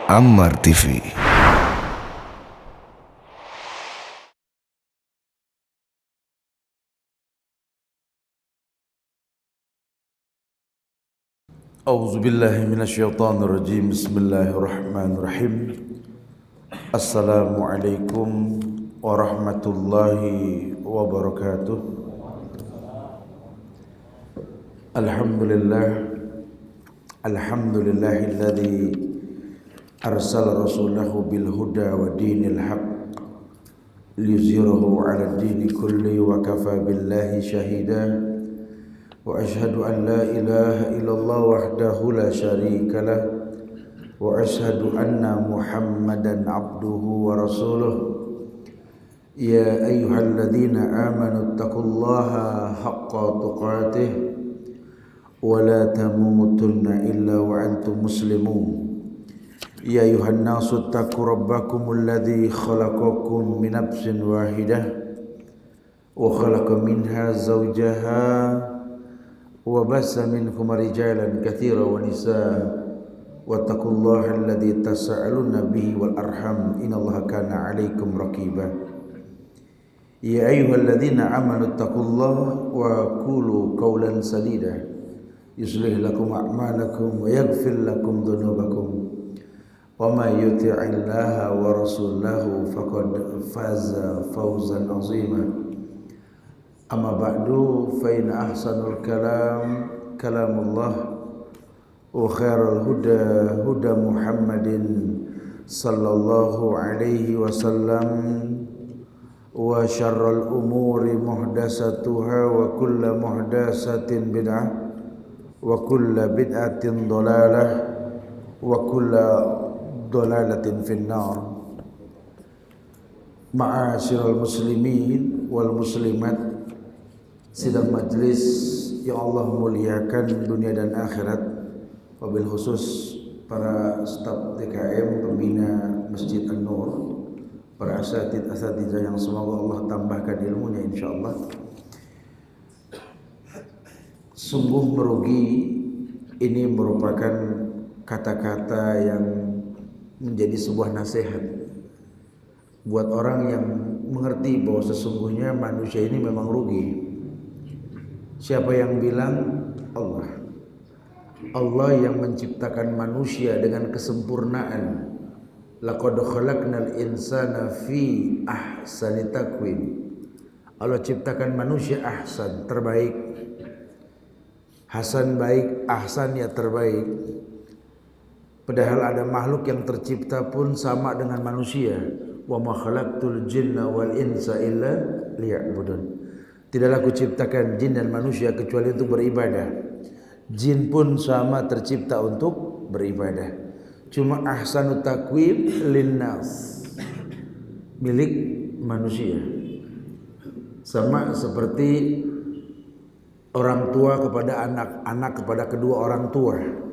Ammar TV. A'udzubillahi minasyaitonirrajim. Bismillahirrahmanirrahim. Assalamualaikum warahmatullahi wabarakatuh. Alhamdulillahilladzi arsala rasulahu bil huda wa dinil haqq liyuzhirahu 'ala ad-dini kulli wa kafa billahi shahida. Wa ashhadu an la ilaha illallah wahdahu la syarika lah wa ashhadu anna Muhammadan abduhu wa rasuluh. Ya ayyuhalladzina amanu taqullaha haqqa tuqatih wa la tamutunna illa wa antum muslimun. Ya ayuhan nasu taqu rabbakumul ladzi khalaqakum min nafsin wahidah wa khalaqa minha zawjaha wa bassa minhum rijalan katsiran wa nisaa wattaqullaha alladzi tasaaluna bihi wal arham innallaha kana 'alaikum raqiba. Ya ayyuhalladzina amanu taqullaha wa qulu qawlan sadida yuslih lakum a'malakum wa yaghfir lakum dhunubakum wa may yuti'illaha wa rasulahu faqad faza fawzan 'azima. Amma ba'du fa inna ahsanul kalam kalamullah wa khairal huda huda Muhammadin sallallahu alaihi wasallam wa syarrul umuri muhdatsatuha wa kullu muhdatsatin bid'ah wa kullu bid'atin dhalalah wa kullu dhalalatin finnar. Ma'asyiral muslimin wal muslimat, sidang majlis yang Allah muliakan dunia dan akhirat, wabil khusus para staf TKM pembina Masjid An-Nur, para asatidz yang semoga Allah tambahkan ilmunya insyaallah. Sungguh merugi, ini merupakan kata-kata yang menjadi sebuah nasihat buat orang yang mengerti bahwa sesungguhnya manusia ini memang rugi. Siapa yang bilang? Allah yang menciptakan manusia dengan kesempurnaan. Laqad khalaqnal insana fi ahsani taqwim. Allah ciptakan manusia ahsan, terbaik. Hasan baik, ahsan ya terbaik. Padahal ada makhluk yang tercipta pun sama dengan manusia. Wa ma khalaqtul jinna wal insa illa liya'budun. Tidaklah aku ciptakan jin dan manusia kecuali untuk beribadah. Jin pun sama tercipta untuk beribadah. Cuma ahsanut taqwim linnas, milik manusia. Sama seperti orang tua kepada anak, anak kepada kedua orang tua.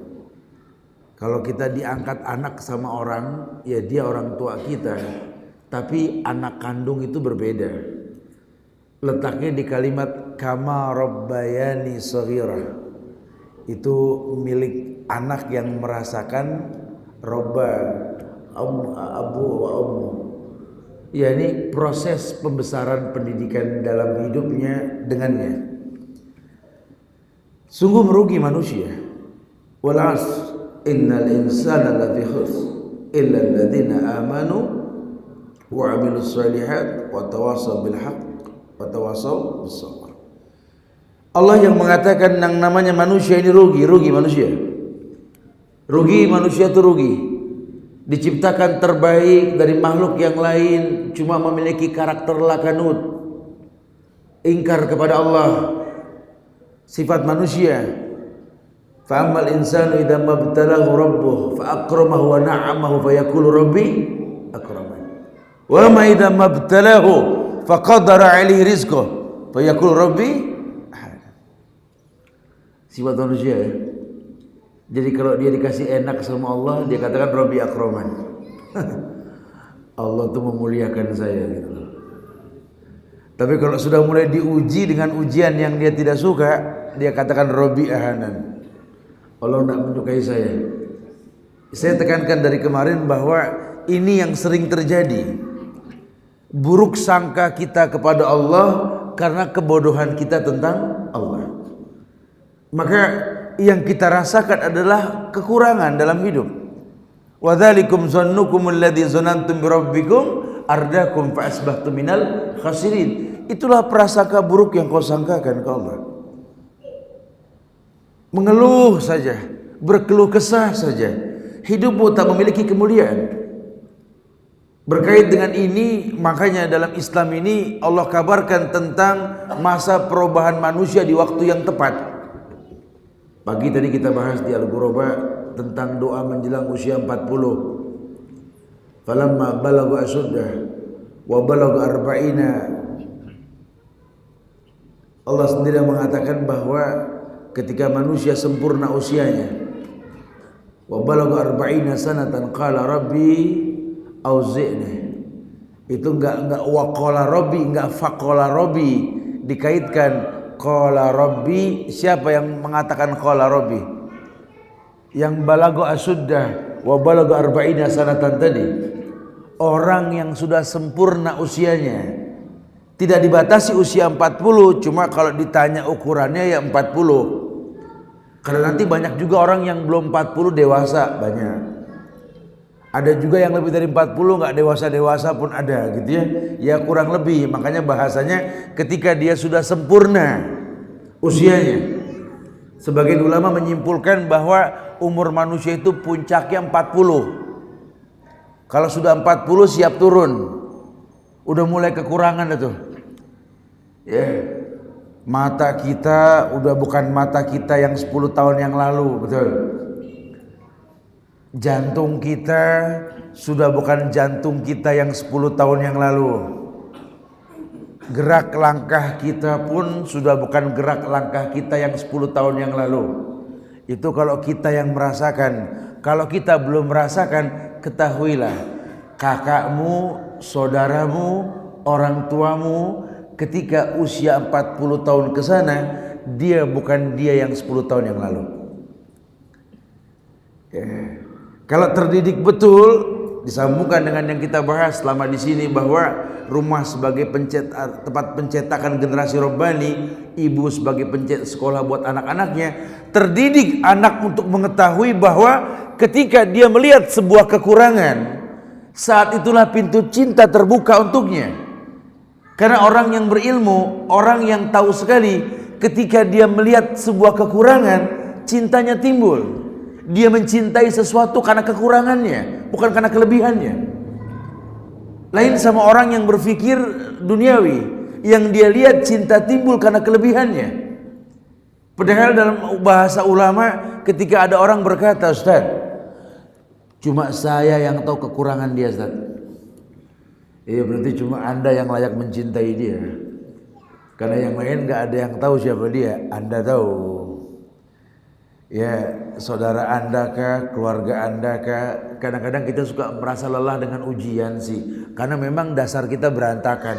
Kalau kita diangkat anak sama orang, ya dia orang tua kita. Tapi anak kandung itu berbeda. Letaknya di kalimat kama rabbayani shaghira. Itu milik anak yang merasakan robba abu wa ummu. Ya, ini proses pembesaran pendidikan dalam hidupnya dengannya. Sungguh merugi manusia. Wal 'asr innal insana lafi khusr illa alladziina amanu wa 'amilus shalihat wa tawassaw bil haqq wa tawassaw bis sabr. Allah yang mengatakan yang namanya manusia ini rugi manusia. Rugi manusia itu rugi. Diciptakan terbaik dari makhluk yang lain, cuma memiliki karakter lakanut, ingkar kepada Allah. Sifat manusia. Fa ammal insanu idza mabtalahu rabbuhu fa akramahu wa na'amahu fa yaqulu rabbi akraman. Wa ma idza mabtalahu fa qadara 'alaihi rizqahu fa yaqulu rabbi. Sifat manusia ya. Jadi kalau dia dikasih enak sama Allah, dia katakan Rabbi akraman. Allah tuh memuliakan saya gitu. Tapi kalau sudah mulai diuji dengan ujian yang dia tidak suka, dia katakan Rabbi ahanan. Allah tidak menyukai saya. Saya tekankan dari kemarin bahwa ini yang sering terjadi. Buruk sangka kita kepada Allah karena kebodohan kita tentang Allah. Maka yang kita rasakan adalah kekurangan dalam hidup. Wa dzalikum zannukum alladzi zanantum bi rabbikum ardakum fa asbahtum minal khasirin. Itulah prasangka buruk yang kau sangkakan ke Allah. Mengeluh saja, berkeluh kesah saja, hidupmu tak memiliki kemuliaan. Berkait dengan ini, makanya dalam Islam ini Allah kabarkan tentang masa perubahan manusia di waktu yang tepat. Pagi tadi kita bahas di Al-Ghuraba tentang doa menjelang usia 40. Falamma balagha asuddah wa balagha arba'ina. Allah sendiri mengatakan bahwa ketika manusia sempurna usianya, wa balagha arba'ina sanatan qala rabbi auzi'ni. Itu enggak waqala rabbi, enggak faqala rabbi, dikaitkan qala rabbi. Siapa yang mengatakan qala rabbi? Yang balagha asuddah wa balagha arba'ina sanatan tadi, orang yang sudah sempurna usianya, tidak dibatasi usia 40, cuma kalau ditanya ukurannya ya 40. Karena nanti banyak juga orang yang belum 40 dewasa, banyak. Ada juga yang lebih dari 40 nggak dewasa-dewasa pun ada gitu ya. Ya kurang lebih, makanya bahasanya ketika dia sudah sempurna usianya. Sebagian ulama menyimpulkan bahwa umur manusia itu puncaknya 40. Kalau sudah 40 siap turun. Udah mulai kekurangan itu. Ya. Mata kita udah bukan mata kita yang 10 tahun yang lalu, betul. Jantung kita sudah bukan jantung kita yang 10 tahun yang lalu. Gerak langkah kita pun sudah bukan gerak langkah kita yang 10 tahun yang lalu. Itu kalau kita yang merasakan. Kalau kita belum merasakan, ketahuilah kakakmu, saudaramu, orang tuamu ketika usia 40 tahun ke sana, dia bukan dia yang 10 tahun yang lalu. Kalau terdidik betul, disambungkan dengan yang kita bahas selama di sini bahwa rumah sebagai tempat pencetakan generasi robbani, ibu sebagai pencetak sekolah buat anak-anaknya, terdidik anak untuk mengetahui bahwa ketika dia melihat sebuah kekurangan, saat itulah pintu cinta terbuka untuknya. Karena orang yang berilmu, orang yang tahu sekali, ketika dia melihat sebuah kekurangan, cintanya timbul. Dia mencintai sesuatu karena kekurangannya, bukan karena kelebihannya. Lain sama orang yang berpikir duniawi, yang dia lihat cinta timbul karena kelebihannya. Padahal dalam bahasa ulama, ketika ada orang berkata, Ustaz, cuma saya yang tahu kekurangan dia, Ustaz. Iya, berarti cuma Anda yang layak mencintai dia. Karena yang lain gak ada yang tahu siapa dia, Anda tahu. Ya, saudara Anda kah, keluarga Anda kah. Kadang-kadang kita suka merasa lelah dengan ujian sih, karena memang dasar kita berantakan.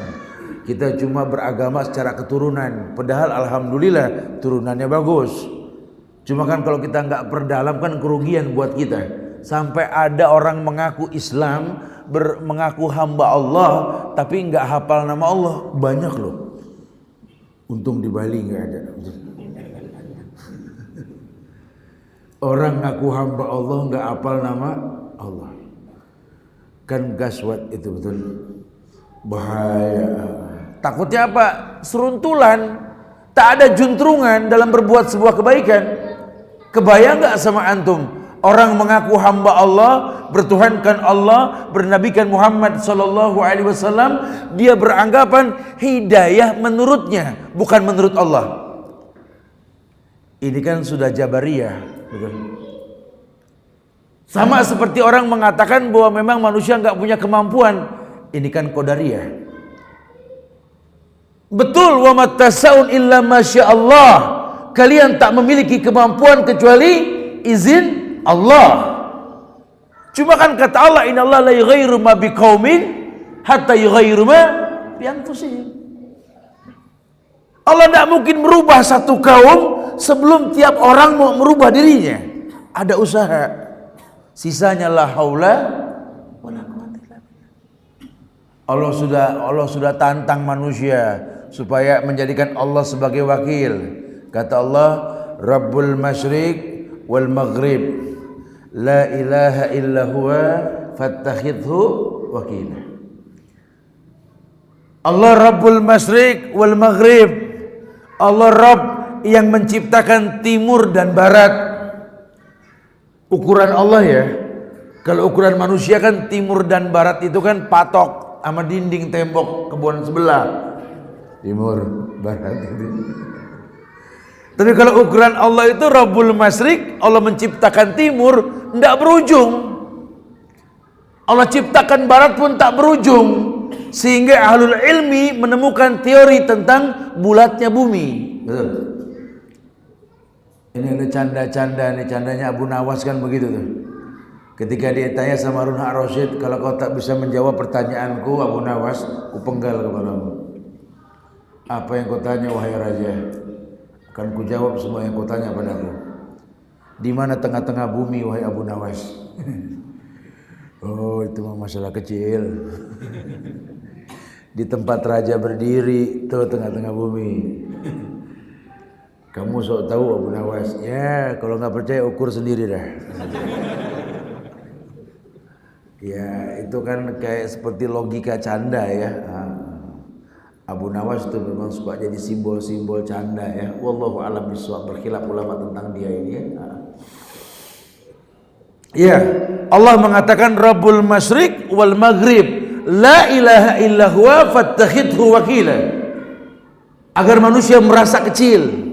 Kita cuma beragama secara keturunan, padahal alhamdulillah turunannya bagus. Cuma kan kalau kita nggak perdalam kan kerugian buat kita. Sampai ada orang mengaku Islam, mengaku hamba Allah, tapi nggak hafal nama Allah, banyak loh. Untung di Bali nggak ada. Orang ngaku hamba Allah nggak hafal nama Allah, kan gaswat itu, betul, bahaya. Takutnya apa? Seruntulan, tak ada juntrungan dalam berbuat sebuah kebaikan. Kebayang nggak sama antum? Orang mengaku hamba Allah, bertuhankan Allah, bernabikan Muhammad sallallahu alaihi wasallam, dia beranggapan hidayah menurutnya, bukan menurut Allah. Ini kan sudah jabariyah. Betul. Sama seperti orang mengatakan bahwa memang manusia nggak punya kemampuan. Ini kan qadariyah. Betul, wa mattasaun illa masya Allah. Kalian tak memiliki kemampuan kecuali izin Allah. Cuma kan kata Allah, innallaha la yughayyiru ma biqaumin hatta yughayyiru ma bi anfusihim. Allah tidak mungkin merubah satu kaum sebelum tiap orang mau merubah dirinya. Ada usaha. Sisanya la haula wala quwwata illa billah. Allah sudah tantang manusia supaya menjadikan Allah sebagai wakil. Kata Allah, Rabbul Masyriq wal Maghrib, la ilaha illa huwa fattakhidhu wakila. Allah Rabbul Masyriq wal Maghrib. Allah Rabb yang menciptakan timur dan barat. Ukuran Allah ya. Kalau ukuran manusia kan timur dan barat itu kan patok sama dinding tembok kebun sebelah. Timur, barat itu. Tapi kalau ukuran Allah itu Rabbul Masyriq, Allah menciptakan timur, tidak berujung. Allah ciptakan barat pun tak berujung. Sehingga ahlul ilmi menemukan teori tentang bulatnya bumi. Betul. Ini ada canda-canda, ini candanya Abu Nawas kan begitu tuh. Ketika dia tanya sama Harun Ar-Rasyid, kalau kau tak bisa menjawab pertanyaanku Abu Nawas, ku penggal kepalamu. Apa yang kau tanya wahai raja? Akan ku jawab semua yang kau tanya padaku. Di mana tengah-tengah bumi wahai Abu Nawas? Oh, itu mah masalah kecil. Di tempat raja berdiri, itu tengah-tengah bumi. Kamu sok tahu Abu Nawas? Ya, kalau nggak percaya ukur sendiri dah. Ya, itu kan kayak seperti logika canda ya. Abu Nawas itu memang suka jadi simbol-simbol canda ya. Wallahu a'lam bishawab, berkhilaf ulama tentang dia ini ya. Ya, Allah mengatakan Rabbul Masyriq wal Maghrib, la ilaha illa huwa fattakhidhu wakila. Agar manusia merasa kecil.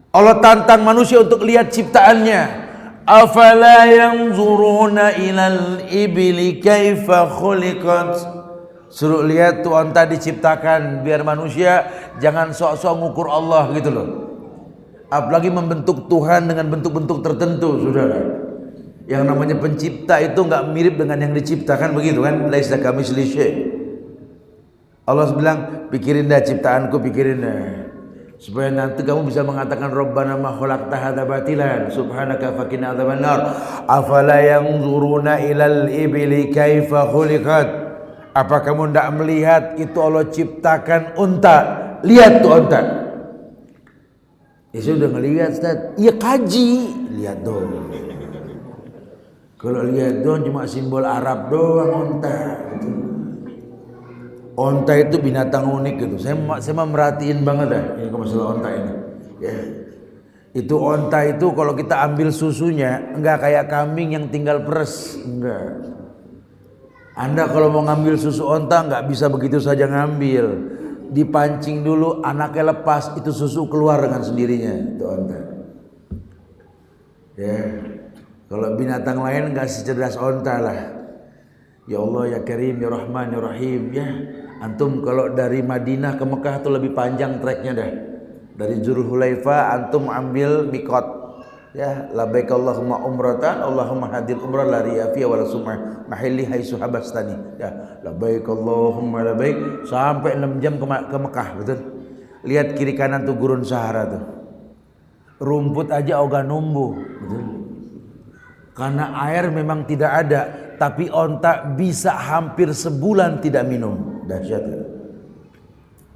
Allah tantang manusia untuk lihat ciptaannya. Afala yanzuruna ilal ibli kaifa khuliqat. Suruh lihat tuh onta diciptakan biar manusia jangan sok-sok ngukur Allah gitu loh. Apalagi membentuk Tuhan dengan bentuk-bentuk tertentu, saudara. Yang namanya pencipta itu nggak mirip dengan yang diciptakan begitu kan? Laisa kamitslihi syai'. Allah bilang, pikirin dah ciptaanku, pikirin dah. Supaya nanti kamu bisa mengatakan Rabbana ma khalaqta hadza batilan subhanaka faqina adzabannar. Afala yanzuruna ilal ibli kaifa khuliqat. Apa kamu tidak melihat itu Allah ciptakan unta? Lihat tuh unta. Ya sudah ngelihat Ustaz. Iya kaji, lihat dong. Kalau lihat dong cuma simbol Arab doang unta. Unta itu binatang unik gitu. Saya merhatiin banget dah ini masalah unta ini. Ya. Itu unta itu kalau kita ambil susunya enggak kayak kambing yang tinggal peres, enggak. Anda kalau mau ngambil susu onta nggak bisa begitu saja ngambil, dipancing dulu, anaknya lepas, itu susu keluar dengan sendirinya itu onta. Ya, kalau binatang lain nggak secerdas onta lah. Ya Allah ya Karim ya Rahman ya Rahim ya. Antum kalau dari Madinah ke Mekah tuh lebih panjang treknya dah. Dari Dzulhulaifa antum ambil mikot. Ya, labbaik Allahumma umratan, Allahumma hadil umrah la riya fiha wala sum'ah mahalli haitsu habastani. Ya, labbaik Allahumma labbaik sampai 6 jam ke Mekah, betul. Lihat kiri kanan tuh gurun Sahara tuh. Rumput aja ogah numbuh, betul. Karena air memang tidak ada, tapi onta bisa hampir sebulan tidak minum. Dahsyat ya.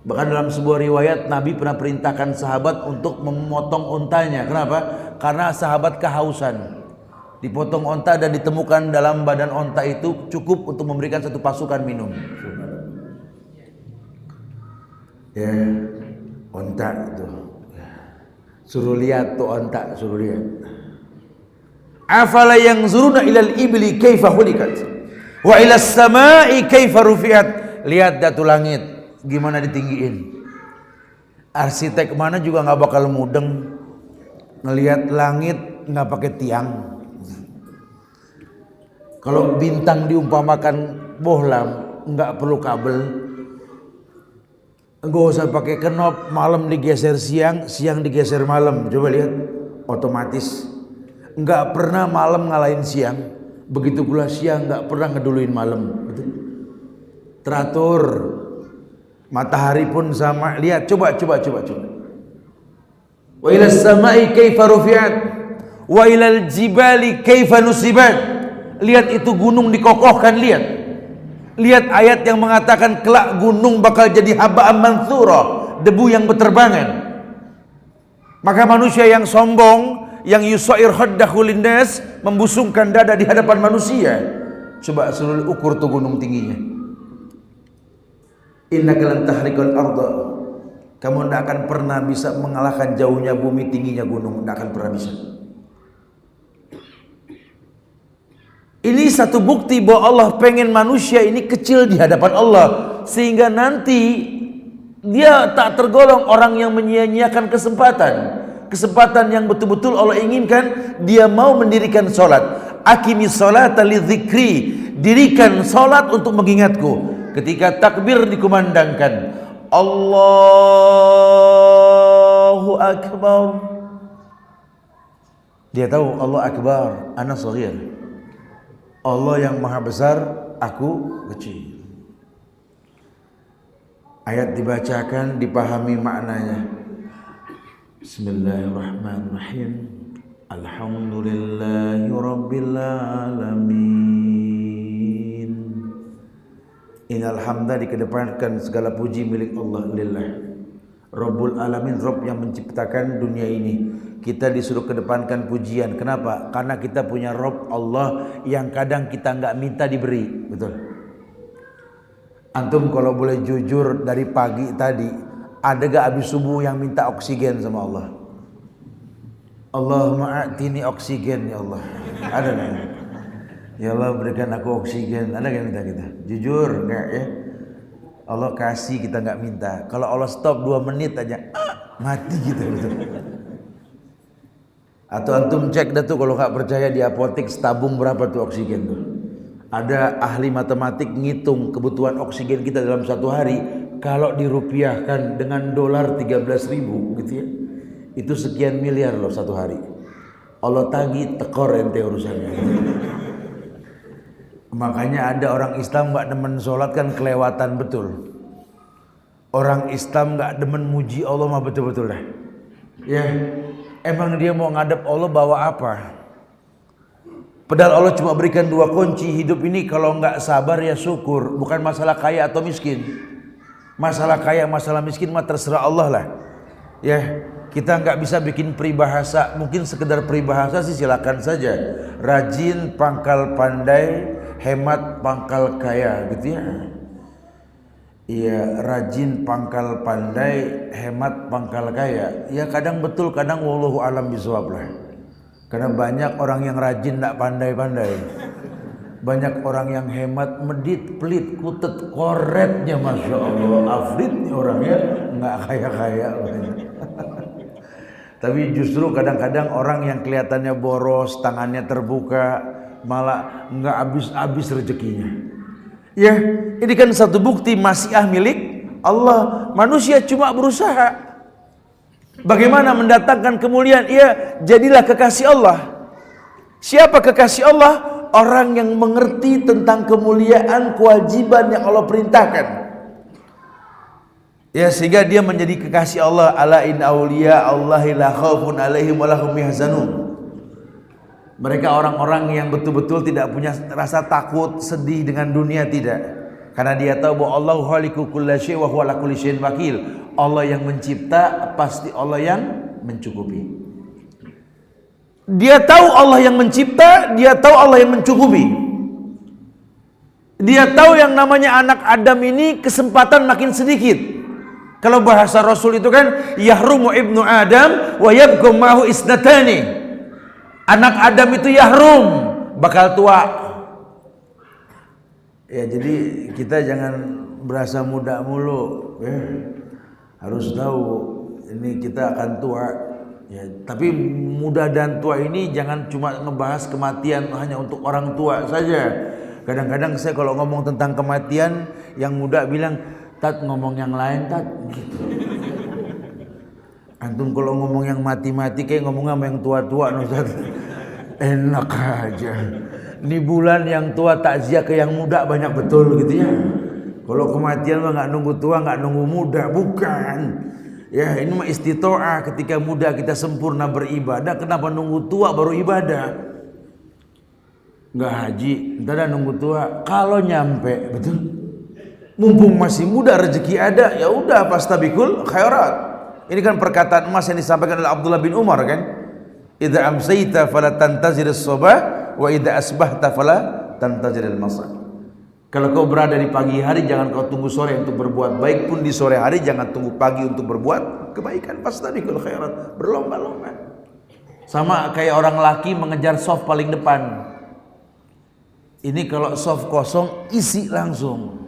Bahkan dalam sebuah riwayat Nabi pernah perintahkan sahabat untuk memotong ontanya. Kenapa? Karena sahabat kehausan. Dipotong onta dan ditemukan dalam badan onta itu cukup untuk memberikan satu pasukan minum. Ya, onta itu. Suruh lihat tuh onta, suruh lihat. Afala yanzuruna ilal ibli kaifa khuliqat wa ilas samai kaifa rufi'at. Lihat datu langit gimana ditinggiin. Arsitek mana juga nggak bakal mudeng ngelihat langit nggak pakai tiang. Kalau bintang diumpamakan bohlam nggak perlu kabel, nggak usah pakai kenop, malam digeser siang, siang digeser malam. Coba lihat, otomatis nggak pernah malam ngalahin siang, begitu pula siang nggak pernah ngeduluin malam. Betul? Teratur. Matahari pun sama. Lihat, coba. Wa ilas samai kaifa rufi'at Wa ilal jibali kaifa nusibat. Lihat itu gunung dikokohkan, lihat. Lihat ayat yang mengatakan kelak gunung bakal jadi haba'an manthura, debu yang berterbangan. Maka manusia yang sombong, yang yusair khaddahu linnas, membusungkan dada di hadapan manusia. Coba suruh ukur tuh gunung tingginya. Innaka lan tahrikal arda. Kamu tidak akan pernah bisa mengalahkan jauhnya bumi, tingginya gunung, tidak akan pernah bisa. Ini satu bukti bahwa Allah pengen manusia ini kecil di hadapan Allah, sehingga nanti dia tak tergolong orang yang menyia-nyiakan kesempatan yang betul-betul Allah inginkan. Dia mau mendirikan solat. Aqimis sholata lidzikri, dirikan solat untuk mengingatku. Ketika takbir dikumandangkan, Allahu Akbar, dia tahu Allah Akbar, ana shaghir. Allah yang maha besar, aku kecil. Ayat dibacakan, dipahami maknanya. Bismillahirrahmanirrahim. Alhamdulillahi rabbil alamin. Innal hamda, dikedepankan segala puji milik Allah, lillah. Rabbul alamin, Rabb yang menciptakan dunia ini. Kita disuruh kedepankan pujian. Kenapa? Karena kita punya Rabb Allah yang kadang kita nggak minta diberi. Betul. Antum kalau boleh jujur, dari pagi tadi ada gak habis subuh yang minta oksigen sama Allah? Allahumma a'tini oksigen ya Allah. Ada gak? Ya Allah berikan aku oksigen. Ada gak minta kita? Jujur enggak ya? Allah kasih, kita nggak minta. Kalau Allah stop 2 menit aja, mati kita. Betul. Atau antum cek dah tuh, kalau nggak percaya di apotek tabung berapa tuh oksigen tuh. Ada ahli matematik ngitung kebutuhan oksigen kita dalam 1 hari. Kalau dirupiahkan dengan dolar 13.000 gitu ya, itu sekian miliar loh 1 hari. Allah tagih, tekor ente urusannya. Makanya ada orang Islam nggak demen sholat kan kelewatan betul. Orang Islam nggak demen muji Allah mah betul-betul dah. Ya. Emang dia mau ngadep Allah bawa apa? Padahal Allah cuma berikan 2 kunci hidup ini. Kalau nggak sabar ya syukur. Bukan masalah kaya atau miskin. Masalah kaya, masalah miskin mah terserah Allah lah. Ya, kita nggak bisa bikin peribahasa. Mungkin sekedar peribahasa sih silakan saja. Rajin pangkal pandai, hemat pangkal kaya, gitu ya. Iya, rajin pangkal pandai, hemat pangkal kaya. Ya kadang betul, kadang wallahu alam bisawab lah. Karena banyak orang yang rajin tak pandai-pandai. Banyak orang yang hemat, medit, pelit, kutet, koretnya masya Allah, afritnya orangnya nggak kaya-kaya. Tapi justru kadang-kadang orang yang kelihatannya boros, tangannya terbuka, malah nggak habis-habis rezekinya. Ya, ini kan satu bukti masyiah milik Allah. Manusia cuma berusaha. Bagaimana mendatangkan kemuliaan? Iya, jadilah kekasih Allah. Siapa kekasih Allah? Orang yang mengerti tentang kemuliaan, kewajiban yang Allah perintahkan. Ya, sehingga dia menjadi kekasih Allah. Ala in awliya Allahi la khaufun alaihim wa lahum yahzanun. Mereka orang-orang yang betul-betul tidak punya rasa takut, sedih dengan dunia, tidak. Karena dia tahu bahwa Allahu khaliqu kulla syai' wa huwa ala kulli syai'in wakil. Allah yang mencipta, pasti Allah yang mencukupi. Dia tahu Allah yang mencipta, dia tahu Allah yang mencukupi. Dia tahu yang namanya anak Adam ini kesempatan makin sedikit. Kalau bahasa Rasul itu kan yahrumu ibnu Adam wa yabqa ma'hu isnatani. Anak Adam itu yahrum, bakal tua. Ya, jadi kita jangan berasa muda mulu, ya. Harus tahu ini kita akan tua. Ya, tapi muda dan tua ini jangan cuma ngebahas kematian hanya untuk orang tua saja. Kadang-kadang saya kalau ngomong tentang kematian, yang muda bilang, "Tat, ngomong yang lain, Tat." Gitu. Antum kalau ngomong yang mati-mati kayak ngomong sama yang tua-tua, Ustaz. Enak aja. Ini bulan yang tua takziah ke yang muda banyak betul gitu ya. Kalau kematian mah nggak nunggu tua, nggak nunggu muda, bukan. Ya ini mah istitoah, ketika muda kita sempurna beribadah, kenapa nunggu tua baru ibadah? Enggak haji, entar nunggu tua. Kalau nyampe, betul. Mumpung masih muda, rezeki ada, ya udah fastabiqul khairat. Ini kan perkataan emas yang disampaikan oleh Abdullah bin Umar kan? Idza amsayta fala tantazir as-sabah wa idza asbahta fala tantazir al-masa. Kalau kau berada di pagi hari, jangan kau tunggu sore untuk berbuat baik, pun di sore hari jangan tunggu pagi untuk berbuat kebaikan. Fastabiqul khairat, berlomba-lomba. Sama kayak orang laki mengejar soft paling depan. Ini kalau soft kosong, isi langsung.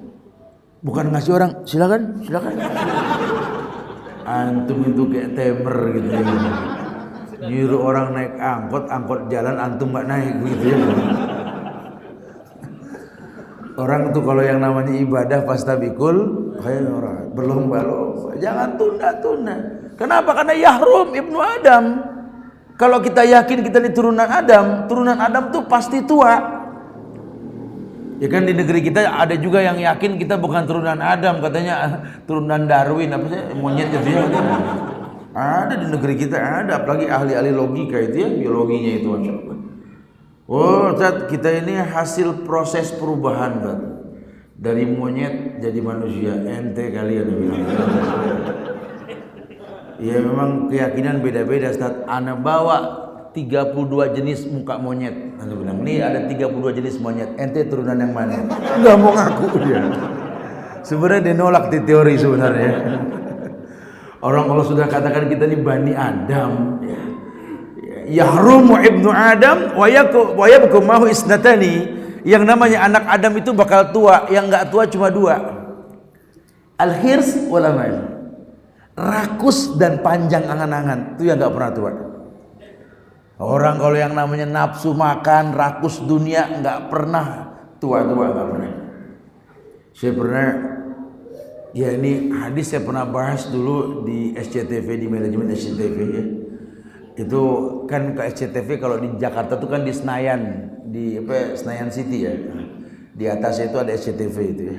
Bukan ngasih orang, silakan, silakan. Antum itu kayak temer gitu ya. Nyuruh orang naik angkot, angkot jalan, antum nggak naik begitu ya. Orang tuh kalau yang namanya ibadah fastabiqul khairat, berlomba-lomba, jangan tunda-tunda. Kenapa? Karena yahrum ibnu Adam. Kalau kita yakin kita ini turunan Adam tuh pasti tua. Ya kan di negeri kita ada juga yang yakin kita bukan turunan Adam, katanya turunan Darwin, apa sih, monyet gitu ya. Ada di negeri kita, ada, apalagi ahli-ahli logika itu ya, biologinya itu. Oh, Ustaz, kita ini hasil proses perubahan, Ustaz. Dari monyet jadi manusia. Ente kalian bilang. Ya memang keyakinan beda-beda, Ustaz. Ana bawa 32 jenis muka monyet. Ana bilang, "Nih ada 32 jenis monyet. Ente turunan yang mana?" Enggak mau ngaku dia. Sebenarnya dia nolak di teori sebenarnya. Orang kalau sudah katakan kita ini Bani Adam, ya. Yahrumu ibnu Adam wa yabqu mahu isnatani. Yang namanya anak Adam itu bakal tua, yang enggak tua cuma dua. Al-hirs wal amal. Rakus dan panjang angan-angan, itu yang enggak pernah tua. Orang kalau yang namanya nafsu makan, rakus dunia, enggak pernah tua-tua, enggak pernah. Saya pernah, ya ini hadis saya pernah bahas dulu di SCTV, di manajemen SCTV ya. Itu kan ke SCTV kalau di Jakarta tuh kan di Senayan, di apa, Senayan City ya. Di atas itu ada SCTV itu ya.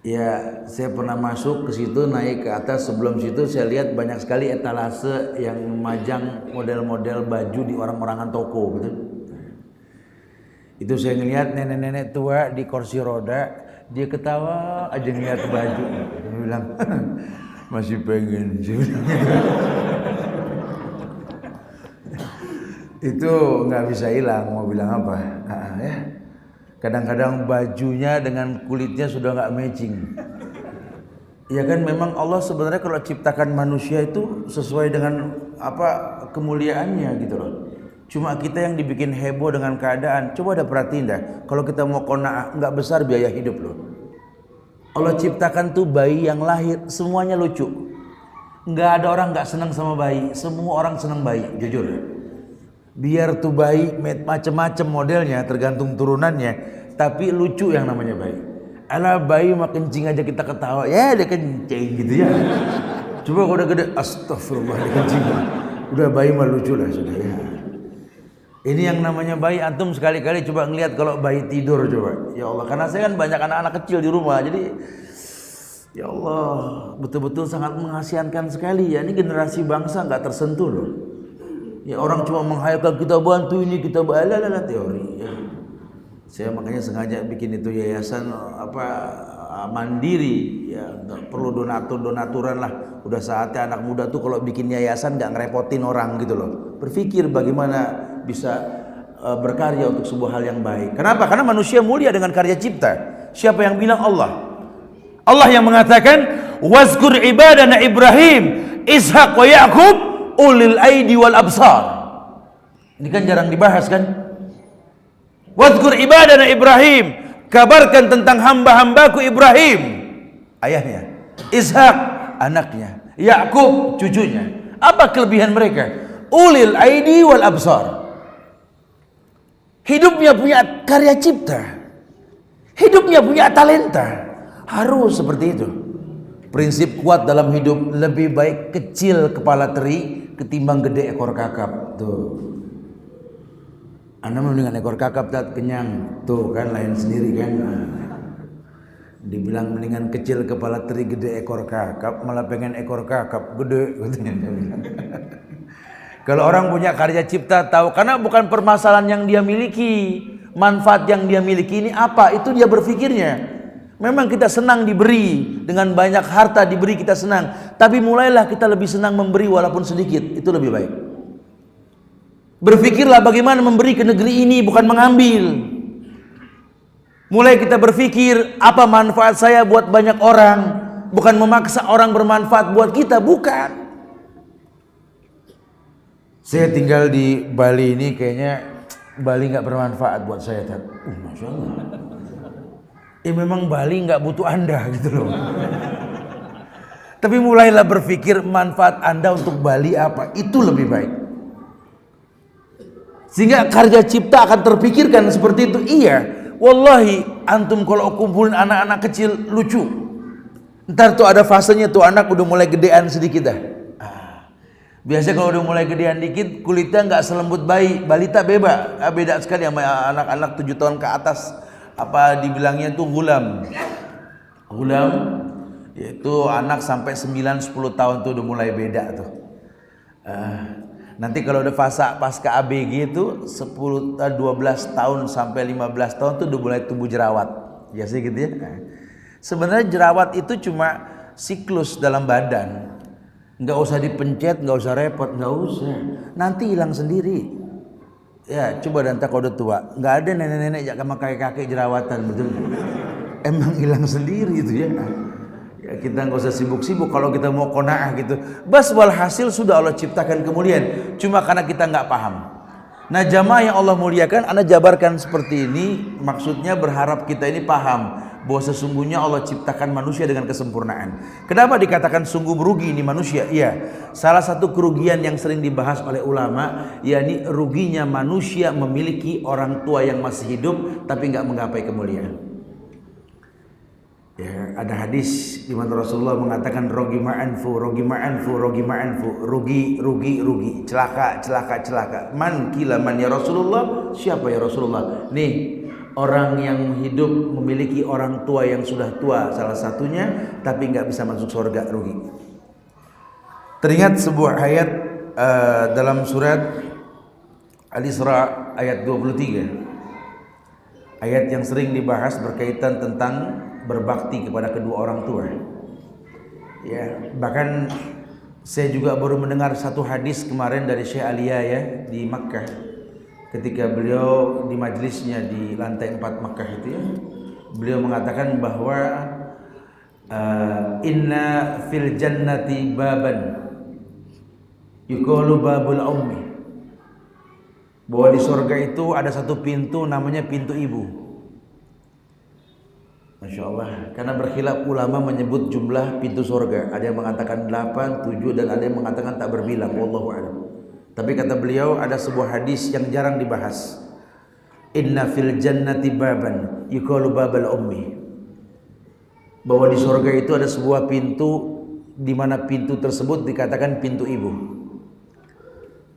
Ya, saya pernah masuk ke situ, naik ke atas. Sebelum situ saya lihat banyak sekali etalase yang memajang model-model baju di orang-orangan toko, betul. Itu saya ngelihat nenek-nenek tua di kursi roda, dia ketawa aja ngeliat baju. Dia bilang, masih pengen. Itu nggak bisa hilang, mau bilang apa? Ya. Kadang-kadang bajunya dengan kulitnya sudah nggak matching. Ya kan memang Allah sebenarnya kalau ciptakan manusia itu sesuai dengan apa kemuliaannya gitu loh. Cuma kita yang dibikin heboh dengan keadaan. Coba ada perhatiin dah, kalau kita mau qanaah nggak besar biaya hidup loh. Allah ciptakan tuh bayi yang lahir semuanya lucu. Nggak ada orang nggak senang sama bayi, semua orang senang bayi, jujur. Biar tuh bayi macam-macam modelnya tergantung turunannya, tapi lucu yang namanya bayi. Alah bayi mah kencing aja kita ketawa, ya dia kencing gitu ya. Coba kalau udah gede, astagfirullah dia kencing. Udah bayi mah lucu lah sudah ya. Ini yang namanya bayi, antum sekali-kali coba ngelihat kalau bayi tidur coba. Ya Allah, karena saya kan banyak anak-anak kecil di rumah, jadi ya Allah betul-betul sangat mengasihkan sekali ya. Ini generasi bangsa nggak tersentuh loh. Ya orang cuma menghayalkan kita bantu ini, kita balala teori ya. Saya makanya sengaja bikin itu yayasan apa mandiri ya, nggak perlu donaturan lah. Udah saatnya anak muda tuh kalau bikin yayasan nggak ngerepotin orang gitu loh. Berpikir bagaimana bisa berkarya untuk sebuah hal yang baik. Kenapa? Karena manusia mulia dengan karya cipta. Siapa yang bilang? Allah. Allah yang mengatakan wazkur ibadana Ibrahim, Ishaq wa Ya'qub ulil aidi wal absar. Ini kan jarang dibahas kan? Wadhkur ibadana Ibrahim, kabarkan tentang hamba-hambaku Ibrahim, ayahnya, Ishak anaknya, Ya'qub cucunya. Apa kelebihan mereka? Ulil aidi wal absar. Hidupnya punya karya cipta, hidupnya punya talenta. Harus seperti itu. Prinsip kuat dalam hidup, lebih baik kecil kepala teri ketimbang gede ekor kakap. Tuh. Anda mendingan ekor kakap tak kenyang. Tuh kan lain sendiri kan. Dibilang mendingan kecil kepala teri gede ekor kakap, malah pengen ekor kakap gede. Kalau orang punya karya cipta tahu, karena bukan permasalahan yang dia miliki, manfaat yang dia miliki ini apa, itu dia berpikirnya. Memang kita senang diberi, dengan banyak harta diberi kita senang, tapi mulailah kita lebih senang memberi walaupun sedikit, itu lebih baik. Berpikirlah bagaimana memberi ke negeri ini, bukan mengambil. Mulai kita berpikir apa manfaat saya buat banyak orang, bukan memaksa orang bermanfaat buat kita, bukan. Saya tinggal di Bali ini, kayaknya Bali nggak bermanfaat buat saya. Masya Allah. Memang Bali nggak butuh Anda gitu loh. Tapi mulailah berpikir manfaat Anda untuk Bali apa, itu lebih baik. Sehingga karya cipta akan terpikirkan seperti itu. Iya, wallahi antum kalau kumpulin anak-anak kecil lucu. Ntar tuh ada fasenya tuh anak udah mulai gedean sedikit dah. Biasanya kalau udah mulai gedean dikit, kulitnya nggak selembut bayi, balita beda sekali sama anak-anak 7 tahun ke atas. Apa dibilangnya tuh gulam, yaitu anak sampai 9-10 tahun tuh udah mulai beda tuh. Nanti kalau udah fase pasca ABG itu 12 tahun sampai 15 tahun tuh udah mulai tumbuh jerawat. Biasanya gitu ya. Sebenarnya jerawat itu cuma siklus dalam badan. Nggak usah dipencet, nggak usah repot, nggak usah. Nanti hilang sendiri. Ya, coba dan kalau udah tua, nggak ada nenek-nenek sama kakek-kakek jerawatan, betul? Emang hilang sendiri itu ya. Ya kita nggak usah sibuk-sibuk kalau kita mau qanaah gitu. Bas walhasil sudah Allah ciptakan kemuliaan. Cuma karena kita nggak paham. Nah jamaah yang Allah muliakan, Anda jabarkan seperti ini. Maksudnya berharap kita ini paham bahwa sesungguhnya Allah ciptakan manusia dengan kesempurnaan. Kenapa dikatakan sungguh merugi ini manusia? Iya, salah satu kerugian yang sering dibahas oleh ulama, yakni ruginya manusia memiliki orang tua yang masih hidup tapi nggak menggapai kemuliaan. Ya, ada hadis di mana Rasulullah mengatakan rugi, celaka. Man kila man ya Rasulullah? Siapa ya Rasulullah? Nih, orang yang hidup memiliki orang tua yang sudah tua salah satunya, tapi nggak bisa masuk surga, rugi. Teringat sebuah ayat dalam surat Al-Isra ayat 23, ayat yang sering dibahas berkaitan tentang berbakti kepada kedua orang tua. Ya, bahkan saya juga baru mendengar satu hadis kemarin dari Syekh Alia ya di Makkah, ketika beliau di majlisnya di lantai 4 Makkah itu ya, beliau mengatakan bahwa inna fil jannati baban yuqalu babul ummi, bahwa di surga itu ada satu pintu namanya pintu ibu. Masya Allah, karena berkhilaf ulama menyebut jumlah pintu surga. Ada yang mengatakan 8, 7 dan ada yang mengatakan tak berbilang, wallahu a'lam. Tapi kata beliau ada sebuah hadis yang jarang dibahas. Inna fil jannati baban yuqalu babal ummi, bahwa di surga itu ada sebuah pintu, di mana pintu tersebut dikatakan pintu ibu.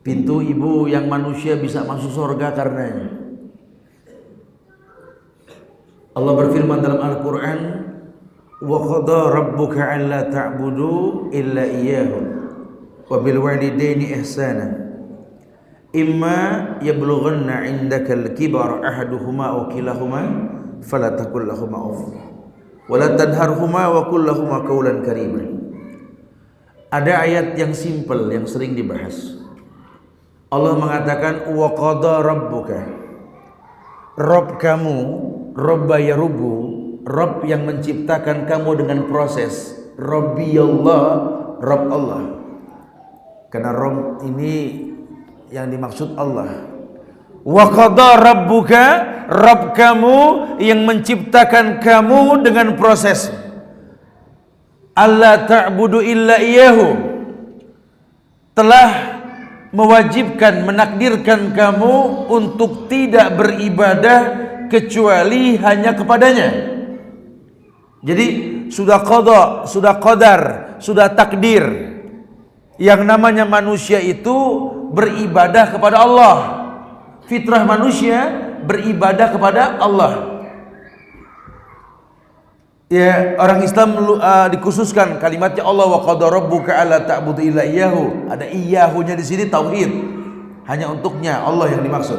Pintu ibu yang manusia bisa masuk surga karenanya. Allah berfirman dalam Al-Quran, wa qada rabbuka alla ta'budu illa iyyahu wa bil walidaini ihsana imma yablughanna 'indaka al-kibara ahaduhuma aw kilahuma fala taqul lahumā uff wa la tanharhumā wa qul lahumā qawlan karīmā. Ada ayat yang simpel yang sering dibahas. Allah mengatakan wa qada rabbuka, Rabb kamu, Rabba ya Rubu, Rabb yang menciptakan kamu dengan proses. Rabbi Allah, Rabb Allah. Karena Rabb ini yang dimaksud Allah. Wa qada rabbuka, Rabb kamu yang menciptakan kamu dengan proses. Alla ta'budu illa iyyahu, telah mewajibkan, menakdirkan kamu untuk tidak beribadah kecuali hanya kepadanya. Jadi sudah qada, sudah qadar, sudah takdir. Yang namanya manusia itu beribadah kepada Allah. Fitrah manusia beribadah kepada Allah. Ya, orang Islam dikhususkan kalimatnya Allah wa qadara rabbuka alla ta'budu illa iyyahu. Ada iyyahunya di sini tauhid. Hanya untuknya Allah yang dimaksud.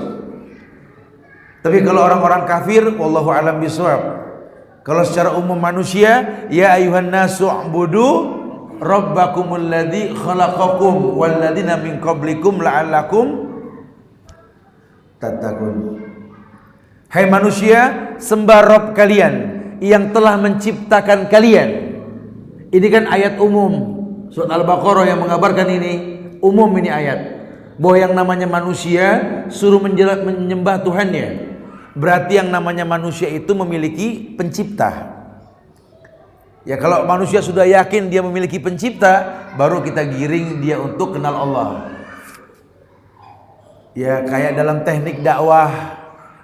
Tapi kalau orang-orang kafir wallahu alam bisawab. Kalau secara umum manusia, ya ayuhan nasu ubudu rabbakumul ladzi khalaqakum wal ladzina min qablikum la'allakum tattaqun. Hai manusia, sembah Rabb kalian yang telah menciptakan kalian. Ini kan ayat umum. Surat Al-Baqarah yang mengabarkan ini umum, ini ayat bahwa yang namanya manusia suruh menyembah Tuhannya. Berarti yang namanya manusia itu memiliki pencipta. Ya kalau manusia sudah yakin dia memiliki pencipta, baru kita giring dia untuk kenal Allah. Ya kayak dalam teknik dakwah,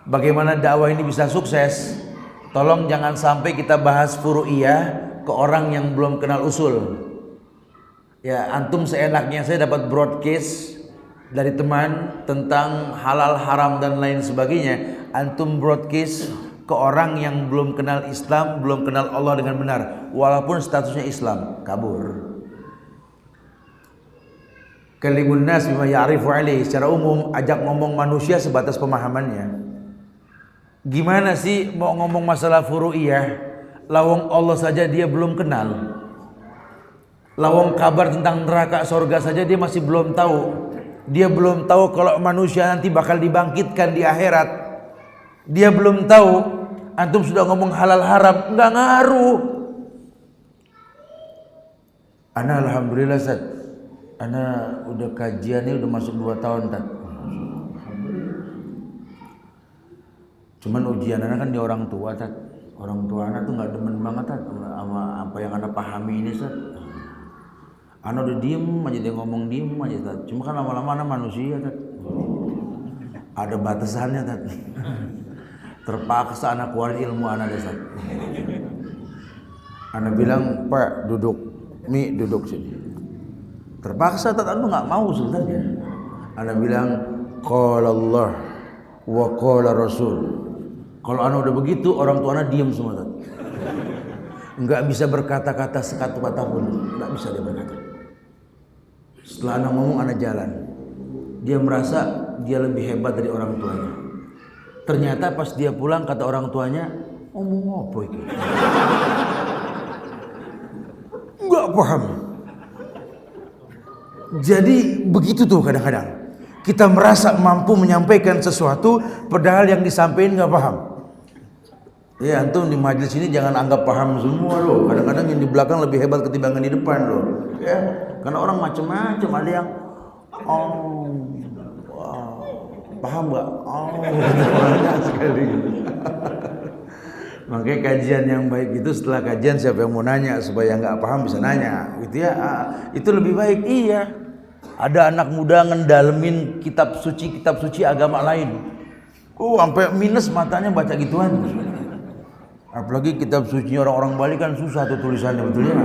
bagaimana dakwah ini bisa sukses. Tolong jangan sampai kita bahas furu'iyah ke orang yang belum kenal usul. Ya antum seenaknya, saya dapat broadcast dari teman tentang halal haram dan lain sebagainya. Antum broadcast ke orang yang belum kenal Islam, belum kenal Allah dengan benar, walaupun statusnya Islam, kabur. Kalimun nas bima ya'rifu alaihi, secara umum ajak ngomong manusia sebatas pemahamannya. Gimana sih mau ngomong masalah furu'iyah, lawang Allah saja dia belum kenal. Lawang kabar tentang neraka surga saja dia masih belum tahu. Dia belum tahu kalau manusia nanti bakal dibangkitkan di akhirat. Dia belum tahu. Antum sudah ngomong halal haram, enggak ngaruh. Ana alhamdulillah Ustaz, ana udah kajiannya udah masuk 2 tahun Tad. Cuman ujian ana kan di orang tua Tad. Orang tua ana tuh enggak demen banget Tad sama apa yang ana pahami ini Ustaz. Ana udah diem aja, dia ngomong diem aja Tad. Cuma kan lama-lama ana manusia Tad. Ada batasannya Tad. Terpaksa anak keluarin ilmu anak dasar. Anak bilang, Pak duduk, Mi duduk sini. Terpaksa Tat, anu nggak mau sebenarnya. Anak bilang, qala Allah wa qala Rasul. Kalau anak udah begitu, orang tua anak diam semua Tat. Nggak bisa berkata-kata sekatu kata pun, nggak bisa dia berkata. Setelah anak ngomong, anak jalan. Dia merasa dia lebih hebat dari orang tuanya. Ternyata pas dia pulang kata orang tuanya, ngomong apa itu? Enggak paham. Jadi begitu tuh kadang-kadang. Kita merasa mampu menyampaikan sesuatu padahal yang disampaikan enggak paham. Ya antum di majelis ini jangan anggap paham semua loh. Kadang-kadang yang di belakang lebih hebat ketimbang yang di depan loh. Ya, karena orang macam-macam, ada yang paham nggak? Banyak sekali. Makanya kajian yang baik itu setelah kajian siapa yang mau nanya supaya nggak paham bisa nanya, gitu ya. Itu lebih baik. Iya. Ada anak muda ngedalemin kitab suci agama lain. Sampai minus matanya baca gituan. Apalagi kitab suci orang-orang Bali kan susah tuh tulisannya, betul ya.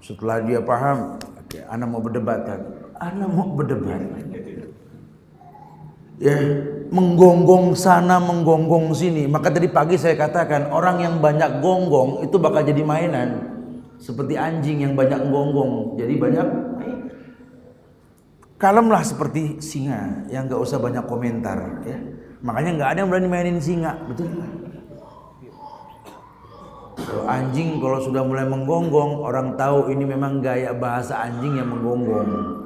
Setelah dia paham, anak mau berdebat kan? Anak mau berdebat. Ya, menggonggong sana, menggonggong sini. Maka tadi pagi saya katakan orang yang banyak gonggong itu bakal jadi mainan. Seperti anjing yang banyak gonggong, jadi banyak. Kalemlah seperti singa yang gak usah banyak komentar. Ya. Makanya gak ada yang berani mainin singa, betul? Kalau anjing kalau sudah mulai menggonggong, orang tahu ini memang gaya bahasa anjing yang menggonggong.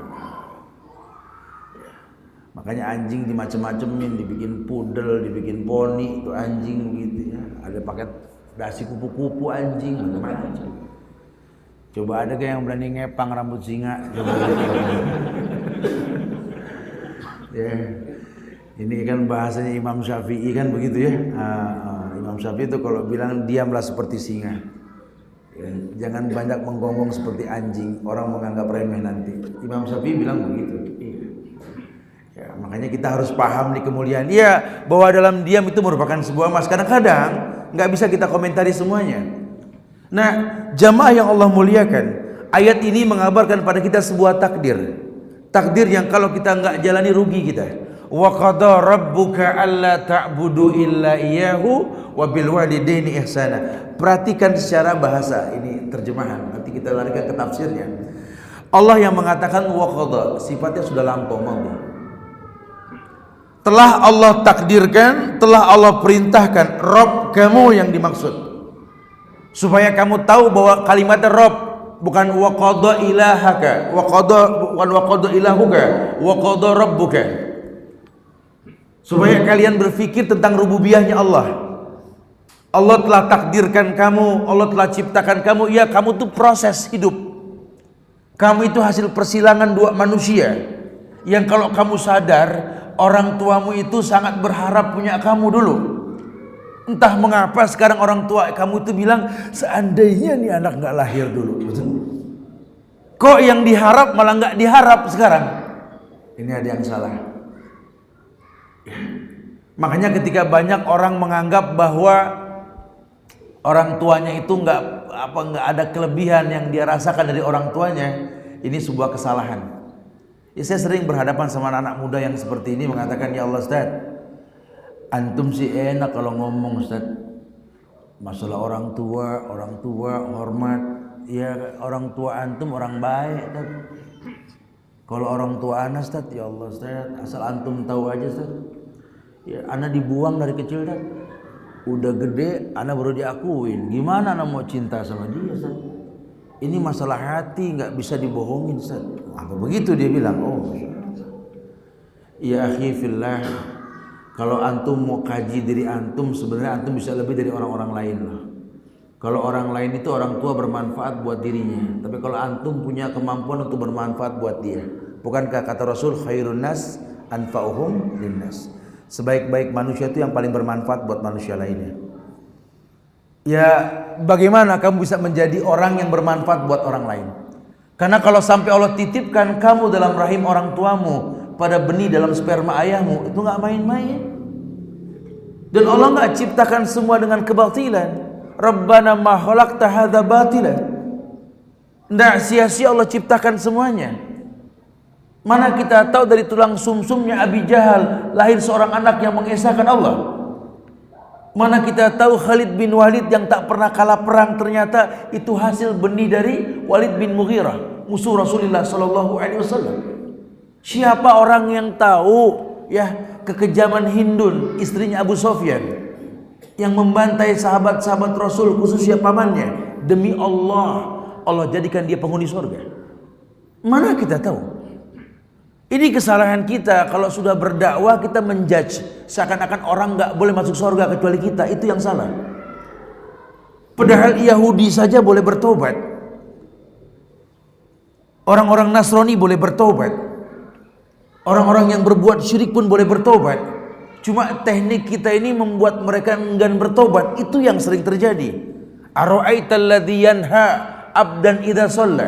Makanya anjing dimacem-macemin, dibikin pudel, dibikin poni, itu anjing gitu ya. Ada paket dasi kupu-kupu anjing, macam-macam. Coba ada kayak yang berani ngepang rambut singa. Coba. Ya. Ini kan bahasanya Imam Syafi'i kan begitu ya. Imam Syafi'i itu kalau bilang diamlah seperti singa. Ya, jangan banyak menggonggong seperti anjing, orang menganggap remeh nanti. Imam Syafi'i bilang begitu. Ya, makanya kita harus paham di kemuliaan dia bahwa dalam diam itu merupakan sebuah emas. Kadang-kadang nggak bisa kita komentari semuanya. Nah, jamaah yang Allah muliakan, ayat ini mengabarkan pada kita sebuah takdir. Takdir yang kalau kita nggak jalani rugi kita. Wa qada rabbuka alla ta'budu illa iyyahu wa bil walidaini ihsana. Perhatikan secara bahasa, ini terjemahan. Nanti kita larikan ke tafsirnya. Allah yang mengatakan wa qada, sifatnya sudah lampau maudi. Telah Allah takdirkan, telah Allah perintahkan Rabb kamu yang dimaksud. Supaya kamu tahu bahwa kalimatnya Rabb bukan wa qada ilahaka, bukan wa qada ilahuka, wa qada rabbuka. Supaya kalian berpikir tentang rububiyahnya Allah. Allah telah takdirkan kamu, Allah telah ciptakan kamu. Ya, kamu itu proses hidup. Kamu itu hasil persilangan dua manusia. Yang kalau kamu sadar, orang tuamu itu sangat berharap punya kamu dulu. Entah mengapa sekarang orang tua kamu itu bilang, seandainya nih anak gak lahir dulu. Kok yang diharap malah gak diharap sekarang? Ini ada yang salah. Makanya ketika banyak orang menganggap bahwa orang tuanya itu nggak ada kelebihan yang dia rasakan dari orang tuanya, ini sebuah kesalahan. Ya, saya sering berhadapan sama anak muda yang seperti ini mengatakan, ya Allah Ustaz, antum sih enak kalau ngomong Ustaz, masalah orang tua hormat, ya orang tua antum orang baik Ustaz. Kalau orang tua ana Ustaz, ya Allah Ustaz, asal antum tahu aja Ustaz, ya ana dibuang dari kecil Ustaz, udah gede ana baru diakuin, gimana ana mau cinta sama dia Ustaz? Ini masalah hati, nggak bisa dibohongin Ustaz. Apa begitu dia bilang? Oh ya akhi fillah, kalau antum mau kaji diri antum, sebenarnya antum bisa lebih dari orang-orang lain lah. Kalau orang lain itu orang tua bermanfaat buat dirinya, tapi kalau antum punya kemampuan untuk bermanfaat buat dia. Bukankah kata Rasul, khairun nas anfa'uhum linnas, sebaik-baik manusia itu yang paling bermanfaat buat manusia lainnya. Ya, bagaimana kamu bisa menjadi orang yang bermanfaat buat orang lain? Karena kalau sampai Allah titipkan kamu dalam rahim orang tuamu, pada benih dalam sperma ayahmu, itu nggak main-main. Dan Allah nggak ciptakan semua dengan kebatilan. Rabbana ma khalaqta hadza batilan. Nggak sia-sia Allah ciptakan semuanya. Mana kita tahu dari tulang sumsumnya Abi Jahal lahir seorang anak yang mengesahkan Allah. Mana kita tahu Khalid bin Walid yang tak pernah kalah perang ternyata itu hasil benih dari Walid bin Mughirah, musuh Rasulullah sallallahu alaihi wasallam. Siapa orang yang tahu ya kekejaman Hindun, istrinya Abu Sofyan, yang membantai sahabat-sahabat Rasul, khususnya pamannya, demi Allah, Allah jadikan dia penghuni surga. Mana kita tahu? Ini kesalahan kita kalau sudah berdakwah kita menjudge seakan-akan orang nggak boleh masuk surga kecuali kita. Itu yang salah. Padahal Yahudi saja boleh bertobat, orang-orang Nasrani boleh bertobat, orang-orang yang berbuat syirik pun boleh bertobat. Cuma teknik kita ini membuat mereka enggan bertobat. Itu yang sering terjadi. Ara'aital ladzi yanha abdan idza shalla.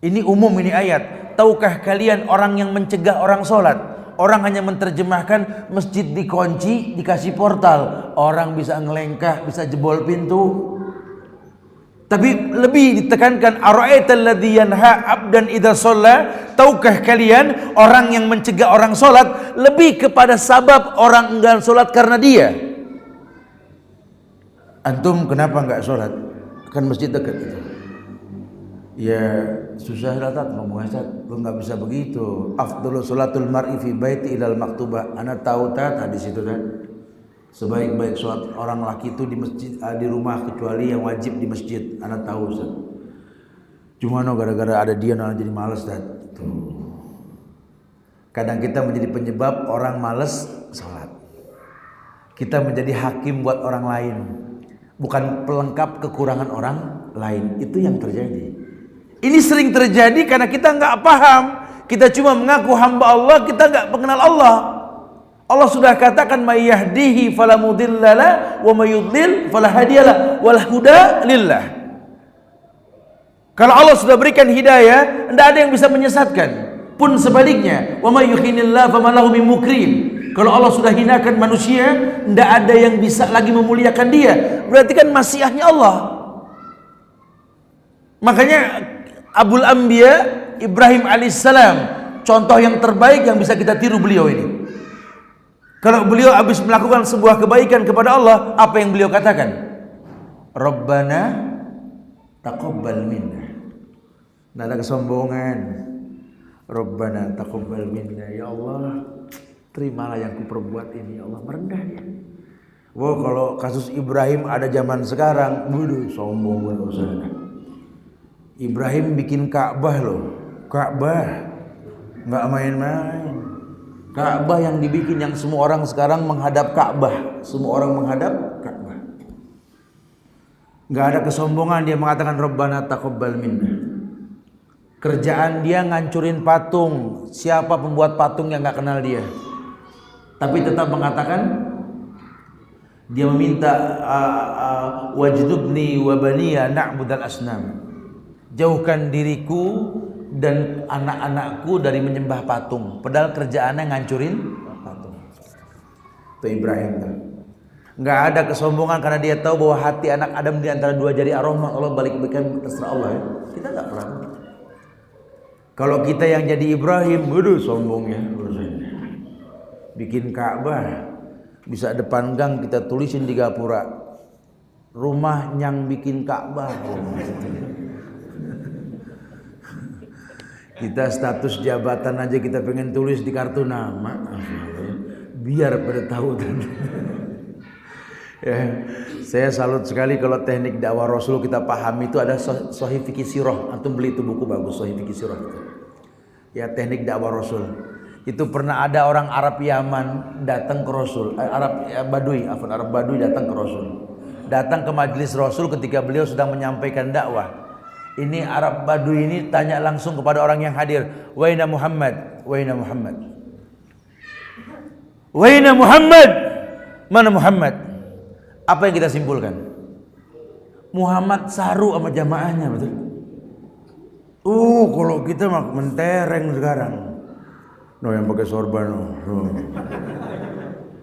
Ini umum, ini ayat. Tahukah kalian orang yang mencegah orang sholat? Orang hanya menerjemahkan masjid dikunci, dikasih portal, orang bisa ngelengkah, bisa jebol pintu. Tapi lebih ditekankan, ara'aital ladzi yanha abdan idza shalla. Tahukah kalian orang yang mencegah orang sholat, lebih kepada sabab orang enggan sholat karena dia. Antum kenapa enggak sholat? Kan masjid dekat itu. Ya susah lah Tat, ngomong Ustaz, lu nggak bisa begitu. Afdhalus sholatul mar'i fi baiti ilal maktubah. Ana tahu Tat hadis itu Tat. Sebaik-baik sholat orang laki itu di masjid, di rumah, kecuali yang wajib di masjid. Ana tahu Ustaz. Cuma gara-gara ada dia jadi malas Tat. Kadang kita menjadi penyebab orang malas sholat. Kita menjadi hakim buat orang lain, bukan pelengkap kekurangan orang lain. Itu yang terjadi. Ini sering terjadi karena kita nggak paham. Kita cuma mengaku hamba Allah, kita nggak mengenal Allah. Allah sudah katakan may yahdihi fala mudhillalah wa may yudlil fala hadiyalah wal huda lillah. Kalau Allah sudah berikan hidayah, tidak ada yang bisa menyesatkan. Pun sebaliknya, wa may yuhinillah fama lahu min mukrim. Kalau Allah sudah hinakan manusia, tidak ada yang bisa lagi memuliakan dia. Berarti kan masyiahnya Allah. Makanya Abul Anbiya Ibrahim alaihissalam, contoh yang terbaik yang bisa kita tiru beliau ini. Kalau beliau habis melakukan sebuah kebaikan kepada Allah, apa yang beliau katakan? Rabbana taqabbal minna. Tidak ada kesombongan. Rabbana taqabbal minna. Ya Allah, terimalah yang kuperbuat ini. Ya Allah, merendah dia. Wah, kalau kasus Ibrahim ada zaman sekarang, waduh, sombong banget. Ibrahim bikin Ka'bah loh. Ka'bah nggak main-main. Ka'bah yang dibikin, yang semua orang sekarang menghadap Ka'bah. Semua orang menghadap Ka'bah. Nggak ada kesombongan, dia mengatakan Rabbana taqabbal minna. Kerjaan dia ngancurin patung. Siapa pembuat patung yang nggak kenal dia? Tapi tetap mengatakan, dia meminta wajdubni wa baniya na'budal asnam. Jauhkan diriku dan anak-anakku dari menyembah patung. Padahal kerjaannya ngancurin patung. Itu Ibrahim. Enggak ada kesombongan karena dia tahu bahwa hati anak Adam di antara dua jari ar-Rahman. Allah balik-balikan terserah Allah ya. Kita enggak pernah. Kalau kita yang jadi Ibrahim, waduh sombongnya. Bikin Ka'bah. Bisa depan gang kita tulisin di gapura, rumah yang bikin Ka'bah. Kita status jabatan aja kita pengen tulis di kartu nama, biar pada tahu. Ya, saya salut sekali kalau teknik dakwah Rasul kita pahami. Itu ada Sahih Fikih Sirah. Antum beli itu buku bagus, Sahih Fikih Sirah. Ya, teknik dakwah Rasul. Itu pernah ada orang Arab Yaman datang ke Rasul, Arab Badui datang ke Rasul. Datang ke majelis Rasul ketika beliau sedang menyampaikan dakwah. Ini Arab Badui ini tanya langsung kepada orang yang hadir, "Waina Muhammad? Waina Muhammad? Waina Muhammad? Mana Muhammad?" Apa yang kita simpulkan? Muhammad saru sama jamaahnya, betul? Kalau kita mah mentereng sekarang. No, yang pakai sorban no.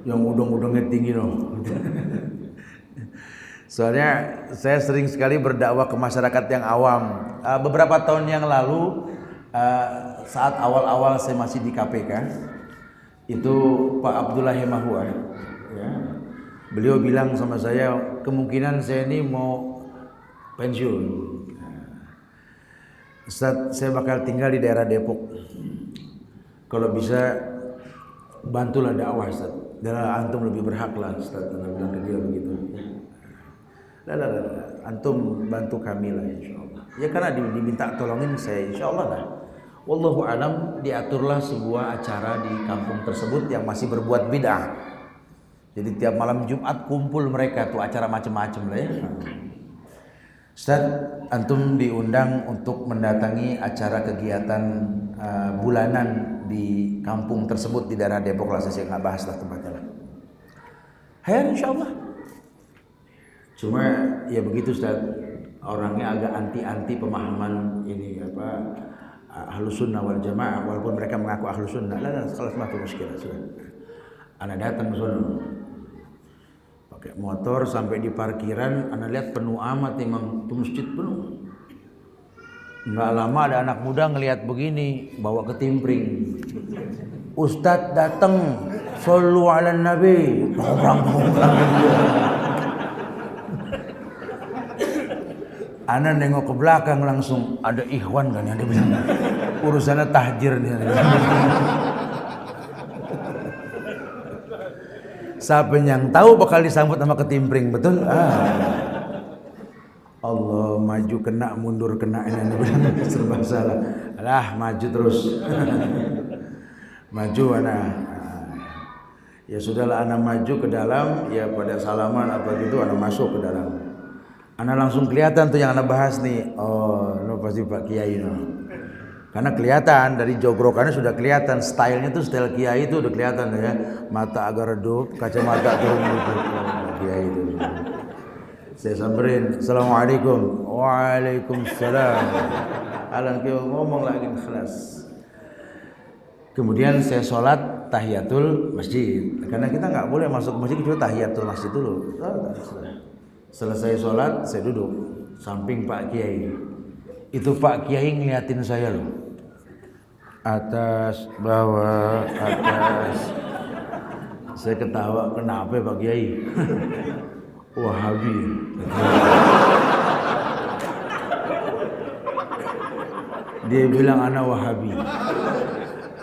Yang udang-udangnya tinggi no. Soalnya saya sering sekali berdakwah ke masyarakat yang awam. Beberapa tahun yang lalu, saat awal-awal saya masih di KPK, itu Pak Abdullah Hemahua, ya, beliau bilang sama saya, kemungkinan saya ini mau pensiun. Ustaz, saya bakal tinggal di daerah Depok. Kalau bisa bantulah dakwah, Ustaz. Antum lebih berhak lah, Ustaz. Bilang ke dia begitu. Antum bantu kami lah, insyaallah. Ya karena diminta tolongin saya, insyaallah lah. Wallahu alam, diaturlah sebuah acara di kampung tersebut yang masih berbuat bid'ah. Jadi tiap malam Jumat kumpul mereka tuh acara macam-macam lah ya. Ustaz, antum diundang untuk mendatangi acara kegiatan bulanan di kampung tersebut di daerah Depok lah, saya nggak bahas lah tempatnya lah. Hayar insyaallah. Cuma ya begitu Ustaz, orangnya agak anti pemahaman ini Ahlus Sunnah wal Jamaah, walaupun mereka mengaku Ahlus Sunnah. Kalau semacam muskilah sudah. Anak datang ke sana pakai motor sampai di parkiran, anak lihat penuh amat memang, tuh masjid penuh. Enggak lama ada anak muda ngelihat begini, bawa ketimpring. Ustadz datang, shollu ala nabi. Orang. Ana nengok ke belakang langsung ada ikhwan kan yang dia bilang urusannya tahjir nih. Siapa yang tahu bakal disambut sama ketimpring, betul? Allah, maju kena, mundur kena, ini serba salah. Alah, maju terus. Maju anak. Ya sudahlah, anak maju ke dalam, ya pada salaman apa gitu, anak masuk ke dalam. Anak langsung kelihatan tuh yang anak bahas nih. Oh, no pasti Pak Kiai no. Karena kelihatan dari jogrokannya sudah kelihatan, stylenya tuh style Kiai itu udah kelihatan ya. Mata agak redup, kacamata turun gitu. Kiai itu. Saya samperin, assalamualaikum. Waalaikumsalam. Alang Kiai ngomong lagi kelas. Kemudian saya sholat tahiyatul masjid. Karena kita nggak boleh masuk masjid kecuali tahiyatul masjid dulu. Selesai sholat, saya duduk samping Pak Kiai. Itu Pak Kiai ngeliatin saya loh. Atas, bawah, atas. Saya ketawa, kenapa Pak Kiai? Wahabi. Dia bilang ana Wahabi.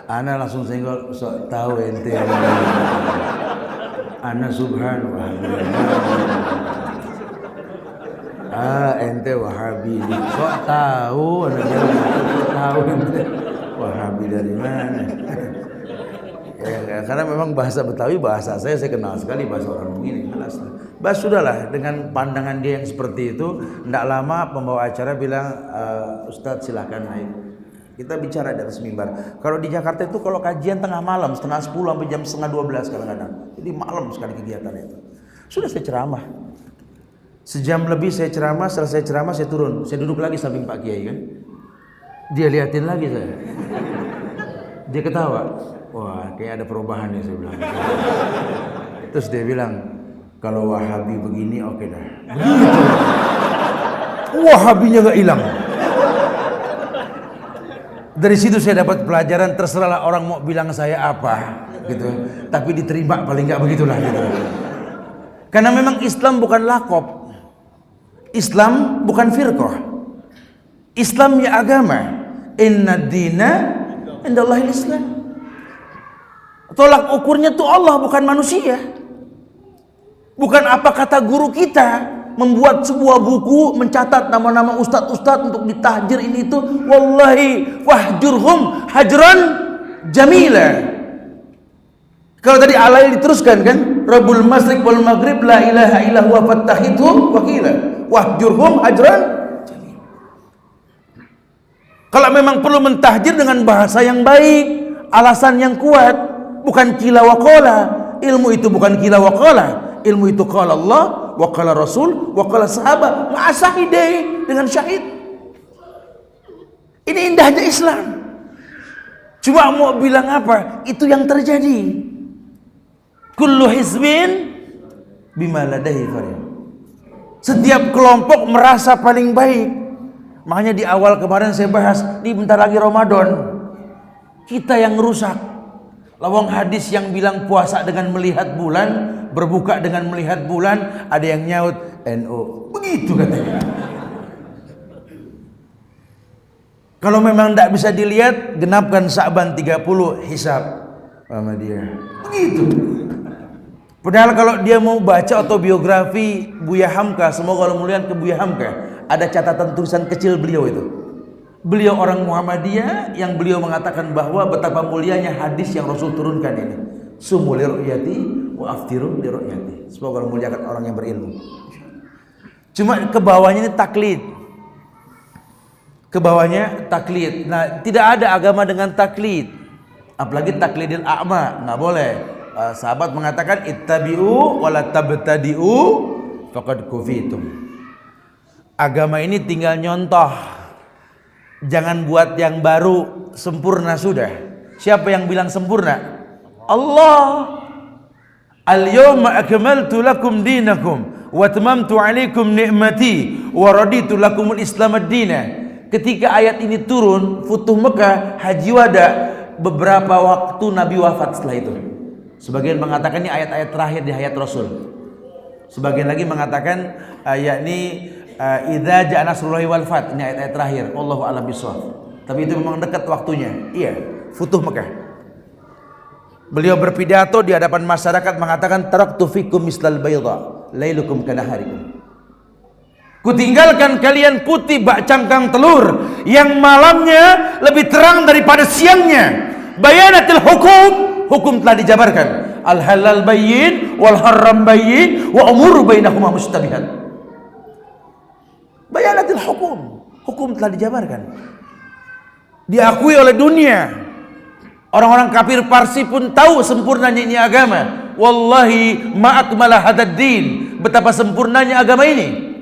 Ana langsung senggol, sok tahu ente. Ana Subhan Wahabi. Ente Wahabi. Sok tahu, ana tahu ente Wahabi dari mana? Ya, karena memang bahasa Betawi, bahasa saya kenal sekali bahasa orang begini. Bas sudahlah, dengan pandangan dia yang seperti itu, tidak lama pembawa acara bilang, Ustadz silakan naik. Kita bicara di atas mimbar. Kalau di Jakarta itu kalau kajian tengah malam, setengah 10 sampai jam setengah 12 kadang-kadang. Jadi malam sekali kegiatan itu. Sudah saya ceramah. Sejam lebih saya ceramah, selesai ceramah saya turun. Saya duduk lagi samping Pak Kiai kan. Dia liatin lagi saya. Dia ketawa. Wah, kayak ada perubahan ya, saya bilang. Terus dia bilang, kalau Wahabi begini oke dah. Wahabinya gak hilang. Dari situ saya dapat pelajaran, terserahlah orang mau bilang saya apa gitu, tapi diterima paling gak begitulah gitu. Karena memang Islam bukan lakop. Islam bukan firqah. Islam ya agama. Inna dina indallahil Islam. Tolak ukurnya tuh Allah, bukan manusia. Bukan apa kata guru kita membuat sebuah buku mencatat nama-nama ustadz-ustadz untuk ditahjir ini itu. Wallahi wahjurhum hajran jamila. Kalau tadi alai diteruskan kan, Rabbul Masyriq wal Maghrib la ilaha illa huwa fattahitu wakila wahjurhum hajran jamila. Kalau memang perlu mentahjir dengan bahasa yang baik, alasan yang kuat. Bukan kila wa qala. Ilmu itu bukan kila wa qala. Ilmu itu qala Allah, wa qala Rasul, wa qala sahabat, ma'a syahidai, dengan syahid. Ini indahnya Islam. Cuma mau bilang apa? Itu yang terjadi. Kullu hizbin bima ladaihi farih. Setiap kelompok merasa paling baik. Makanya di awal kemarin saya bahas, di bentar lagi Ramadan. Kita yang rusak. Lawang hadis yang bilang puasa dengan melihat bulan, berbuka dengan melihat bulan, ada yang nyaut NU. Begitu katanya. Kalau memang tidak bisa dilihat, genapkan Sa'ban 30 hisab sama dia. Begitu. Padahal kalau dia mau baca autobiografi Buya Hamka, semoga Allah muliakan ke Buya Hamka, ada catatan tulisan kecil beliau itu. Beliau orang Muhammadiyah yang beliau mengatakan bahwa betapa mulianya hadis yang Rasul turunkan ini. Sumu li ru'yati wa aftiru li ru'yati. Semoga Allah muliakan orang yang berilmu. Cuma ke bawahnya ini taklid. Ke bawahnya taklid. Nah, tidak ada agama dengan taklid. Apalagi taklidil a'ma, enggak boleh. Sahabat mengatakan ittabi'u wa la tabtadi'u faqad kufitum. Agama ini tinggal nyontoh. Jangan buat yang baru, sempurna sudah. Siapa yang bilang sempurna? Allah. Al-yawma akmaltu lakum dinakum wa atmamtu alaikum ni'mati wa raditu lakumul Islam ad-dina. Ketika ayat ini turun, Futuh Mekah, Haji Wada, beberapa waktu Nabi wafat setelah itu. Sebagian mengatakan ini ayat-ayat terakhir di hayat Rasul. Sebagian lagi mengatakan yakni idza ja'a nasrullahi wal fath, ini ayat-ayat terakhir. Allahu a'lam bishawab. Tapi itu memang dekat waktunya. Iya, Futuh Mekah. Beliau berpidato di hadapan masyarakat mengatakan taraktu fikum mislal bayda lailukum kanaharikum. Kutinggalkan kalian putih bak cangkang telur yang malamnya lebih terang daripada siangnya. Bayanatil hukum, hukum telah dijabarkan. Al halal bayyin wal haram bayyin wa umur bainahuma mustabihat. Bayanatil hukum, hukum telah dijabarkan. Diakui oleh dunia. Orang-orang kafir Parsi pun tahu sempurnanya ini agama. Wallahi ma akmala hadad din. Betapa sempurnanya agama ini.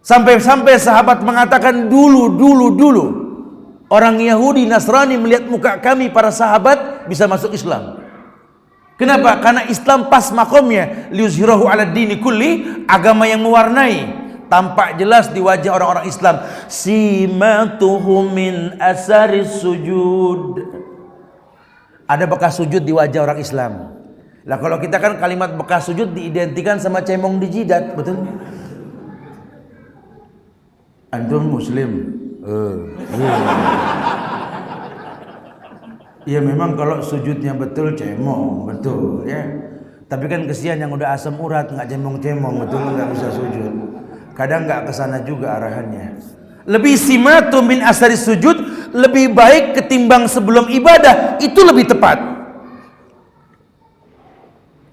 Sampai-sampai sahabat mengatakan dulu orang Yahudi Nasrani melihat muka kami para sahabat bisa masuk Islam. Kenapa? Karena Islam pas makomnya liuzhirahu ala dini kulli, agama yang mewarnai. Tampak jelas di wajah orang-orang Islam. Simatuhum min asaris sujud. Ada bekas sujud di wajah orang Islam. Lah kalau kita kan kalimat bekas sujud diidentikan sama cemong di jidat, betul? Antum muslim. Ya memang kalau sujudnya betul cemong, betul ya. Tapi kan kesian yang udah asam urat nggak cemong-cemong, betul nggak bisa sujud. Kadang nggak kesana juga arahannya. Lebih simatu min asari sujud, lebih baik ketimbang sebelum ibadah, itu lebih tepat.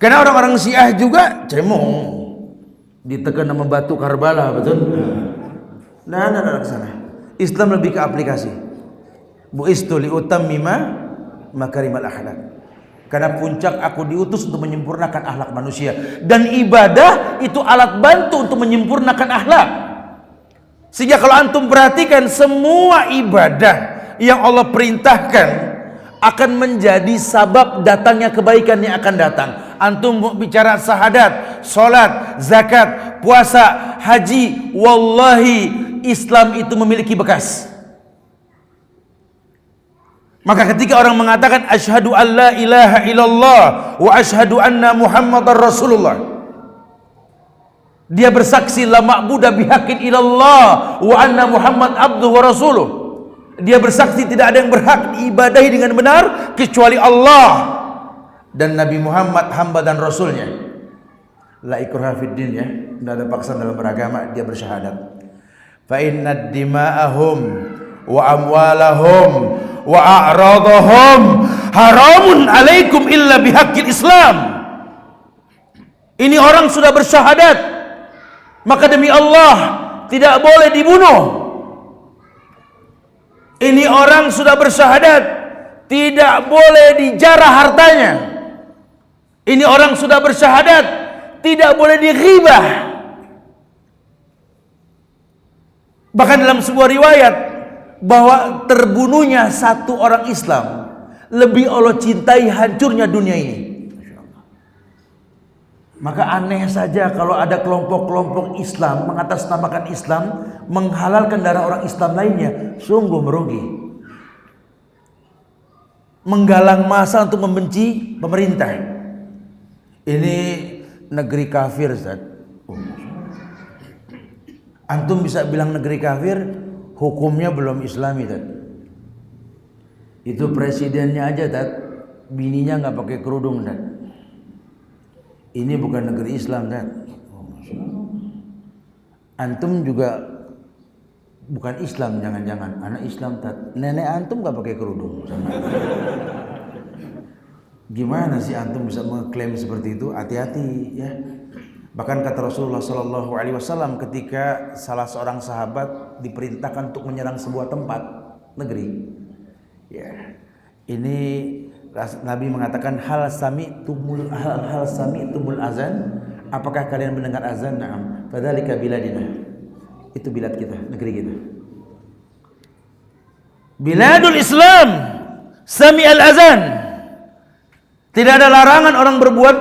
Karena orang-orang Syiah juga cemong, ditekan sama batu Karbala, betul? Nah, kesana. Islam lebih ke aplikasi. Bu'istu li utammima makarimal akhlak. Karena puncak aku diutus untuk menyempurnakan akhlak manusia, dan ibadah itu alat bantu untuk menyempurnakan akhlak. Sehingga kalau antum perhatikan, semua ibadah yang Allah perintahkan akan menjadi sabab datangnya kebaikan yang akan datang. Antum bicara syahadat, salat, zakat, puasa, haji, wallahi Islam itu memiliki bekas. Maka ketika orang mengatakan asyhadu an la ilaha illallah wa asyhadu anna muhammadar rasulullah, dia bersaksi la ma'budu bihaqqin illallah wa anna muhammad abduhu wa rasuluh. Dia bersaksi tidak ada yang berhak diibadahi dengan benar kecuali Allah dan Nabi Muhammad hamba dan rasulnya. La ikraha fid din, ya, tidak ada paksaan dalam beragama. Dia bersyahadat. Fa inna dima'ahum wa amwalahum wa a'radahum haramun alaikum illa bihaqqil Islam. Ini orang sudah bersyahadat, maka demi Allah tidak boleh dibunuh. Ini orang sudah bersyahadat, tidak boleh dijarah hartanya. Ini orang sudah bersyahadat, tidak boleh dighibah. Bahkan dalam sebuah riwayat bahwa terbunuhnya satu orang Islam lebih Allah cintai hancurnya dunia ini. Maka aneh saja kalau ada kelompok-kelompok Islam mengatasnamakan Islam, menghalalkan darah orang Islam lainnya. Sungguh merugi. Menggalang massa untuk membenci pemerintah. Ini negeri kafir, Ustaz. Antum bisa bilang negeri kafir, hukumnya belum Islami, Ustaz. Itu presidennya aja, Ustaz, bininya nggak pakai kerudung, Ustaz. Ini bukan negeri Islam, kan? Antum juga bukan Islam, jangan-jangan anak Islam, tat. Nenek antum gak pakai kerudung. Gimana sih antum bisa mengklaim seperti itu? Hati-hati, ya. Bahkan kata Rasulullah SAW ketika salah seorang sahabat diperintahkan untuk menyerang sebuah tempat negeri, ya, ini Nabi mengatakan hal sami'tumul azan, apakah kalian mendengar azan? Na'am. Fadzalika biladina. Itu bilad kita, negeri kita. Biladul Islam, sami'al azan. Tidak ada larangan orang berbuat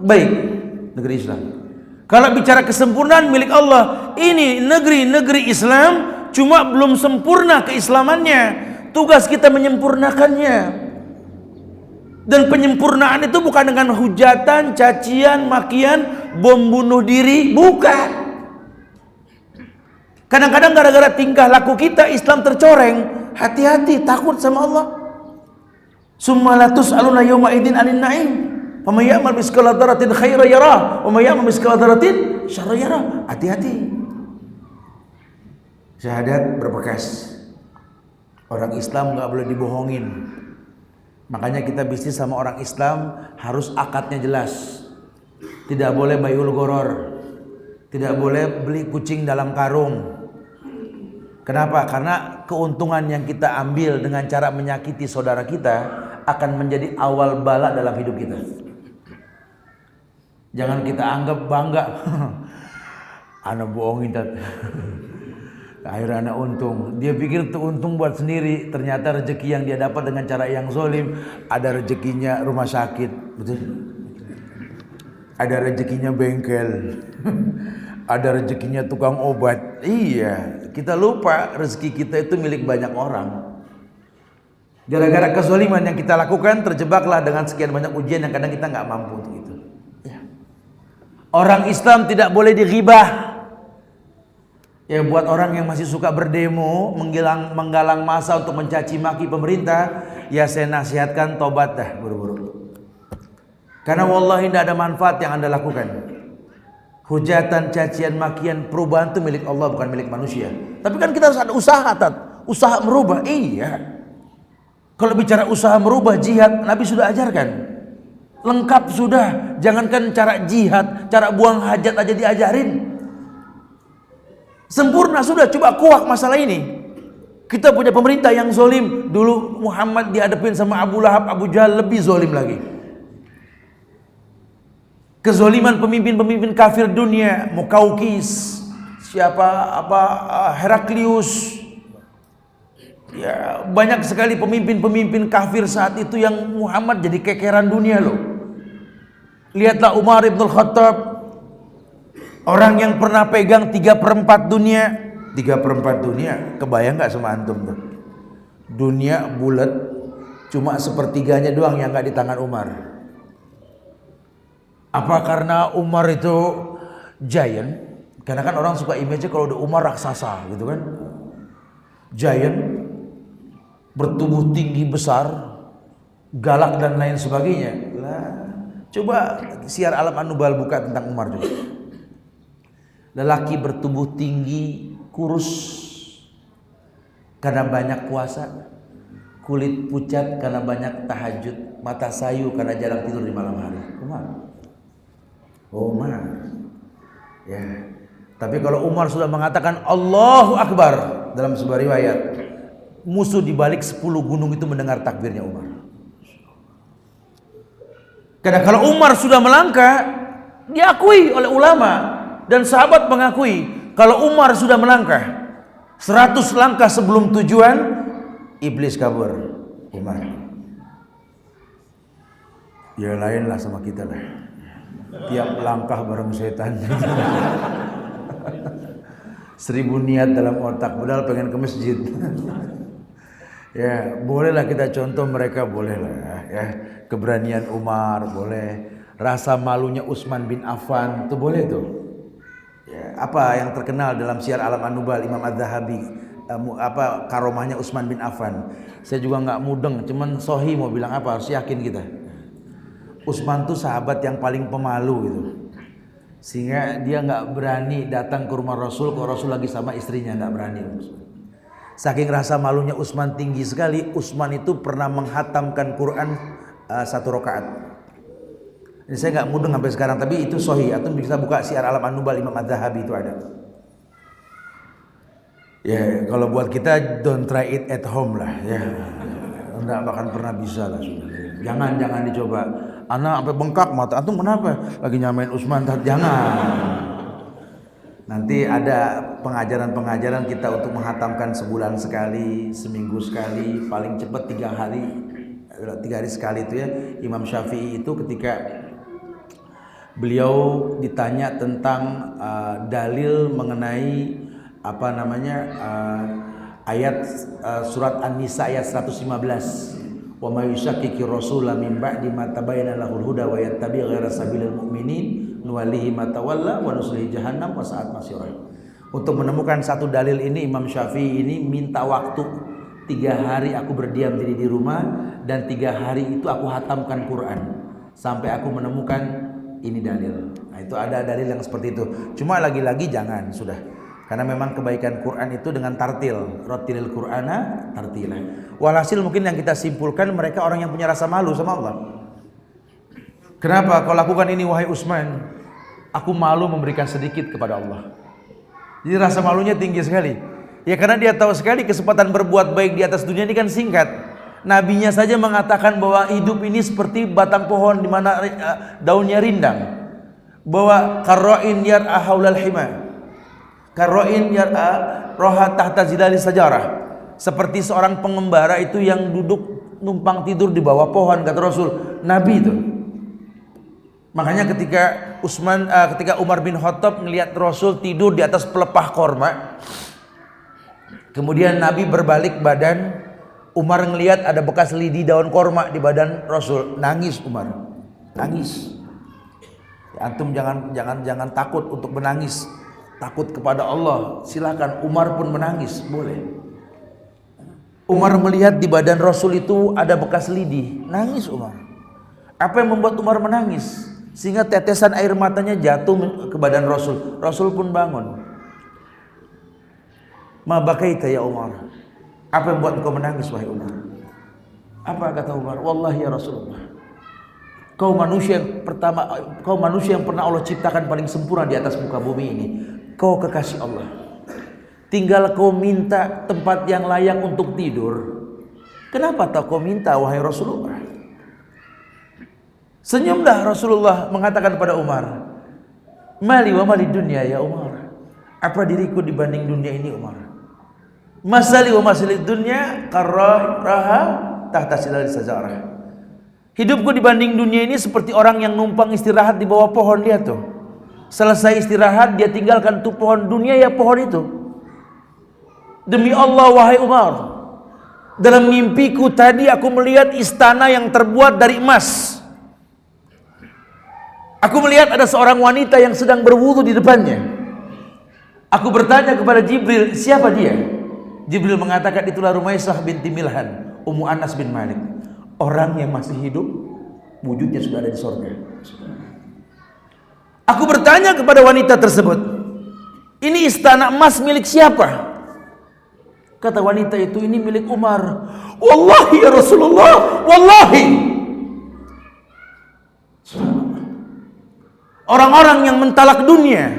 baik, negeri Islam. Kalau bicara kesempurnaan milik Allah, ini negeri Islam, cuma belum sempurna keislamannya. Tugas kita menyempurnakannya. Dan penyempurnaan itu bukan dengan hujatan, cacian, makian, bom bunuh diri, bukan. Kadang-kadang gara-gara tingkah laku kita Islam tercoreng. Hati-hati, takut sama Allah. Summa la tus'aluna yawma idzin 'anil na'im. Faman ya'mal mithqala dzarratin khairan yarah, wa man ya'mal mithqala dzarratin syarran yarah. Hati-hati. Syahadat berbekas. Orang Islam enggak boleh dibohongin. Makanya kita bisnis sama orang Islam harus akadnya jelas. Tidak boleh bayul goror. Tidak boleh beli kucing dalam karung. Kenapa? Karena keuntungan yang kita ambil dengan cara menyakiti saudara kita akan menjadi awal bala dalam hidup kita. Jangan kita anggap bangga. Anak bohongin tat. Akhirnya anak untung. Dia pikir itu untung buat sendiri. Ternyata rezeki yang dia dapat dengan cara yang zalim. Ada rezekinya rumah sakit, betul? Ada rezekinya bengkel. Ada rezekinya tukang obat. Iya, kita lupa rezeki kita itu milik banyak orang. Gara-gara kezaliman yang kita lakukan, terjebaklah dengan sekian banyak ujian yang kadang kita nggak mampu untuk itu. Ya. Orang Islam tidak boleh dighibah. Ya, buat orang yang masih suka berdemo, menggalang massa untuk mencaci maki pemerintah, ya saya nasihatkan tobat dah buru-buru. Karena wallahi tidak ada manfaat yang Anda lakukan. Hujatan, cacian, makian, perubahan itu milik Allah, bukan milik manusia. Tapi kan kita harus ada usaha, usaha merubah. Iya. Kalau bicara usaha merubah, jihad, Nabi sudah ajarkan. Lengkap sudah. Jangankan cara jihad, cara buang hajat aja diajarin. Sempurna sudah. Coba kuak masalah ini. Kita punya pemerintah yang zolim. Dulu Muhammad dihadapin sama Abu Lahab, Abu Jahal, lebih zolim lagi. Kezoliman pemimpin-pemimpin kafir dunia, Mukaukis, Heraklius. Ya, banyak sekali pemimpin-pemimpin kafir saat itu yang Muhammad jadi kekeran dunia loh. Lihatlah Umar ibn Khattab, orang yang pernah pegang 3/4 dunia. 3/4 dunia, kebayang gak sama antum tuh? Dunia bulat, cuma sepertiganya doang yang gak di tangan Umar. Apa karena Umar itu giant? Karena kan orang suka image kalau udah Umar raksasa gitu kan. Giant, bertubuh tinggi besar, galak dan lain sebagainya. Lah, coba siar alam An-Nubal buka tentang Umar juga. Lelaki bertubuh tinggi, kurus karena banyak puasa, kulit pucat karena banyak tahajud, mata sayu karena jarang tidur di malam hari. Umar. Ya. Tapi kalau Umar sudah mengatakan Allahu Akbar dalam sebuah riwayat, musuh di balik 10 gunung itu mendengar takbirnya Umar. Karena kalau Umar sudah melangkah, diakui oleh ulama dan sahabat mengakui, kalau Umar sudah melangkah 100 langkah sebelum tujuan, iblis kabur. Umar. Ya lain lah sama kita lah. Tiap langkah bareng setan. 1000 niat dalam otak, padahal pengen ke masjid. Ya, bolehlah kita contoh mereka, bolehlah ya. Keberanian Umar boleh, rasa malunya Utsman bin Affan itu boleh tuh. Ya, apa yang terkenal dalam Syiar Alam An-Nubal Imam Az-Zahabi, karomahnya Utsman bin Affan. Saya juga nggak mudeng, cuman Sohi mau bilang apa, harus yakin kita. Utsman tuh sahabat yang paling pemalu gitu. Sehingga dia nggak berani datang ke rumah Rasul kalau Rasul lagi sama istrinya, nggak berani. Saking rasa malunya Utsman tinggi sekali, Utsman itu pernah menghatamkan Quran 1 rakaat. Ini saya nggak mudeng sampai sekarang, tapi itu sahih. Atau bisa buka Syiar Alam An-Nubal Imam Az-Zahabi itu ada. Ya, kalau buat kita don't try it at home lah ya. Nggak akan pernah bisa lah sudah. Jangan dicoba. Anak sampai bengkak mata antum kenapa? Lagi nyamain Utsman, jangan. Nanti ada pengajaran-pengajaran kita untuk menghatamkan sebulan sekali, seminggu sekali, paling cepat 3 hari. 3 hari sekali itu ya. Imam Syafi'i itu ketika beliau ditanya tentang dalil mengenai ayat surat An-Nisa ayat 115. Wa may yushakkiki rasula min ba'di ma tabayyana lahul huda wa yattabi' ghayra sabilil mu'minin nuwallihi ma tawalla wa nuslihi jahannam wa sa'at masira. Untuk menemukan satu dalil ini Imam Syafi'i ini minta waktu 3 hari aku berdiam diri di rumah dan 3 hari itu aku hatamkan Quran sampai aku menemukan ini dalil. Nah, itu ada dalil yang seperti itu. Cuma lagi-lagi jangan sudah. Karena memang kebaikan Quran itu dengan tartil, rotilil Qur'ana tartila. Walhasil mungkin yang kita simpulkan mereka orang yang punya rasa malu sama Allah. Kenapa kau lakukan ini wahai Utsman? Aku malu memberikan sedikit kepada Allah. Jadi rasa malunya tinggi sekali. Ya karena dia tahu sekali kesempatan berbuat baik di atas dunia ini kan singkat. Nabinya saja mengatakan bahwa hidup ini seperti batang pohon di mana daunnya rindang. Bahwa karra'in yar'a haulal hima. Karra'in yar'a roha tahta zilali sajarah. Seperti seorang pengembara itu yang duduk numpang tidur di bawah pohon, kata Rasul. Nabi itu. Makanya ketika Umar bin Khattab melihat Rasul tidur di atas pelepah korma, kemudian Nabi berbalik badan Umar ngelihat ada bekas lidi daun korma di badan Rasul, nangis Umar, nangis. Ya, antum jangan takut untuk menangis, takut kepada Allah. Silakan, Umar pun menangis, boleh. Umar melihat di badan Rasul itu ada bekas lidi, nangis Umar. Apa yang membuat Umar menangis? Sehingga tetesan air matanya jatuh ke badan Rasul. Rasul pun bangun. Ma bakaita ya Umar. Apa yang membuat engkau menangis wahai Umar? Apa kata Umar? Wallahi ya Rasulullah, kau manusia yang pernah Allah ciptakan paling sempurna di atas muka bumi ini. Kau kekasih Allah. Tinggal kau minta tempat yang layak untuk tidur. Kenapa tak kau minta wahai Rasulullah? Senyumlah Rasulullah mengatakan pada Umar, mali wa mali dunia ya Umar. Apa diriku dibanding dunia ini Umar? Masali wa masali dunia karraha tahta silal sajarah. Hidupku dibanding dunia ini seperti orang yang numpang istirahat di bawah pohon. Lihat tuh, selesai istirahat dia tinggalkan tuh pohon, dunia ya pohon itu. Demi Allah wahai Umar, dalam mimpiku tadi aku melihat istana yang terbuat dari emas. Aku melihat ada seorang wanita yang sedang berwudu di depannya. Aku bertanya kepada Jibril, siapa dia? Jibril mengatakan, itulah Rumaisah binti Milhan, Ummu Anas bin Malik. Orang yang masih hidup, wujudnya sudah ada di sorga. Aku bertanya kepada wanita tersebut, ini istana emas milik siapa? Kata wanita itu, ini milik Umar. Wallahi ya Rasulullah, wallahi. Orang-orang yang mentalak dunia,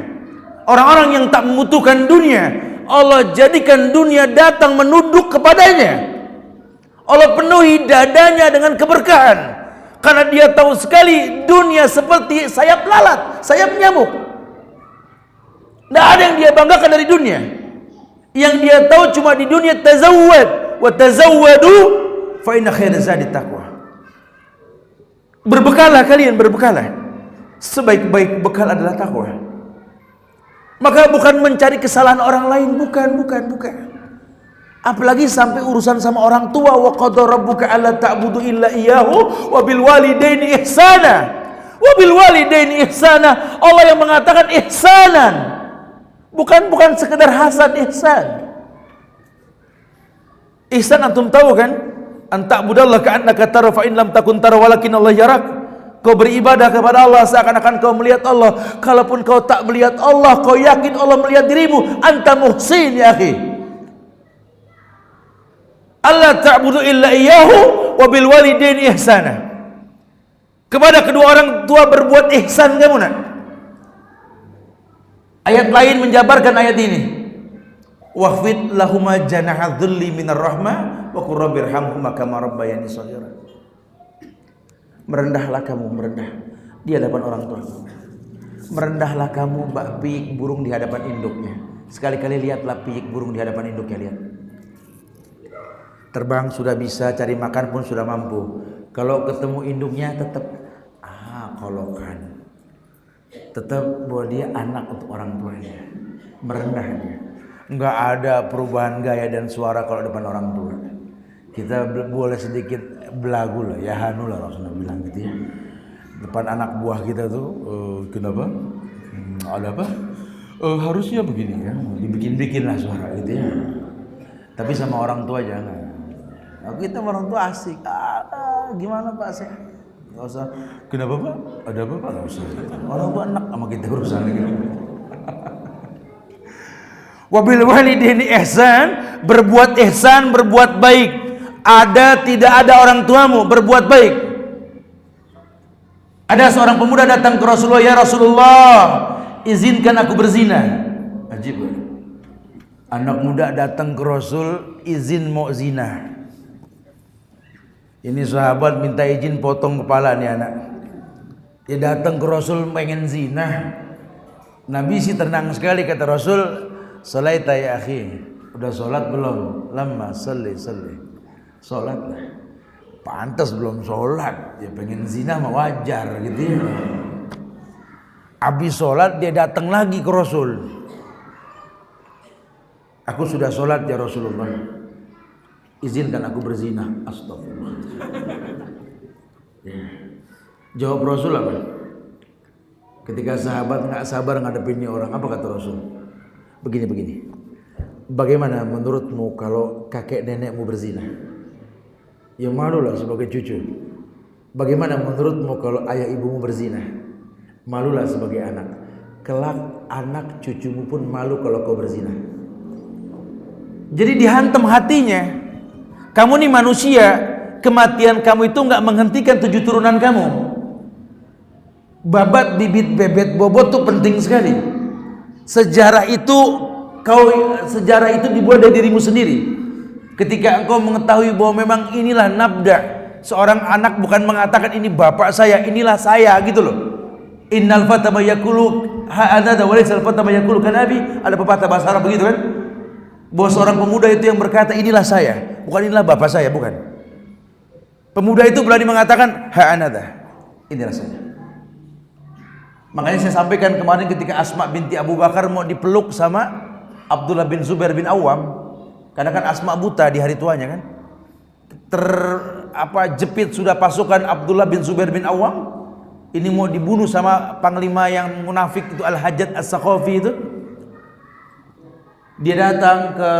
orang-orang yang tak membutuhkan dunia, Allah jadikan dunia datang menunduk kepadanya. Allah penuhi dadanya dengan keberkahan, karena dia tahu sekali dunia seperti sayap lalat, sayap nyamuk. Tidak ada yang dia banggakan dari dunia. Yang dia tahu cuma di dunia, tazawwad wa tazawwadu fa inna khairaz zadi taqwa. Berbekalah kalian, berbekalah. Sebaik-baik bekal adalah takwa. Maka bukan mencari kesalahan orang lain, bukan. Apalagi sampai urusan sama orang tua. Wa qadara rabbuka alla ta'budu illa iyyahu wa bil walidaini ihsana. Wa bil walidaini ihsana. Allah yang mengatakan ihsanan. Bukan sekedar hasad, ihsan. Ihsan antum tahu kan? An ta'budallaha ka'annaka tara fa in lam takun tara walakin Allah yarak. Kau beribadah kepada Allah seakan-akan kau melihat Allah. Kalaupun kau tak melihat Allah, kau yakin Allah melihat dirimu. Anta muhsin ya akhi. Allah ta'budu illa iyyahu wa bil walidaini ihsana. Kepada kedua orang tua berbuat ihsan kamu nak. Ayat lain menjabarkan ayat ini. Wahfid lahuma janaha dhulli minar rahmah wa qur rabbirhamhuma kama rabbayani shaghira. Merendahlah kamu, merendah di hadapan orang tua. Merendahlah kamu bak piik burung di hadapan induknya. Sekali-kali lihatlah piik burung di hadapan induknya, lihat. Terbang sudah bisa, cari makan pun sudah mampu. Kalau ketemu induknya tetap kolokan. Tetap bahwa dia anak untuk orang tuanya. Merendah dia. Enggak ada perubahan gaya dan suara kalau depan orang tua. Kita boleh sedikit belagu lah, ya hanu lah Rasulullah bilang gitu ya. Depan anak buah kita tuh, kenapa? Ada apa? Harusnya begini ya, dibikin-bikin lah suara gitu ya. Tapi sama orang tua jangan. Kita sama orang tua asik. Gimana Pak saya? Gak usah. Kenapa Pak? Ada apa Pak? Gak usah. Orang tua enak sama kita urusan gitu. Wabil walidaini ihsan, berbuat ihsan, berbuat baik. Ada tidak ada orang tuamu, berbuat baik. Ada seorang pemuda datang ke Rasulullah, ya Rasulullah, izinkan aku berzina. Ajib. Anak muda datang ke Rasul, izin mau zina. Ini sahabat minta izin potong kepala nih anak. Dia datang ke Rasul pengen zina. Nabi sih tenang sekali, kata Rasul, "Salaita ya akhi." Udah sholat belum? Lama salli. Sholat lah. Pantas belum sholat. Dia pengen zina mah wajar gitu ya. Habis sholat dia datang lagi ke Rasul. Aku sudah sholat ya Rasulullah. izinkan aku berzina. Astagfirullah. Ya. Jawab Rasul apa? Ketika sahabat nggak sabar ngadepin ini orang, apa kata Rasul? Begini. Bagaimana menurutmu kalau kakek nenekmu berzina? Ya malulah sebagai cucu. Bagaimana menurutmu kalau ayah ibumu berzina? Malulah sebagai anak. Kelak anak cucumu pun malu kalau kau berzina. Jadi dihantam hatinya. Kamu nih manusia, kematian kamu itu nggak menghentikan 7 turunan kamu. Babat bibit bebet bobot tuh penting sekali. Sejarah itu dibuat dari dirimu sendiri. Ketika engkau mengetahui bahwa memang inilah nabda, seorang anak bukan mengatakan ini bapak saya, inilah saya gitu loh. Innal fata mayakulu ha'adada walaysal fata mayakulu kan abi, ada pepatah bahasa Arab begitu kan? Bahwa seorang pemuda itu yang berkata inilah saya, bukan inilah bapak saya, bukan. Pemuda itu berani mengatakan ha'anada, inilah saya. Makanya saya sampaikan kemarin ketika Asma binti Abu Bakar mau dipeluk sama Abdullah bin Zubair bin Awam, karena kan Asma buta di hari tuanya kan, jepit sudah pasukan Abdullah bin Zubair bin Awam, ini mau dibunuh sama panglima yang munafik itu Al-Hajjaj As-Saqafi itu. Dia datang ke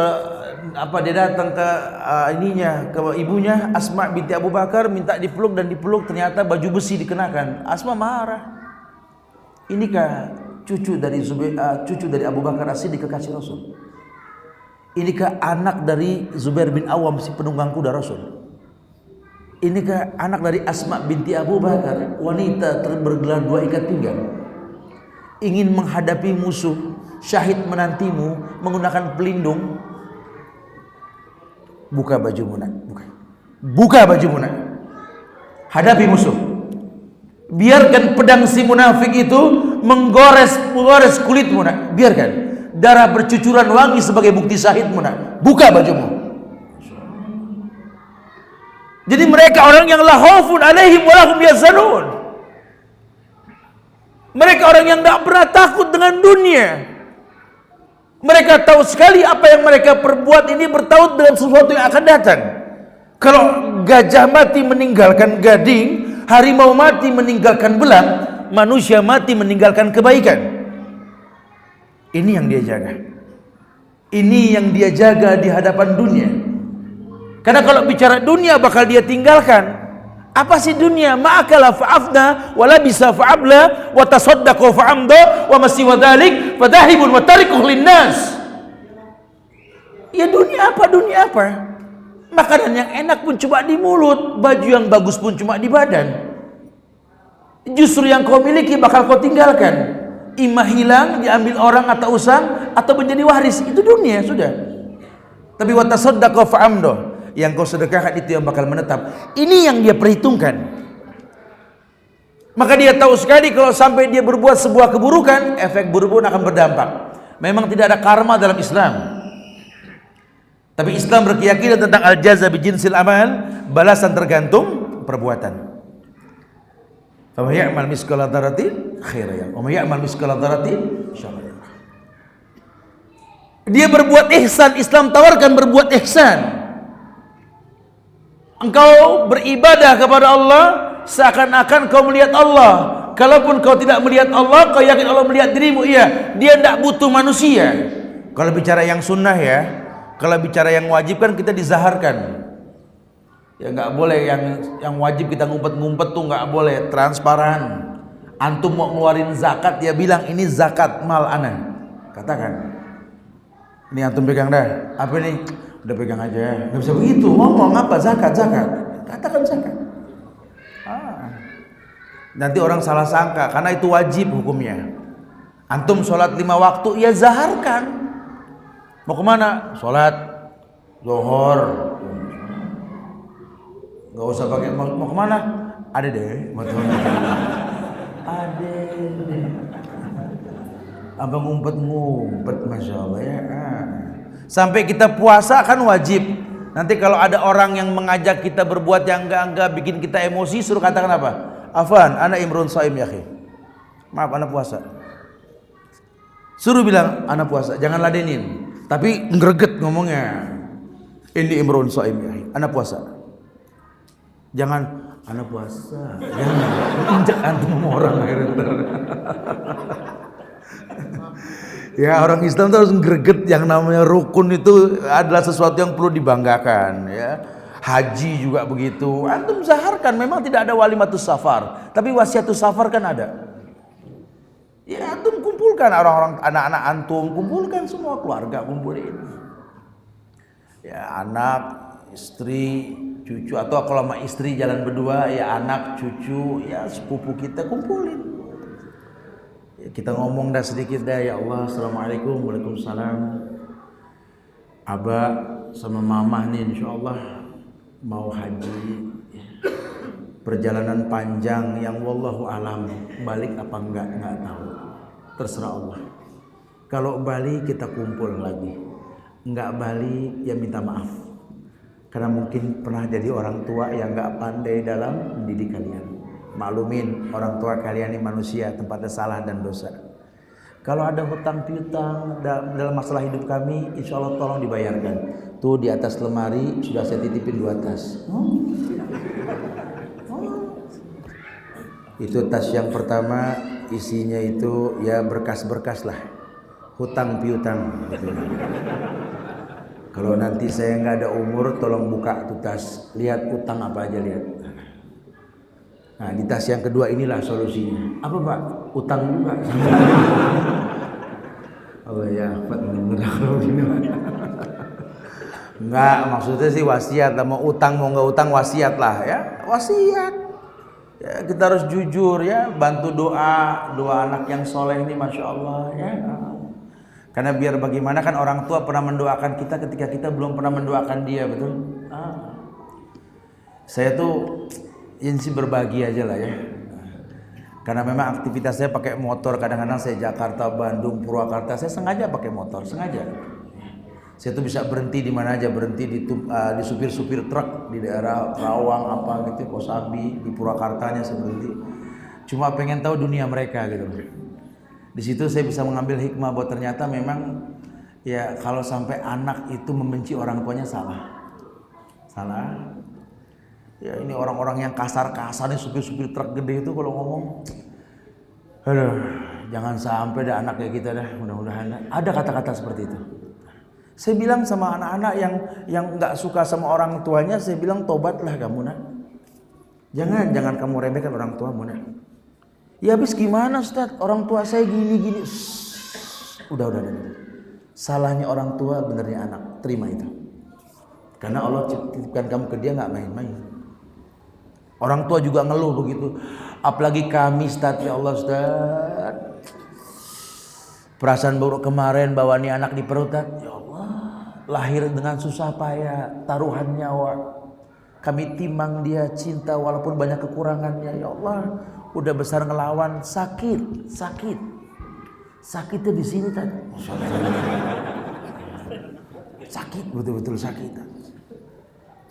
ke ibunya Asma binti Abu Bakar minta dipeluk, dan dipeluk ternyata baju besi dikenakan. Asma marah. Inikah cucu dari Abu Bakar As-Siddiq kekasih Rasul? Inikah anak dari Zubair bin Awam si penunggang kuda Rasul? Inikah anak dari Asma binti Abu Bakar, wanita bergelar 2 ikat pinggang, ingin menghadapi musuh, syahid menantimu menggunakan pelindung? Buka bajumu nak, buka bajumu nak, hadapi musuh. Biarkan pedang si munafik itu menggores kulitmu nak, biarkan darah bercucuran wangi sebagai bukti syahidmu nak, buka bajumu. Jadi mereka orang yang la khaufun alaihim wa lahum yahzanun. Mereka orang yang tidak pernah takut dengan dunia. Mereka tahu sekali apa yang mereka perbuat ini bertaut dengan sesuatu yang akan datang. Kalau gajah mati meninggalkan gading, harimau mati meninggalkan belang, manusia mati meninggalkan kebaikan. Ini yang dia jaga. Ini yang dia jaga di hadapan dunia. Karena kalau bicara dunia bakal dia tinggalkan. Apa sih dunia? Ma'akala fa'afna wa labisa fa'abla wa tasaddaqa fa'amda wa masih wa dhalik fadahibun wa tarikuh linnas. Ya dunia apa? Makanan yang enak pun cuma di mulut, baju yang bagus pun cuma di badan. Justru yang kau miliki bakal kau tinggalkan. Imah hilang, diambil orang atau usang, atau menjadi waris. Itu dunia sudah. Tapi wa tasaddaqa fa'amda, yang kau sedekahkan itu yang bakal menetap. Ini yang dia perhitungkan. Maka dia tahu sekali kalau sampai dia berbuat sebuah keburukan, efek buruk akan berdampak. Memang tidak ada karma dalam Islam. Tapi Islam berkeyakinan tentang al-jaza bi jinsil amal, balasan tergantung perbuatan. Fa may ya'mal misqala dzarratin khairan yarah, wa may ya'mal misqala dzarratin syarran yarah. Dia berbuat ihsan, Islam tawarkan berbuat ihsan. Engkau beribadah kepada Allah seakan-akan kau melihat Allah. Kalaupun kau tidak melihat Allah, kau yakin Allah melihat dirimu. Iya, dia tidak butuh manusia. Kalau bicara yang sunnah ya, kalau bicara yang wajib kan kita dizaharkan. Ya nggak boleh yang wajib kita ngumpet-ngumpet tuh nggak boleh, transparan. Antum mau ngeluarin zakat ya bilang ini zakat mal ana. Katakan. Ini antum pegang dah. Apa ini? Udah pegang aja. Nggak bisa begitu. Ngomong apa? Zakat. Katakan zakat. Nanti orang salah sangka karena itu wajib hukumnya. Antum sholat 5 waktu ya zaharkan. Mau kemana? Sholat zuhur. Gak usah pakai mau kemana? Ada deh. Ada deh. Abang ngumpet, masya Allah ya. Sampai kita puasa kan wajib. Nanti kalau ada orang yang mengajak kita berbuat yang enggak bikin kita emosi, suruh katakan apa? Afwan, ana imrun shaim ya akhi. Maaf, ana puasa. Suruh bilang ana puasa, jangan ladenin. Tapi ngreget ngomongnya. Ini imrun shaim ya akhi. Ana puasa. Jangan ana puasa. Jangan injak antum sama orang akhirnya. Ya orang Islam itu harus greget, yang namanya rukun itu adalah sesuatu yang perlu dibanggakan ya. Haji juga begitu. Antum zaharkan memang tidak ada walimatus safar, tapi wasiatus safar kan ada. Ya antum kumpulkan orang-orang, anak-anak antum, kumpulkan semua keluarga, kumpulin. Ya anak, istri, cucu, atau kalau sama istri jalan berdua ya anak, cucu, ya sepupu kita kumpulin. Kita ngomong dah sedikit dah, ya Allah, assalamualaikum, waalaikumsalam. Abah sama mamah nih insyaallah mau haji, perjalanan panjang yang wallahu alam, balik apa enggak tahu, terserah Allah. Kalau balik kita kumpul lagi, enggak balik ya minta maaf, karena mungkin pernah jadi orang tua yang enggak pandai dalam mendidik kalian. Maklumin orang tua kalian ini manusia, tempatnya salah dan dosa. Kalau ada hutang piutang dalam masalah hidup kami, insya Allah tolong dibayarkan. Tuh di atas lemari sudah saya titipin 2 tas. Itu tas yang pertama isinya itu ya berkas-berkas lah, hutang piutang. Kalau nanti saya nggak ada umur, tolong buka tuh tas, lihat utang apa aja lihat. Nah di tas yang kedua inilah solusinya. Apa Pak? Utang juga. Allah ya, benar-benar kalau gini. Enggak, maksudnya sih wasiat. Mau utang mau nggak utang wasiat lah ya, wasiat. Ya, kita harus jujur ya, bantu doa anak yang soleh ini, masya Allah ya. Karena biar bagaimana kan orang tua pernah mendoakan kita ketika kita belum pernah mendoakan dia, betul? Saya tuh ini sih berbagi aja lah ya. Karena memang aktivitas saya pakai motor, kadang-kadang saya Jakarta, Bandung, Purwakarta, saya sengaja pakai motor, sengaja. Saya tuh bisa berhenti di mana aja, berhenti di supir-supir truk di daerah Rawang apa gitu, Kosambi, di Purwakartanya saya berhenti. Cuma pengen tahu dunia mereka gitu. Di situ saya bisa mengambil hikmah bahwa ternyata memang ya kalau sampai anak itu membenci orang tuanya salah. Ya ini orang-orang yang kasar-kasar nih, supir-supir truk gede itu kalau ngomong, aduh, jangan sampai ada anak kayak kita dah, mudah-mudahan ada kata-kata seperti itu. Saya bilang sama anak-anak yang nggak suka sama orang tuanya, saya bilang tobatlah kamu nak. Jangan kamu remehkan orang tuamu nak. Ya habis gimana Ustaz? Orang tua saya gini. Udah. Salahnya orang tua, benernya anak. Terima itu. Karena Allah ciptakan kamu ke dia nggak main-main. Orang tua juga ngeluh begitu. Apalagi kami Ustaz, ya Allah Ustaz. Perasaan buruk kemarin bawa nih anak di perut Ustaz. Ya Allah, lahir dengan susah payah, taruhan nyawa. Kami timang dia cinta walaupun banyak kekurangannya. Ya Allah, udah besar ngelawan, sakit. Sakitnya di sini tadi. Sakit, betul-betul sakit.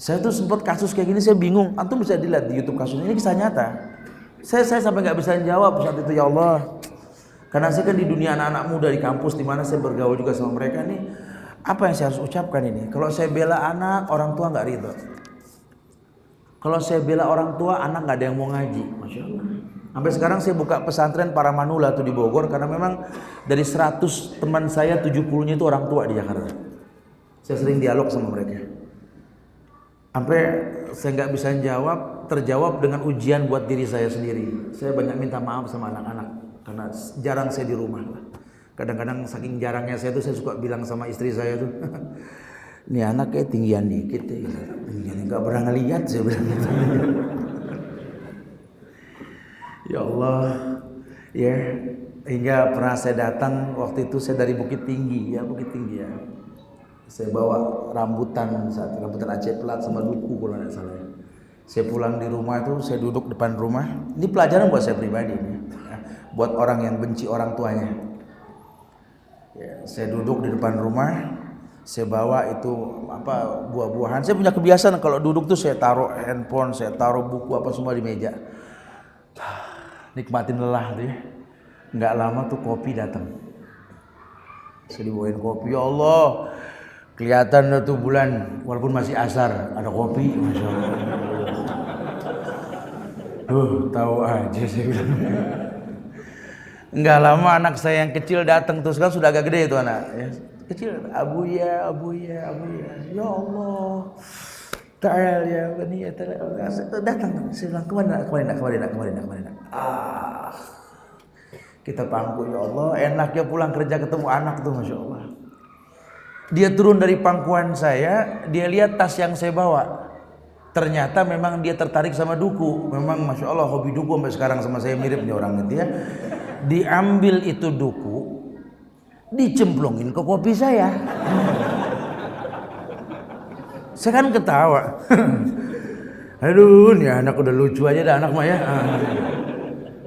Saya tuh sempat kasus kayak gini, saya bingung. Antum bisa dilihat di YouTube kasus ini, kisah nyata. Saya sampai nggak bisa jawab saat itu, ya Allah. Karena saya kan di dunia anak-anak muda di kampus, di mana saya bergaul juga sama mereka nih. Apa yang saya harus ucapkan ini? Kalau saya bela anak, orang tua nggak ridho. Kalau saya bela orang tua, anak nggak ada yang mau ngaji, masya Allah. Sampai sekarang saya buka pesantren para manula tuh di Bogor, karena memang dari 100 teman saya 70-nya itu orang tua di Jakarta. Saya sering dialog sama mereka. Sampai saya nggak bisa terjawab dengan ujian buat diri saya sendiri. Saya banyak minta maaf sama anak-anak karena jarang saya di rumah. Kadang-kadang saking jarangnya saya suka bilang sama istri saya tuh, ini anak kayak tinggian dikit ya, tinggian nggak pernah ngeliat saya bilang gitu. Ya Allah, ya hingga pernah saya datang waktu itu saya dari Bukit Tinggi ya. Saya bawa rambutan Aceh Plat sama duku kalau tidak salah. Saya pulang di rumah itu, saya duduk depan rumah. Ini pelajaran buat saya pribadi, ya. Buat orang yang benci orang tuanya. Ya, saya duduk di depan rumah, saya bawa itu buah-buahan. Saya punya kebiasaan kalau duduk tuh saya taruh handphone, saya taruh buku apa semua di meja. Nikmatin lelah tuh ya. Nggak lama tuh kopi datang. Saya dibawain kopi, ya Allah. Kelihatan tuh bulan walaupun masih asar ada kopi, masya Allah. Tahu aja saya bilang. Enggak lama anak saya yang kecil datang tuh, sekarang sudah agak gede itu anak. Ya. Kecil, abuya. Ya Allah. Ta'al ya bani ya datang. Saya bilang kemana. Kita pangku ya Allah, enaknya pulang kerja ketemu anak tuh masya Allah. Dia turun dari pangkuan saya, dia lihat tas yang saya bawa. Ternyata memang dia tertarik sama duku. Memang masya Allah hobi duku sampai sekarang sama saya miripnya orang itu ya. Diambil itu duku, dicemplungin ke kopi saya. Saya kan ketawa. Aduh, nih anak udah lucu aja dah anak mah ya.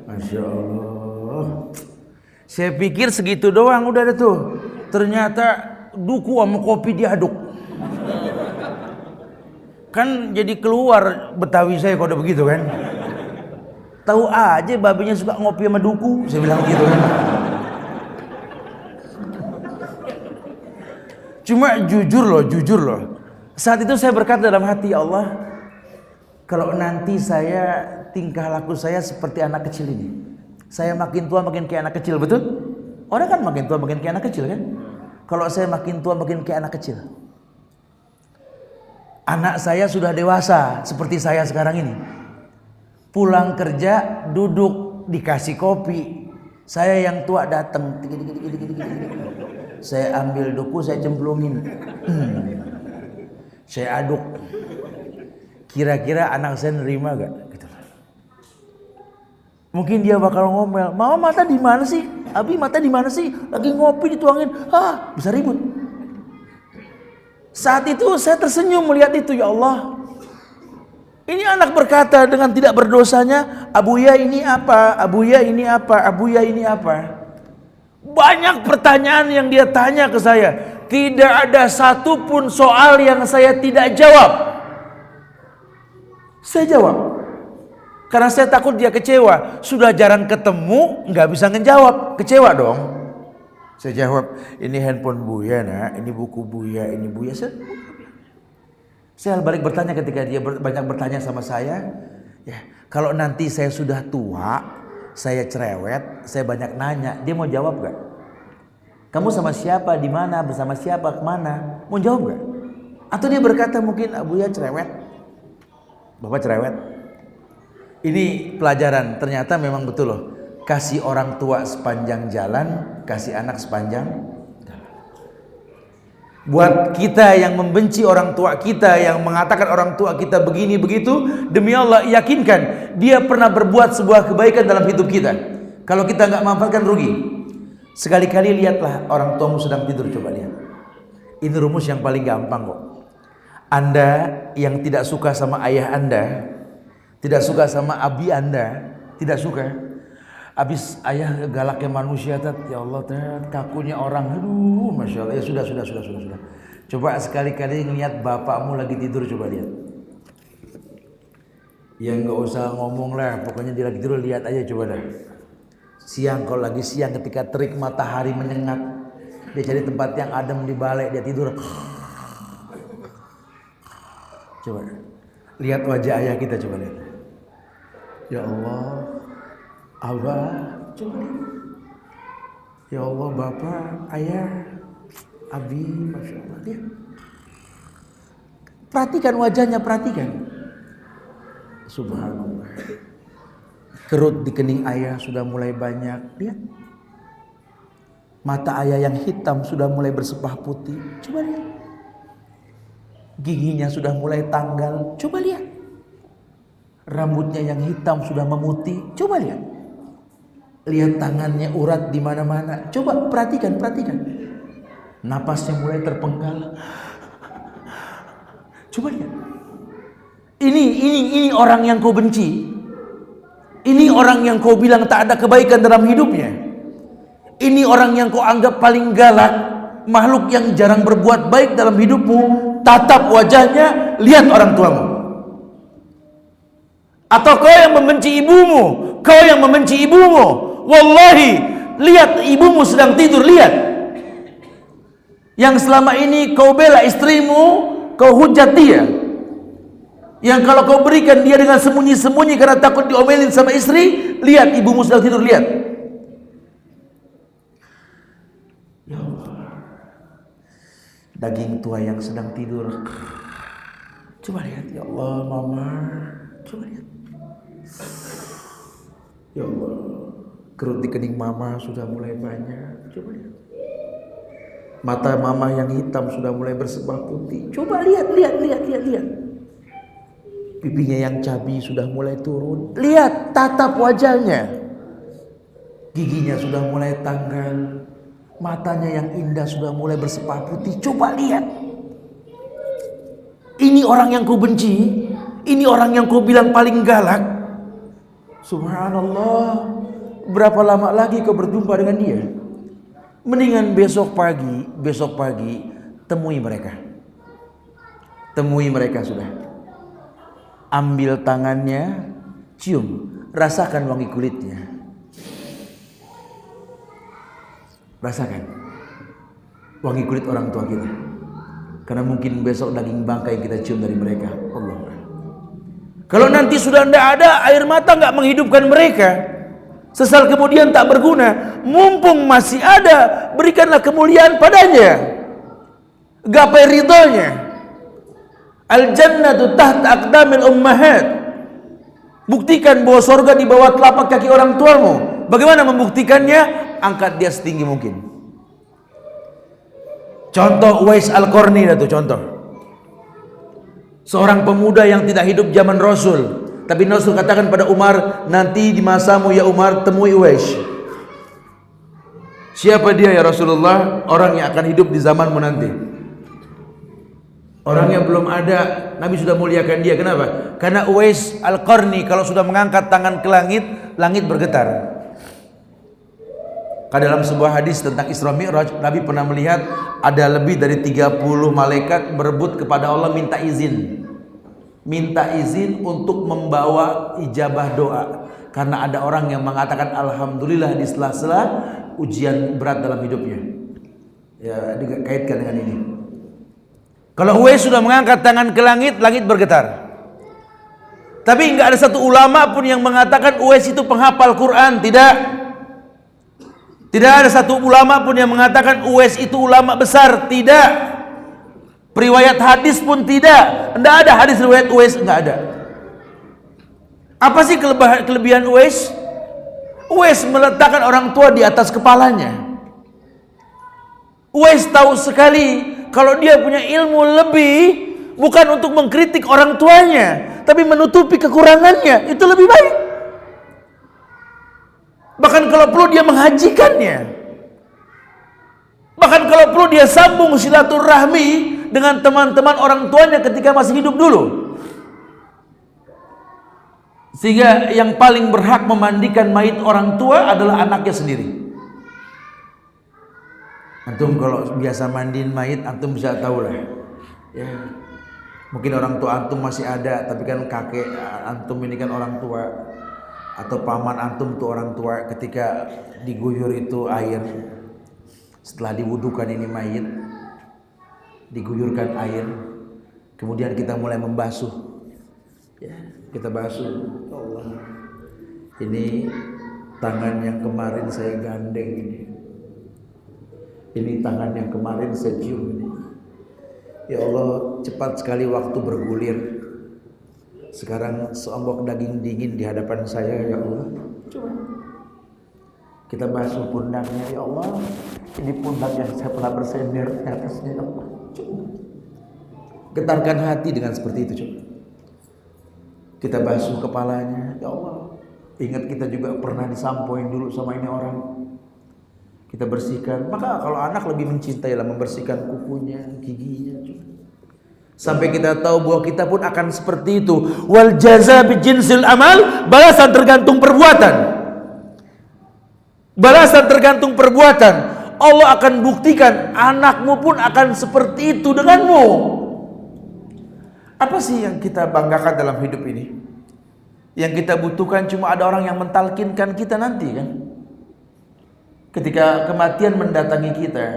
Masya Allah. Saya pikir segitu doang udah ada tuh. Ternyata duku sama kopi diaduk. Kan jadi keluar Betawi saya kalau udah begitu kan. Tahu aja babinya suka ngopi sama duku. Saya bilang gitu kan. Cuma jujur loh. Saat itu saya berkata dalam hati, ya Allah, kalau nanti saya tingkah laku saya seperti anak kecil ini, saya makin tua makin kayak anak kecil, betul? Orang kan makin tua makin kayak anak kecil kan? Kalau saya makin tua makin kayak anak kecil. Anak saya sudah dewasa seperti saya sekarang ini. Pulang kerja duduk dikasih kopi. Saya yang tua datang. Saya ambil duku, saya cemplungin. Saya aduk. Kira-kira anak saya nerima gak? Gitu. Mungkin dia bakal ngomel, mama mata di mana sih? Abi mata di mana sih? Lagi ngopi dituangin, bisa ribut. Saat itu saya tersenyum melihat itu, ya Allah. Ini anak berkata dengan tidak berdosanya, Abuya ini apa? Abuya ini apa? Abuya ini apa? Banyak pertanyaan yang dia tanya ke saya. Tidak ada satupun soal yang saya tidak jawab. Saya jawab. Karena saya takut dia kecewa. Sudah jarang ketemu, nggak bisa ngejawab. Kecewa dong. Saya jawab, ini handphone Buya nak, ini buku Buya, ini Buya. Saya balik bertanya ketika dia banyak bertanya sama saya. Ya, kalau nanti saya sudah tua, saya cerewet, saya banyak nanya, dia mau jawab gak? Kamu sama siapa, di mana, bersama siapa, kemana? Mau jawab gak? Atau dia berkata mungkin Abuya cerewet, Bapak cerewet. Ini pelajaran, ternyata memang betul loh. Kasih orang tua sepanjang jalan, kasih anak sepanjang jalan. Buat kita yang membenci orang tua kita, yang mengatakan orang tua kita begini begitu, demi Allah yakinkan dia pernah berbuat sebuah kebaikan dalam hidup kita. Kalau kita nggak manfaatkan rugi. Sekali-kali lihatlah orang tuamu sedang tidur, coba lihat. Ini rumus yang paling gampang kok. Anda yang tidak suka sama ayah Anda, tidak suka sama abi Anda, tidak suka. Habis ayah galaknya manusia, ya Allah, kakunya orang, aduh, masya Allah. Ya sudah. Coba sekali-kali ngeliat bapakmu lagi tidur, coba lihat. Ya nggak usah ngomong lah, pokoknya dia lagi tidur, lihat aja coba dah. Siang, kalau lagi siang ketika terik matahari menyengat, dia cari tempat yang adem di balai, dia tidur. Coba lihat wajah ayah kita, coba lihat. Ya Allah, Abah, coba lihat. Ya Allah, Bapak, Ayah, Abi, masya Allah, lihat. Perhatikan wajahnya, perhatikan. Subhanallah. Kerut di kening ayah sudah mulai banyak, lihat. Mata ayah yang hitam sudah mulai bersepah putih, coba lihat. Giginya sudah mulai tanggal, coba lihat. Rambutnya yang hitam sudah memutih, coba lihat. Lihat tangannya urat di mana-mana, coba perhatikan. Napasnya mulai terpenggal, coba lihat. Ini orang yang kau benci. Ini orang yang kau bilang tak ada kebaikan dalam hidupnya. Ini orang yang kau anggap paling galak, makhluk yang jarang berbuat baik dalam hidupmu. Tatap wajahnya, lihat orang tuamu. Atau kau yang membenci ibumu, Wallahi, lihat ibumu sedang tidur, lihat. Yang selama ini kau bela istrimu, kau hujat dia. Yang kalau kau berikan dia dengan sembunyi-sembunyi karena takut diomelin sama istri, lihat ibumu sedang tidur, lihat. Ya Allah, daging tua yang sedang tidur. Coba lihat, ya Allah, mama, coba lihat. Ya Allah, kerut di kening mama sudah mulai banyak. Coba lihat. Mata mama yang hitam sudah mulai bersebah putih. Coba lihat. Pipinya yang cabi sudah mulai turun. Lihat tatap wajahnya. Giginya sudah mulai tanggal. Matanya yang indah sudah mulai bersepah putih. Coba lihat. Ini orang yang kau benci. Ini orang yang kau bilang paling galak. Subhanallah. Berapa lama lagi kau berjumpa dengan dia? Mendingan besok pagi temui mereka. Temui mereka sudah. Ambil tangannya, cium, rasakan wangi kulitnya. Rasakan wangi kulit orang tua kita. Karena mungkin besok daging bangkai kita cium dari mereka. Allah. Kalau nanti sudah tidak ada, air mata nggak menghidupkan mereka. Sesal kemudian tak berguna. Mumpung masih ada, berikanlah kemuliaan padanya. Gapai ridhonya. Al-jannatu tahta aqdamil ummahat. Buktikan bahwa surga di bawah telapak kaki orang tuamu. Bagaimana membuktikannya? Angkat dia setinggi mungkin. Contoh Uwais Al-Qarni itu contoh. Seorang pemuda yang tidak hidup zaman Rasul. Tapi Rasul katakan pada Umar, nanti di masamu ya Umar temui Uwais. Siapa dia ya Rasulullah? Orang yang akan hidup di zamanmu nanti. Orang yang belum ada, Nabi sudah muliakan dia. Kenapa? Karena Uwais Al-Qarni kalau sudah mengangkat tangan ke langit, langit bergetar. Karena dalam sebuah hadis tentang Isra Mi'raj, Nabi pernah melihat ada lebih dari 30 malaikat berebut kepada Allah minta izin. Minta izin untuk membawa ijabah doa. Karena ada orang yang mengatakan alhamdulillah di sela-sela ujian berat dalam hidupnya. Ya, dikaitkan dengan ini. Kalau Uwais sudah mengangkat tangan ke langit, langit bergetar. Tapi enggak ada satu ulama pun yang mengatakan Uwais itu penghafal Quran, tidak. Tidak ada satu ulama pun yang mengatakan Uwais itu ulama besar, tidak. Periwayat hadis pun tidak. Tidak ada hadis riwayat Uwais, tidak ada. Apa sih kelebihan Uwais? Uwais meletakkan orang tua di atas kepalanya. Uwais tahu sekali kalau dia punya ilmu lebih, bukan untuk mengkritik orang tuanya, tapi menutupi kekurangannya. Itu lebih baik. Bahkan kalau perlu dia menghajikannya. Bahkan kalau perlu dia sambung silaturahmi dengan teman-teman orang tuanya ketika masih hidup dulu. Sehingga yang paling berhak memandikan mayit orang tua adalah anaknya sendiri. Antum kalau biasa mandiin mayit, antum bisa tahu lah. Ya, mungkin orang tua antum masih ada, tapi kan kakek antum ini kan orang tua, atau paman antum tuh orang tua. Ketika diguyur itu air, setelah diwudukan ini mayit, diguyurkan air, kemudian kita mulai membasuh. Ya, kita basuh. Allah, ini tangan yang kemarin saya gandeng ini. Ini tangan yang kemarin saya cium ini. Ya Allah, cepat sekali waktu bergulir. Sekarang seonggok daging dingin di hadapan saya, ya Allah. Coba kita basuh pundaknya, ya Allah. Ini pundak yang saya pernah bersender di atasnya, ya Allah. Coba getarkan hati dengan seperti itu, coba. Kita basuh kepalanya, ya Allah. Ingat kita juga pernah disampoin dulu sama ini orang. Kita bersihkan. Maka kalau anak lebih mencintailah membersihkan kukunya, giginya, coba. Sampai kita tahu bahwa kita pun akan seperti itu. Wal jaza bi jinsil amal, balasan tergantung perbuatan. Balasan tergantung perbuatan. Allah akan buktikan anakmu pun akan seperti itu denganmu. Apa sih yang kita banggakan dalam hidup ini? Yang kita butuhkan cuma ada orang yang mentalkinkan kita nanti kan? Ketika kematian mendatangi kita,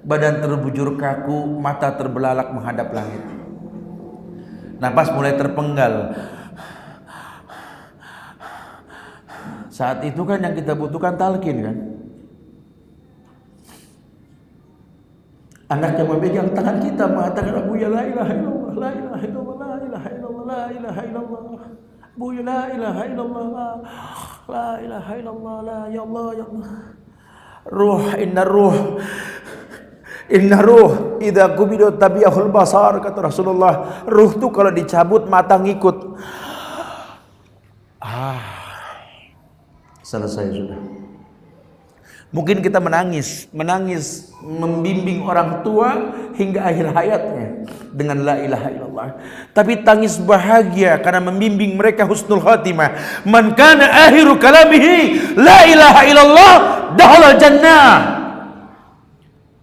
badan terbujur kaku, mata terbelalak menghadap langit. Napas mulai terpenggal. Saat itu kan yang kita butuhkan talqin kan. Anak yang memegang tangan kita mengatakan, Abu ya la ilaha illallah, la ilaha illallah, la ilaha illallah, la ilaha illallah. Abu ya la ilaha illallah, la ilaha illallah, la ya Allah ya Allah. Inna ruh idza qubida tabi'ahul basar, kata Rasulullah. Ruh tuh kalau dicabut mata ngikut. Selesai sudah. Mungkin kita menangis membimbing orang tua hingga akhir hayatnya dengan la ilaha illallah. Tapi tangis bahagia karena membimbing mereka husnul khatimah. Man kana akhiru kalamihi la ilaha illallah dakhala jannah.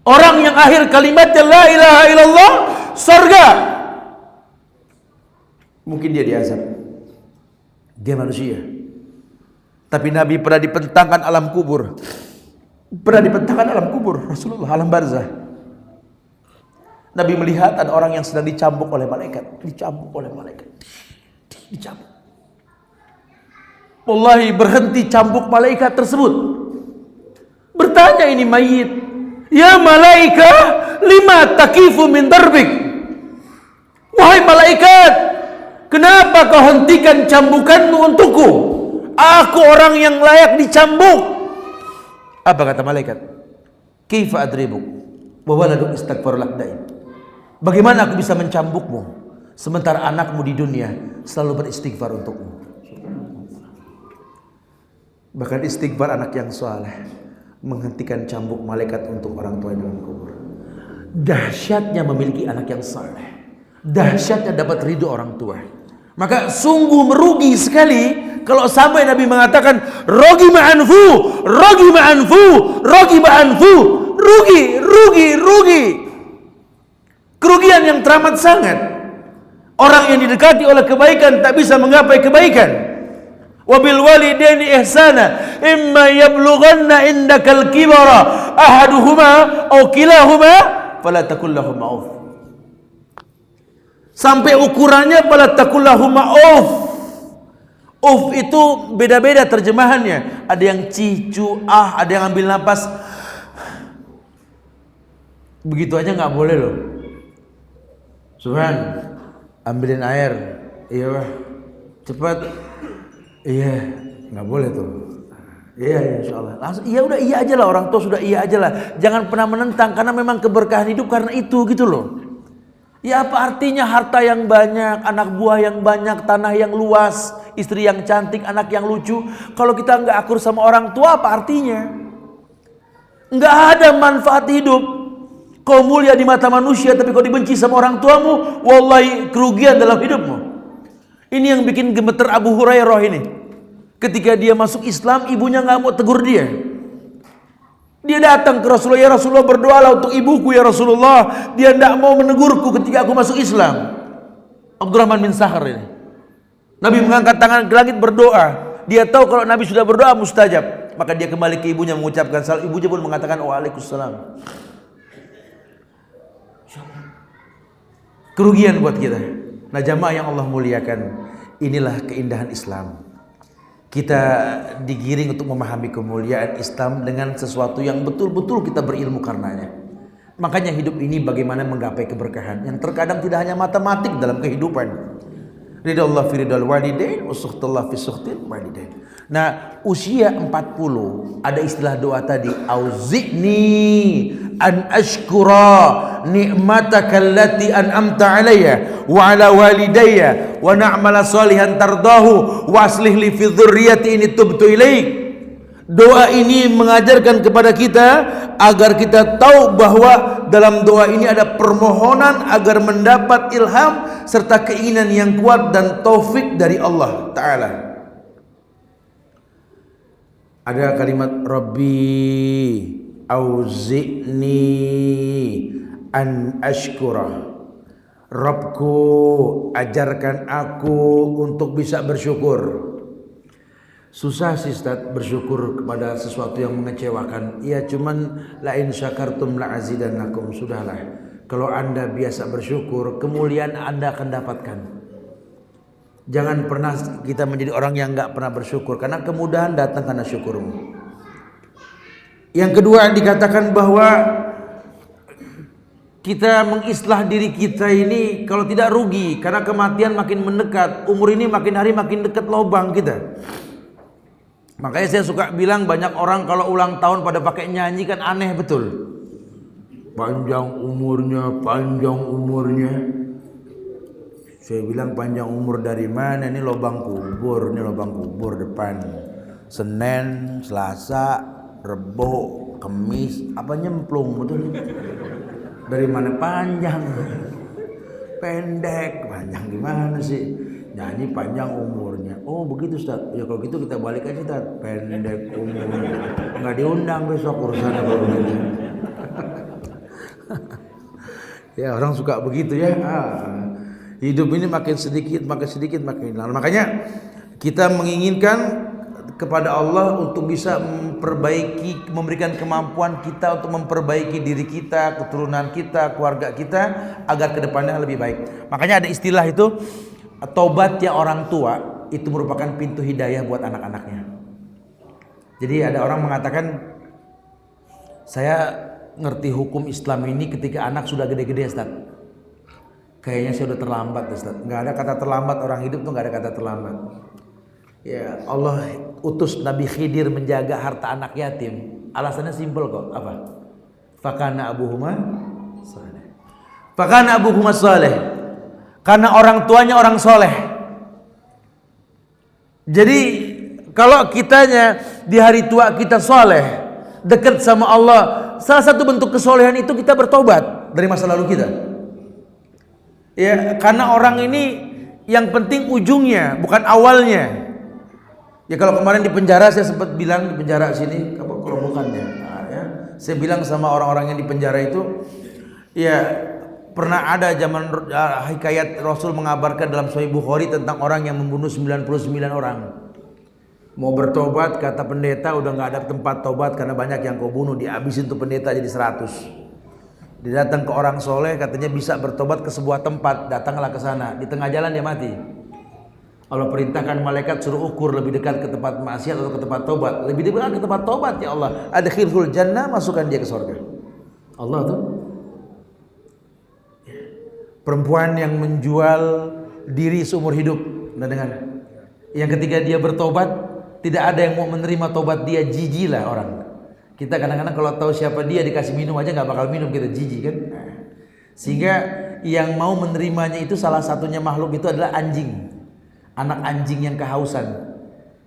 Orang yang akhir kalimatnya la ilaha illallah, surga. Mungkin dia diazab. Dia manusia. Tapi Nabi pernah dibentangkan alam kubur. Rasulullah alam barzah. Nabi melihat ada orang yang sedang dicambuk oleh malaikat. Wallahi berhenti cambuk malaikat tersebut. Bertanya ini mayit, ya malaika, lima takifu min darbik. Wahai malaikat, kenapa kau hentikan cambukanmu untukku? Aku orang yang layak dicambuk. Apa kata malaikat? Kaifa adribuk wa waladuk istaghfar lak daim. Bagaimana aku bisa mencambukmu sementara anakmu di dunia selalu beristighfar untukmu? Bahkan istighfar anak yang saleh menghentikan cambuk malaikat untuk orang tua dalam kubur. Dahsyatnya memiliki anak yang saleh. Dahsyatnya dapat ridho orang tua. Maka sungguh merugi sekali kalau sampai Nabi mengatakan rugi ma'anfu, rugi. Kerugian yang teramat sangat. Orang yang didekati oleh kebaikan tak bisa menggapai kebaikan. Wabil walidaini ihsana imma yablughanna indakal kibara ahaduhuma aw kilahuma fala takul lahum ma'uf. Sampai ukurannya fala takul lahum ma'uf. Uf itu beda-beda terjemahannya. Ada yang cicu, ada yang ambil napas. Begitu aja nggak boleh loh. Subhan, ambilin air. Iya wah, cepat. Iya, nggak boleh tuh. Iya, insya Allah. Langsung iya udah iya aja lah, orang tua sudah iya aja lah. Jangan pernah menentang karena memang keberkahan hidup karena itu gitu loh. Ya apa artinya harta yang banyak, anak buah yang banyak, tanah yang luas, istri yang cantik, anak yang lucu. Kalau kita nggak akur sama orang tua apa artinya? Nggak ada manfaat hidup. Kau mulia di mata manusia tapi kau dibenci sama orang tuamu, wallahi kerugian dalam hidupmu. Ini yang bikin gemeter Abu Hurairah ini. Ketika dia masuk Islam, ibunya nggak mau tegur dia. Dia datang ke Rasulullah, ya Rasulullah berdoalah untuk ibuku ya Rasulullah. Dia tidak mau menegurku ketika aku masuk Islam. Abdurrahman bin Sakhar ini. Nabi mengangkat tangan ke langit berdoa. Dia tahu kalau Nabi sudah berdoa mustajab. Maka dia kembali ke ibunya mengucapkan salam. Ibunya pun mengatakan waalaikumsalam. Kerugian buat kita. Nah jamaah yang Allah muliakan, inilah keindahan Islam. Kita digiring untuk memahami kemuliaan Islam dengan sesuatu yang betul-betul kita berilmu karenanya. Makanya hidup ini bagaimana menggapai keberkahan yang terkadang tidak hanya matematik dalam kehidupan. Ridallah fi ridal walidain wa sukhtullah fi sukhtil walidain. Nah, usia 40 ada istilah doa tadi, auzi'ni an ashkura ni'mataka allati an'amta alayya wa ala walidayya wa na'mala salihan tardahu wa aslih li fi dzurriyyati inni tubtu ilaik. Doa ini mengajarkan kepada kita agar kita tahu bahwa dalam doa ini ada permohonan agar mendapat ilham serta keinginan yang kuat dan taufik dari Allah Ta'ala. Ada kalimat Rabbi auzi'ni an ashkura. Rabbku ajarkan aku untuk bisa bersyukur. Susah sih Ustaz bersyukur kepada sesuatu yang mengecewakan. Ya cuman la in syakartum la azidannakum, sudahlah. Kalau Anda biasa bersyukur, kemuliaan Anda akan dapatkan. Jangan pernah kita menjadi orang yang enggak pernah bersyukur, karena kemudahan datang karena syukurmu. Yang kedua dikatakan bahwa kita mengislah diri kita ini kalau tidak rugi, karena kematian makin mendekat, umur ini makin hari makin dekat lubang kita. Makanya saya suka bilang banyak orang kalau ulang tahun pada pakai nyanyi kan aneh betul. Panjang umurnya, panjang umurnya. Saya bilang panjang umur dari mana? Ini lubang kubur depan. Senin, Selasa, Rebo, Kemis, apa nyemplung betul? Dari mana panjang? Pendek, panjang gimana sih? Nyanyi panjang umurnya. Oh begitu Ustaz. Ya kalau gitu kita balik aja Ustaz. Pendek umurnya. Nggak diundang besok urusannya kalau begitu. Ya orang suka begitu ya. Hidup ini makin sedikit makin lama. Makanya kita menginginkan kepada Allah untuk bisa memperbaiki, memberikan kemampuan kita untuk memperbaiki diri kita, keturunan kita, keluarga kita agar kedepannya lebih baik. Makanya ada istilah itu, tobatnya orang tua itu merupakan pintu hidayah buat anak-anaknya. Jadi ada orang mengatakan, saya ngerti hukum Islam ini ketika anak sudah gede-gede Ustaz. Kayaknya saya udah terlambat Ustaz. Nggak ada kata terlambat, orang hidup tuh nggak ada kata terlambat. Ya Allah utus Nabi Khidir menjaga harta anak yatim. Alasannya simpel kok. Apa? Fakana abuhuma saleh. Fakana abuhuma saleh. Karena orang tuanya orang soleh. Jadi kalau kitanya di hari tua kita soleh, dekat sama Allah, salah satu bentuk kesolehan itu kita bertobat dari masa lalu kita. Ya, karena orang ini yang penting ujungnya, bukan awalnya. Ya kalau kemarin di penjara saya sempat bilang di penjara sini, apa kerobokannya? Nah, ya, saya bilang sama orang-orang yang di penjara itu, ya pernah ada zaman hikayat Rasul mengabarkan dalam Sahih Bukhari tentang orang yang membunuh 99 orang. Mau bertobat kata pendeta udah nggak ada tempat tobat karena banyak yang kau bunuh, dihabisin tuh pendeta jadi 100. Dia datang ke orang soleh katanya bisa bertobat ke sebuah tempat, datanglah ke sana, di tengah jalan dia mati. Allah perintahkan malaikat suruh ukur lebih dekat ke tempat maksiat atau ke tempat tobat. Lebih dekat ke tempat tobat ya Allah. Adkhilhul jannah, masukkan dia ke surga. Allah tuh. Perempuan yang menjual diri seumur hidup. Nah, dengar. Yang ketika dia bertobat, tidak ada yang mau menerima tobat dia, jijik lah orang. Kita kadang-kadang kalau tahu siapa dia dikasih minum aja nggak bakal minum, kita jijik kan. Sehingga yang mau menerimanya itu salah satunya makhluk itu adalah anjing. Anak anjing yang kehausan,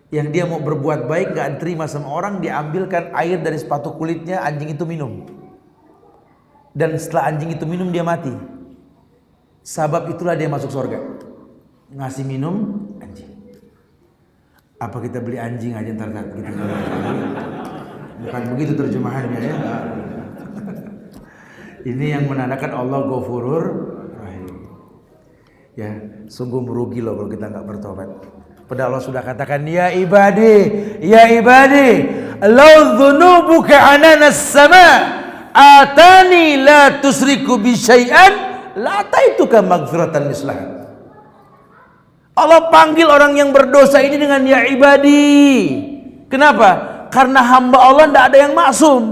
yang dia mau berbuat baik gak diterima sama orang, diambilkan air dari sepatu kulitnya, anjing itu minum, dan setelah anjing itu minum dia mati. Sebab itulah dia masuk surga, ngasih minum anjing. Apa kita beli anjing aja ntar gitu? Bukan begitu terjemahannya ya. Ini yang menandakan Allah Ghafurur Rahim. Ya, sungguh merugi loh kalau kita nggak bertobat. Padahal Allah sudah katakan, ya ibadi, law dhunubuka ananas sama, atani la tusriku bi syai'an, la taituka maghfiratan mislah. Allah panggil orang yang berdosa ini dengan ya ibadi. Kenapa? Karena hamba Allah tidak ada yang maksum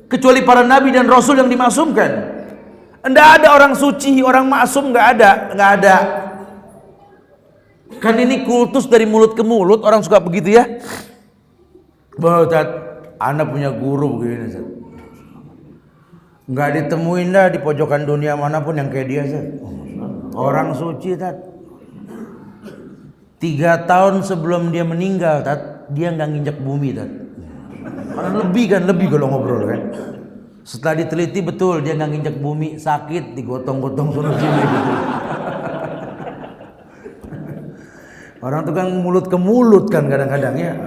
kecuali para nabi dan rasul yang dimaksumkan. Tidak ada orang suci, orang maksum, nggak ada. Kan ini kultus dari mulut ke mulut, orang suka begitu ya. Bahwa anak punya guru begini, nggak ditemuin dah di pojokan dunia manapun yang kayak dia, orang suci, 3 tahun sebelum dia meninggal, dia nggak nginjak bumi, Karena lebih kalau ngobrol kan. Setelah diteliti betul dia nggak nginjak bumi, sakit, digotong-gotong sono sini gitu. Orang tuh kan mulut ke mulut kan kadang-kadang ya.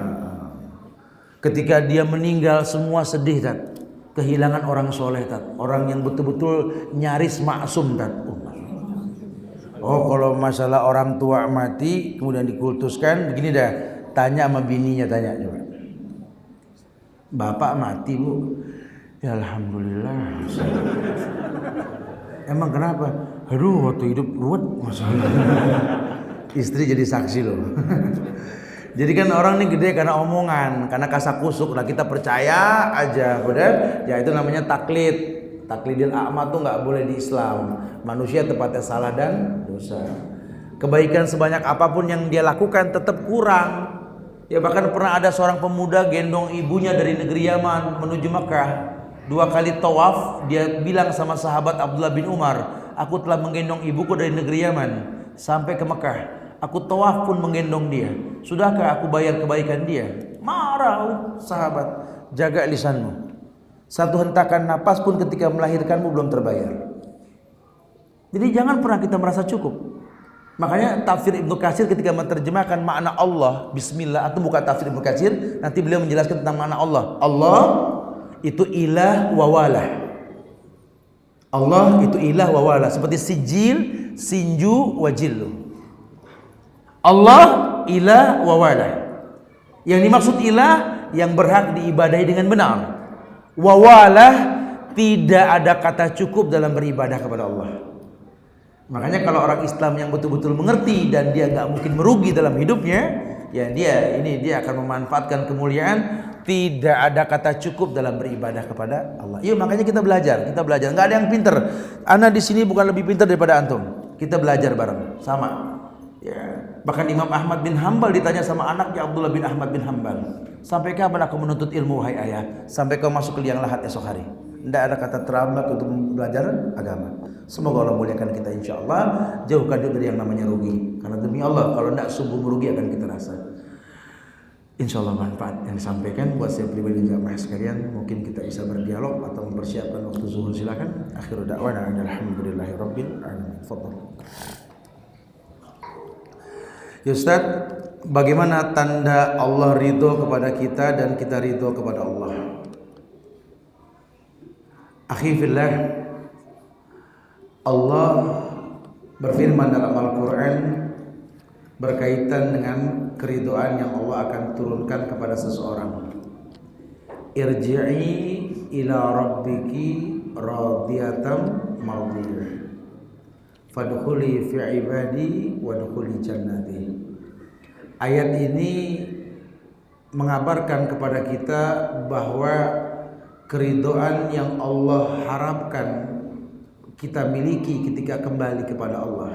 Ketika dia meninggal semua sedih, kehilangan orang soleh, orang yang betul-betul nyaris maksum, Oh kalau masalah orang tua mati kemudian dikultuskan begini dah, Tanya sama bininya, tanya coba. Bapak mati bu. Ya alhamdulillah. Emang kenapa? Aduh waktu hidup ruwet masalah. Istri jadi saksi loh. Jadi kan orang ini gede karena omongan, karena kasakusuk. Nah kita percaya aja, benar? Ya itu namanya taklid. Taklidil a'ma tuh nggak boleh di Islam. Manusia tempatnya salah dan dosa. Kebaikan sebanyak apapun yang dia lakukan tetap kurang. Ya bahkan pernah ada seorang pemuda gendong ibunya dari negeri Yaman menuju Mekah. 2 kali tawaf, dia bilang sama sahabat Abdullah bin Umar, aku telah menggendong ibuku dari negeri Yaman sampai ke Mekah. Aku tawaf pun menggendong dia. Sudahkah aku bayar kebaikan dia? Marah sahabat. Jaga lisanmu. Satu hentakan napas pun ketika melahirkanmu belum terbayar. Jadi jangan pernah kita merasa cukup. Makanya tafsir Ibnu Katsir ketika menerjemahkan makna Allah, bismillah, atau bukan tafsir Ibnu Katsir, nanti beliau menjelaskan tentang makna Allah. Allah itu ilah wa walah. Allah itu ilah wa walah, seperti sijil, sinju, wajillu. Allah ilah wa walah. Yang dimaksud ilah yang berhak diibadahi dengan benar. Wa walah tidak ada kata cukup dalam beribadah kepada Allah. Makanya kalau orang Islam yang betul-betul mengerti dan dia nggak mungkin merugi dalam hidupnya, ya dia akan memanfaatkan kemuliaan. Tidak ada kata cukup dalam beribadah kepada Allah. Iya makanya kita belajar. Nggak ada yang pinter. Ana di sini bukan lebih pintar daripada antum. Kita belajar bareng, sama. Ya. Bahkan Imam Ahmad bin Hanbal ditanya sama anaknya Abdullah bin Ahmad bin Hanbal, sampai kapan aku menuntut ilmu wahai ayah? Sampai kau masuk ke liang lahat esok hari. Tidak ada kata terlambat untuk belajar agama. Semoga Allah muliakan kita insyaallah. Jauhkan dari yang namanya rugi. Karena demi Allah kalau tidak sungguh merugi akan kita rasa. Insyaallah manfaat yang disampaikan buat saya pribadi dan jamaah sekalian. Mungkin kita bisa berdialog atau mempersiapkan waktu zuhur, silakan. Akhirul da'wana alhamdulillahirabbil alamin. Fadhal. Ya Ustaz, bagaimana tanda Allah ridho kepada kita dan kita ridho kepada Allah? Akhi fillah, Allah berfirman dalam Al-Quran berkaitan dengan keridhaan yang Allah akan turunkan kepada seseorang. Irji'i ila rabbiki radiyatan mardiyah fadkhuli fi ibadi wadkhuli jannati. Ayat ini mengabarkan kepada kita bahwa keridhaan yang Allah harapkan kita miliki ketika kembali kepada Allah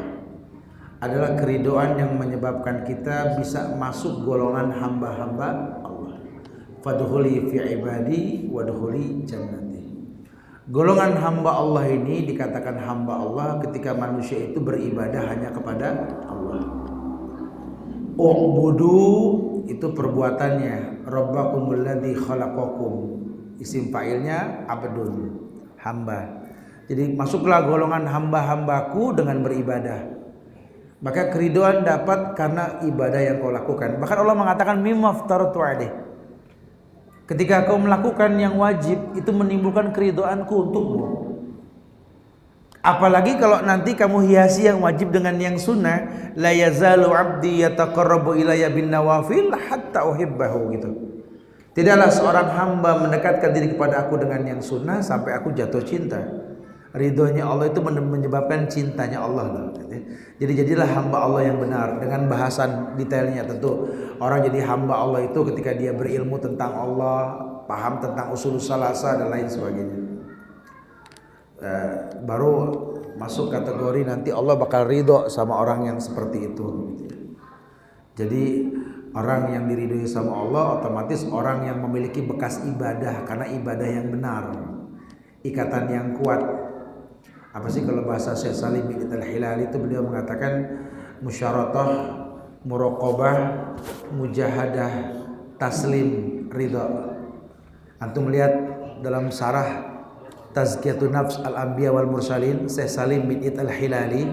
adalah keridhaan yang menyebabkan kita bisa masuk golongan hamba-hamba Allah. Fadkhuli fi ibadi wadkhuli jannati. Golongan hamba Allah ini dikatakan hamba Allah ketika manusia itu beribadah hanya kepada Allah. U'budu itu perbuatannya, Rabbakumul ladzi khalaqakum. Isim fa'ilnya abdun, hamba. Jadi masuklah golongan hamba-hambaku dengan beribadah. Maka keridhaan dapat karena ibadah yang kau lakukan. Bahkan Allah mengatakan mimma aftaratu alaih. Ketika kau melakukan yang wajib, itu menimbulkan keridhaanku untukmu. Apalagi kalau nanti kamu hiasi yang wajib dengan yang sunnah, la yazalu abdi yataqarrabu ilayya bin nawafil hatta uhibbahu gitu. Tidaklah seorang hamba mendekatkan diri kepada aku dengan yang sunnah sampai aku jatuh cinta. Ridhonya Allah itu menyebabkan cintanya Allah. Jadi jadilah hamba Allah yang benar. Dengan bahasan detailnya tentu. Orang jadi hamba Allah itu ketika dia berilmu tentang Allah, paham tentang usul salasa dan lain sebagainya. Baru masuk kategori nanti Allah bakal ridho sama orang yang seperti itu. Jadi orang yang diridhoi sama Allah otomatis orang yang memiliki bekas ibadah karena ibadah yang benar, ikatan yang kuat. Apa sih kalau bahasa Syekh Salim bin Al-Hilali itu beliau mengatakan musyaratah, muraqabah, mujahadah, taslim, ridha. Antum melihat dalam sarah Tazkiyatun Nafs Al-Anbiya wal Mursalin Syekh Salim bin Al-Hilali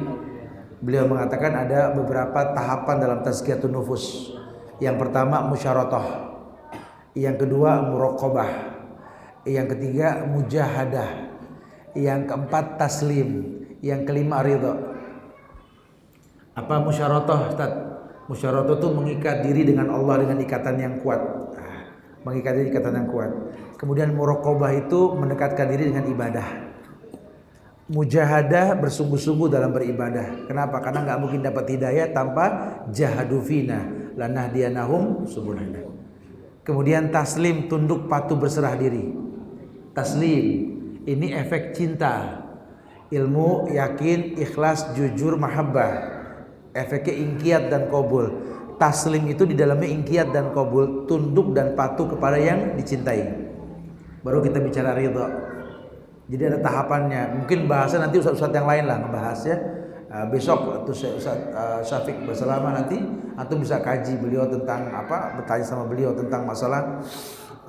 beliau mengatakan ada beberapa tahapan dalam tazkiyatun nufus. Yang pertama musyaratah, yang kedua muraqabah, yang ketiga mujahadah, yang keempat taslim, yang kelima ridha. Apa musyaratah Ustaz? Musyaradah itu mengikat diri dengan Allah dengan ikatan yang kuat. Mengikat diri ikatan yang kuat. Kemudian muraqabah itu mendekatkan diri dengan ibadah. Mujahadah bersungguh-sungguh dalam beribadah. Kenapa? Karena nggak mungkin dapat hidayah tanpa jahadu fina lanahdiyanahum subulana. Kemudian taslim, tunduk patuh berserah diri. Taslim ini efek cinta. Ilmu, yakin, ikhlas, jujur, mahabbah. Efeknya ingkiyat dan qabul. Taslim itu di dalamnya ingkiyat dan qabul, tunduk dan patuh kepada yang dicintai. Baru kita bicara ridha. Jadi ada tahapannya. Mungkin bahasa nanti ustaz-ustaz yang lain lah ngebahas ya. Besok Ustaz Syafiq berselama nanti atau bisa kaji beliau tentang apa, bertanya sama beliau tentang masalah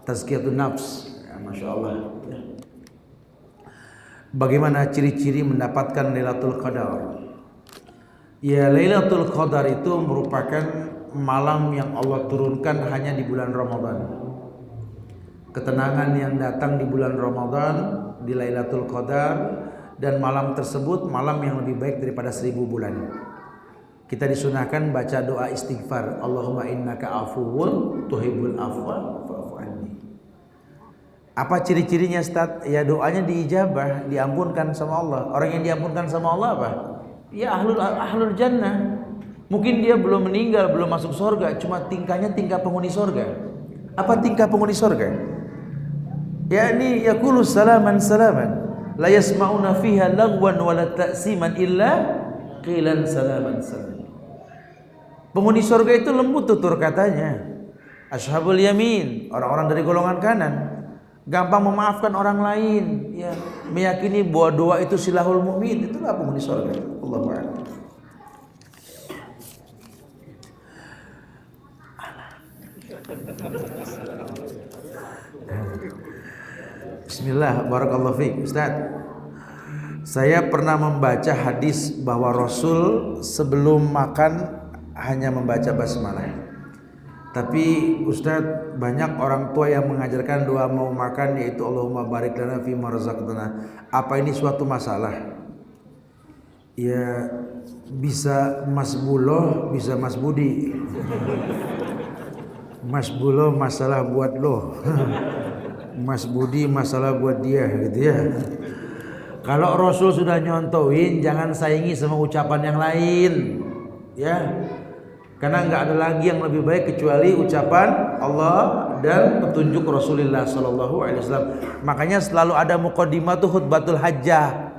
tazkiyatun nafs. Ya, Masya Allah. Ya. Bagaimana ciri-ciri mendapatkan Lailatul Qadar? Ya, Lailatul Qadar itu merupakan malam yang Allah turunkan hanya di bulan Ramadan. Ketenangan yang datang di bulan Ramadan, di Lailatul Qadar, dan malam tersebut malam yang lebih baik daripada 1000 bulan. Kita disunahkan baca doa istighfar, Allahumma innaka afuwun tuhibbul afwa fa'fu anni. Apa ciri-cirinya Ustaz? Ya doanya diijabah, diampunkan sama Allah. Orang yang diampunkan sama Allah apa? Ya ahlul jannah. Mungkin dia belum meninggal, belum masuk surga, cuma tingkahnya tingkah penghuni surga. Apa tingkah penghuni surga? Yani yaqulu salaman salaman, la yasma'una fiha lagwan wala ta'siman illa qilan salaman salaman. Penghuni surga itu lembut tutur katanya. Ashabul yamin, orang-orang dari golongan kanan, gampang memaafkan orang lain, ya, meyakini bahwa doa itu silahul mukmin, itulah penghuni surga. Allahu a'lam. Bismillah, barakallahu fiik. Ustaz, saya pernah membaca hadis bahwa Rasul sebelum makan hanya membaca basmalah. Tapi Ustaz, banyak orang tua yang mengajarkan doa mau makan yaitu Allahumma barik lana fi ma razaqtana. Apa ini suatu masalah? Ya, bisa Mas Buloh, bisa Mas Budi. Mas Buloh masalah buat lo. Mas Budi masalah buat dia gitu ya. Kalau Rasul sudah nyontohin, jangan saingi sama ucapan yang lain, ya. Karena nggak ada lagi yang lebih baik kecuali ucapan Allah dan petunjuk Rasulullah Sallallahu Alaihi Wasallam. Makanya selalu ada muqaddimah tuh khutbatul hajjah.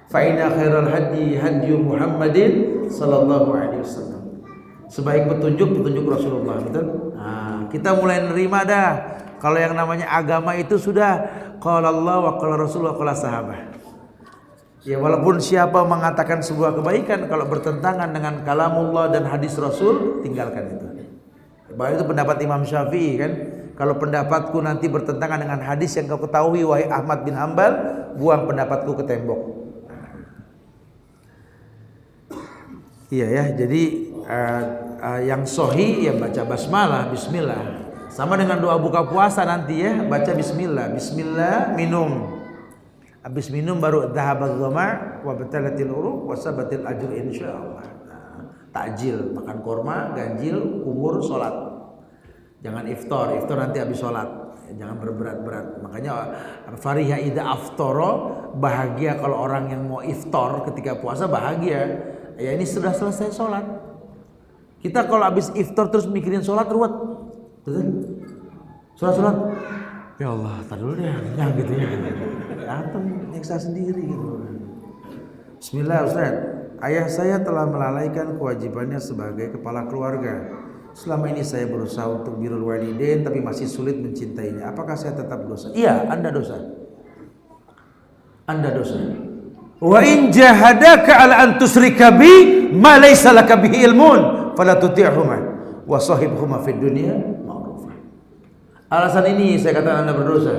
Fa inna khairal hadi hadyu Muhammadin Sallallahu Alaihi Wasallam. Sebaik petunjuk Rasulullah, betul? Nah, kita mulai nerima dah. Kalau yang namanya agama itu sudah qala Allah wa qala Rasul wa qala sahabat. Ya, walaupun siapa mengatakan sebuah kebaikan, kalau bertentangan dengan kalamullah dan hadis Rasul, tinggalkan itu. Bahwa itu pendapat Imam Syafi'i kan. Kalau pendapatku nanti bertentangan dengan hadis yang kau ketahui wahai Ahmad bin Hanbal, buang pendapatku ke tembok. Iya ya, jadi yang sahih ya baca basmalah, bismillah. Sama dengan doa buka puasa nanti ya, baca bismillah. Bismillah, minum. Habis minum baru dhahabadz dhama' wa batalatil uruq wa sabatil ajr insyaallah. Takjil, makan kurma, ganjil, kumur, salat. Jangan iftar nanti habis salat. Jangan berberat-berat. Makanya fariha idza aftara, bahagia kalau orang yang mau iftar ketika puasa bahagia. Ya ini sudah selesai salat. Kita kalau habis iftar terus mikirin salat ruwet. Betul? Sholat. Ya Allah, tar dulu deh, gitu ya. Atau nyiksa sendiri gitu. Bismillah Ustaz. Ayah saya telah melalaikan kewajibannya sebagai kepala keluarga. Selama ini saya berusaha untuk birrul walidain tapi masih sulit mencintainya. Apakah saya tetap dosa? Iya, Anda dosa. Anda dosa. Wa in jahadaka ala an tusyrika bi ma laysa laka bihi ilmun fala tuti'huma wa sahibhuma fid dunya. Alasan ini saya katakan Anda berdosa.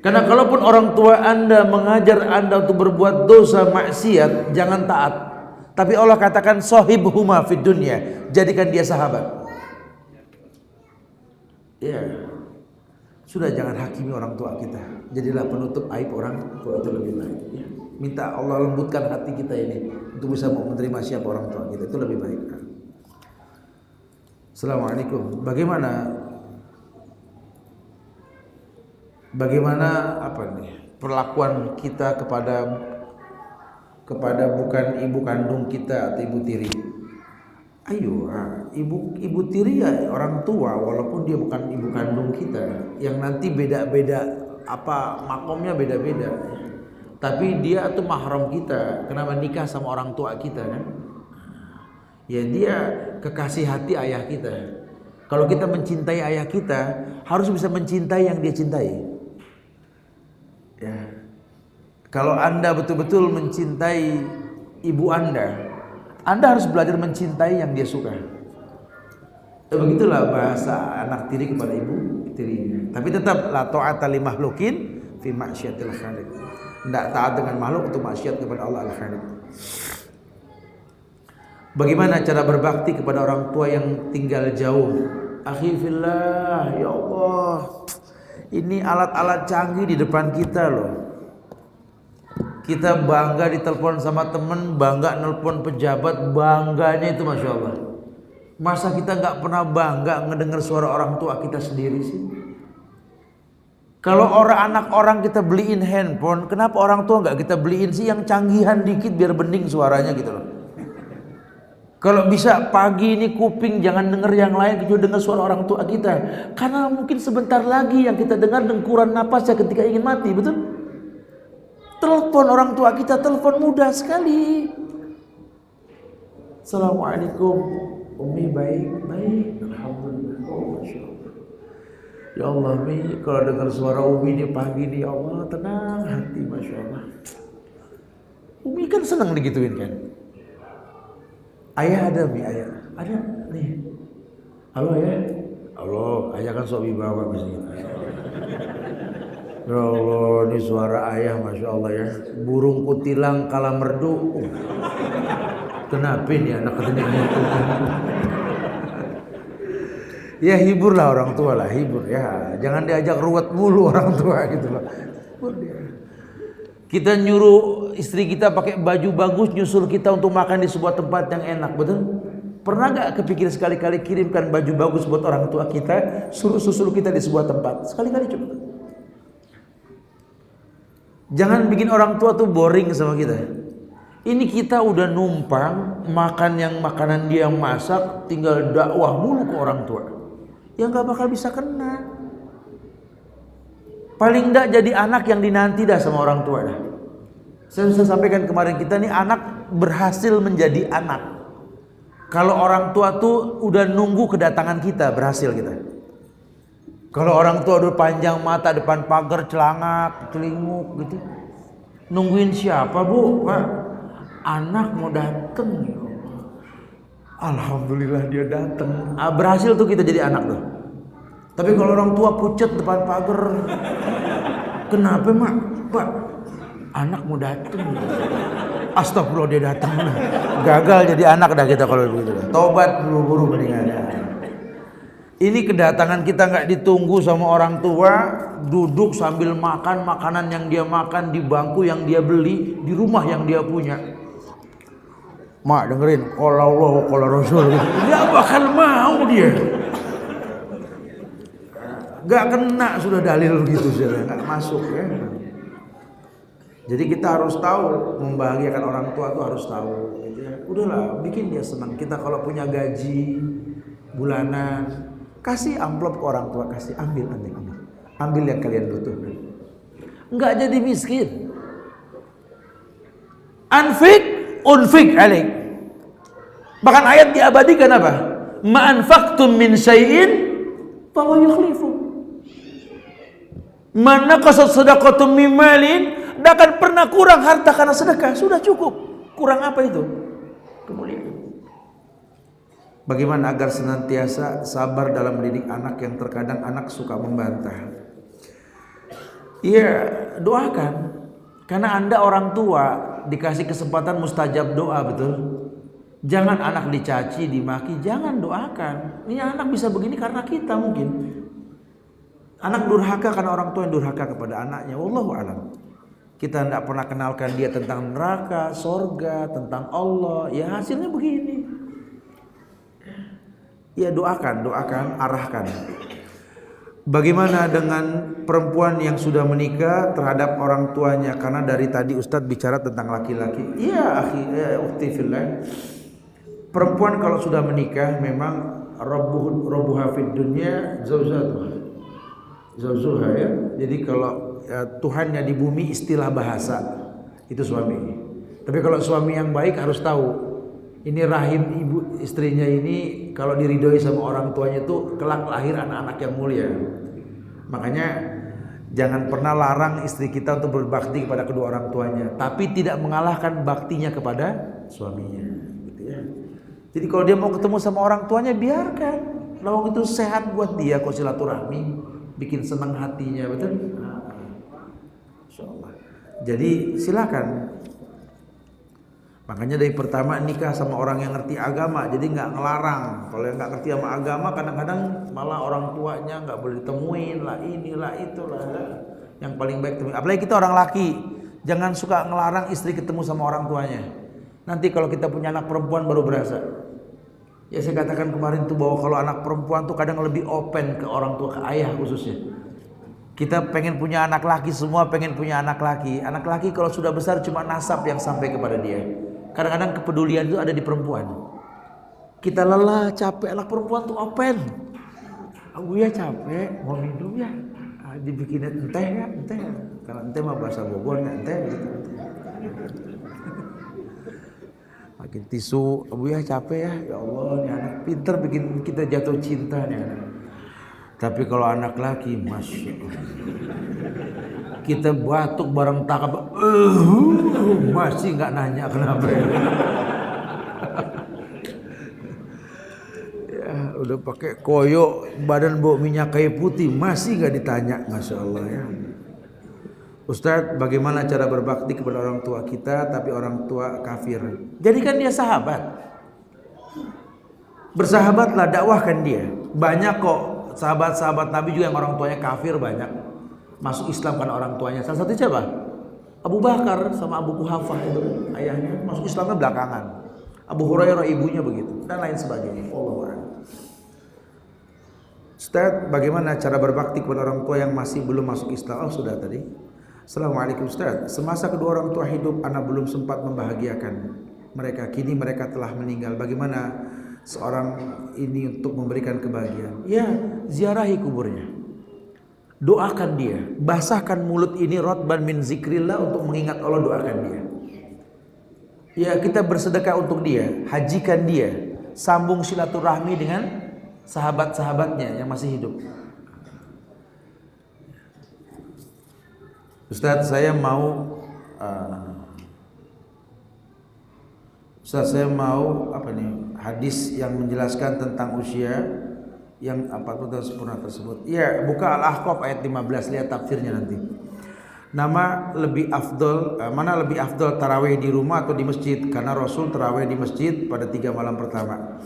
Karena kalaupun orang tua Anda mengajar Anda untuk berbuat dosa maksiat, jangan taat. Tapi Allah katakan sahibhuma fid dunya, jadikan dia sahabat. Ya. Sudah jangan hakimi orang tua kita. Jadilah penutup aib orang tua itu lebih baik. Ya. Minta Allah lembutkan hati kita ini untuk bisa menerima siapa orang tua kita, itu lebih baik. Assalamualaikum. Bagaimana apa nih perlakuan kita kepada bukan ibu kandung kita atau ibu tiri? Ayo, ibu tiri ya orang tua walaupun dia bukan ibu kandung kita, yang nanti beda-beda apa makomnya beda-beda. Tapi dia tuh mahram kita, kenapa nikah sama orang tua kita kan? Ya dia kekasih hati ayah kita. Kalau kita mencintai ayah kita, harus bisa mencintai yang dia cintai. Ya. Kalau Anda betul-betul mencintai ibu Anda harus belajar mencintai yang dia suka. Begitulah bahasa anak tiri kepada ibu tirinya. Tapi tetap la ta'ata li makhluqin fi ma'syiatil khaliq. Tidak taat dengan makhluk untuk maksiat kepada Allah Al-Khaliq. Bagaimana cara berbakti kepada orang tua yang tinggal jauh? Akhi fillah, ya Allah. Ini alat-alat canggih di depan kita loh. Kita bangga ditelepon sama temen, bangga nelpon pejabat, bangganya itu Masya Allah. Masa kita gak pernah bangga ngedengar suara orang tua kita sendiri sih? Kalau anak orang kita beliin handphone, kenapa orang tua gak kita beliin sih yang canggihan dikit biar bening suaranya gitu loh. Kalau bisa pagi ini kuping jangan denger yang lain, kita dengar suara orang tua kita. Karena mungkin sebentar lagi yang kita dengar dengkuran napasnya ketika ingin mati, betul? Telepon orang tua kita, telepon mudah sekali. Assalamualaikum, Umi baik, alhamdulillah. Oh, Masya Allah. Ya Allah, Mi, kalau dengar suara Umi ini pagi nih, ya Allah tenang hati, Masya Allah. Umi kan senang digituin kan. Ayah ada Mi, ayah ada nih. Halo ya, halo, ayah kan sok wibawa misalnya. Ya Allah, ini suara ayah Masya Allah ya. Burung kutilang kala merdu. Kenapa nih anak ketengah itu? Ya hiburlah orang tua lah, hibur ya. Jangan diajak ruwet mulu orang tua gitu loh. Kita nyuruh istri kita pakai baju bagus, nyusul kita untuk makan di sebuah tempat yang enak, betul? Pernah gak kepikir sekali-kali kirimkan baju bagus buat orang tua kita, suruh kita di sebuah tempat? Sekali-kali coba. Jangan bikin orang tua tuh boring sama kita. Ini kita udah numpang makan yang makanan dia yang masak, tinggal dakwah mulu ke orang tua. Yang gak bakal bisa kena. Paling enggak jadi anak yang dinanti dah sama orang tua dah. Saya sampaikan kemarin, kita nih anak berhasil menjadi anak kalau orang tua tuh udah nunggu kedatangan kita, berhasil kita. Kalau orang tua udah panjang mata depan pagar, celangap, celinguk gitu, nungguin siapa Bu? Pak, anak mau dateng. Alhamdulillah dia dateng. Berhasil tuh kita jadi anak tuh. Tapi kalau orang tua pucet depan pagar, kenapa Mak? Pak, anak mau dateng. Astagfirullah dia dateng. Gagal jadi anak dah kita kalau begitu. Tobat buru-buru mendingan. Ini kedatangan kita nggak ditunggu sama orang tua, duduk sambil makan makanan yang dia makan di bangku yang dia beli di rumah yang dia punya. Mak dengerin, qala Allah qala Rasul. Dia bakal mau dia. Gak kena sudah dalil gitu sudah, gak masuk ya. Jadi kita harus tahu membahagiakan orang tua tuh harus tahu gitu ya. Udahlah, bikin dia senang. Kita kalau punya gaji bulanan, kasih amplop ke orang tua, kasih ambil yang kalian butuhkan. Enggak jadi miskin. Unfik alaik. Bahkan ayat diabadikan apa? Ma anfaqtum min syai'in fa huwa yukhlifu. Mana kasat sedekatum mimalin, tidak akan pernah kurang harta karena sedekah, sudah cukup. Kurang apa itu? Kemuliaan. Bagaimana agar senantiasa sabar dalam mendidik anak yang terkadang anak suka membantah? Iya, doakan. Karena Anda orang tua dikasih kesempatan mustajab doa, betul? Jangan anak dicaci, dimaki, jangan, doakan. Ini anak bisa begini karena kita mungkin. Anak durhaka karena orang tua yang durhaka kepada anaknya. Wallahu a'lam. Kita tidak pernah kenalkan dia tentang neraka, sorga, tentang Allah. Ya hasilnya begini. Ya doakan, arahkan. Bagaimana dengan perempuan yang sudah menikah terhadap orang tuanya? Karena dari tadi Ustadz bicara tentang laki-laki. Iya, akhi, ukhti fillah. Perempuan kalau sudah menikah memang rabbuha fid dunya zawjuha ya. Jadi kalau Tuhannya di bumi istilah bahasa itu suami. Tapi kalau suami yang baik harus tahu ini rahim ibu istrinya ini kalau diridhoi sama orang tuanya itu kelak lahir anak-anak yang mulia. Makanya jangan pernah larang istri kita untuk berbakti kepada kedua orang tuanya, tapi tidak mengalahkan baktinya kepada suaminya. Gitu ya. Jadi kalau dia mau ketemu sama orang tuanya biarkan. Lawang itu sehat buat dia kok silaturahmi, bikin senang hatinya, betul? Insyaallah. Jadi silakan. Makanya dari pertama nikah sama orang yang ngerti agama, jadi nggak ngelarang. Kalau yang nggak ngerti sama agama, kadang-kadang malah orang tuanya nggak boleh ditemuin lah, inilah itulah. Yang paling baik temuin. Apalagi kita orang laki, jangan suka ngelarang istri ketemu sama orang tuanya. Nanti kalau kita punya anak perempuan baru berasa. Ya saya katakan kemarin tuh bahwa kalau anak perempuan tuh kadang lebih open ke orang tua, ke ayah khususnya. Kita pengen punya anak laki, semua pengen punya anak laki. Anak laki kalau sudah besar cuma nasab yang sampai kepada dia. Kadang-kadang kepedulian itu ada di perempuan. Kita lelah, capek, anak perempuan tuh open. Aku ya capek, mau minum ya, dibikinin teh ya, teh. Karena teh mah bahasa Bogor ya, teh gitu. Makin tisu, Abu ya capek ya, ya Allah, nih anak pinter bikin kita jatuh cinta nih anak. Tapi kalau anak laki, masya Allah, kita batuk bareng takab, masih nggak nanya kenapa ya. Ya udah pakai koyo, badan bau minyak kayu putih, masih nggak ditanya, masya Allah ya. Ustadz, bagaimana cara berbakti kepada orang tua kita, tapi orang tua kafir? Jadikan dia sahabat, bersahabatlah, dakwahkan dia. Banyak kok sahabat-sahabat Nabi juga yang orang tuanya kafir, banyak masuk Islam karena orang tuanya. Salah satu siapa? Abu Bakar sama Abu Quhafah itu ayahnya masuk Islamnya belakangan. Abu Hurairah ibunya begitu dan lain sebagainya. Allahu a'lam. Ustaz, bagaimana cara berbakti kepada orang tua yang masih belum masuk Islam? Oh sudah tadi. Assalamualaikum Ustaz. Semasa kedua orang tua hidup, anak belum sempat membahagiakan mereka. Kini mereka telah meninggal. Bagaimana seorang ini untuk memberikan kebahagiaan? Ya, ziarahi kuburnya. Doakan dia, basahkan mulut ini rotban min zikrillah untuk mengingat Allah, doakan dia. Ya, kita bersedekah untuk dia, hajikan dia, sambung silaturahmi dengan sahabat-sahabatnya yang masih hidup. Ustaz, saya mau hadis yang menjelaskan tentang usia yang 40 tahun sempurna tersebut. Ya, buka Al-Ahqaf ayat 15, lihat tafsirnya nanti. Mana lebih afdal tarawih di rumah atau di masjid? Karena Rasul tarawih di masjid pada 3 malam pertama.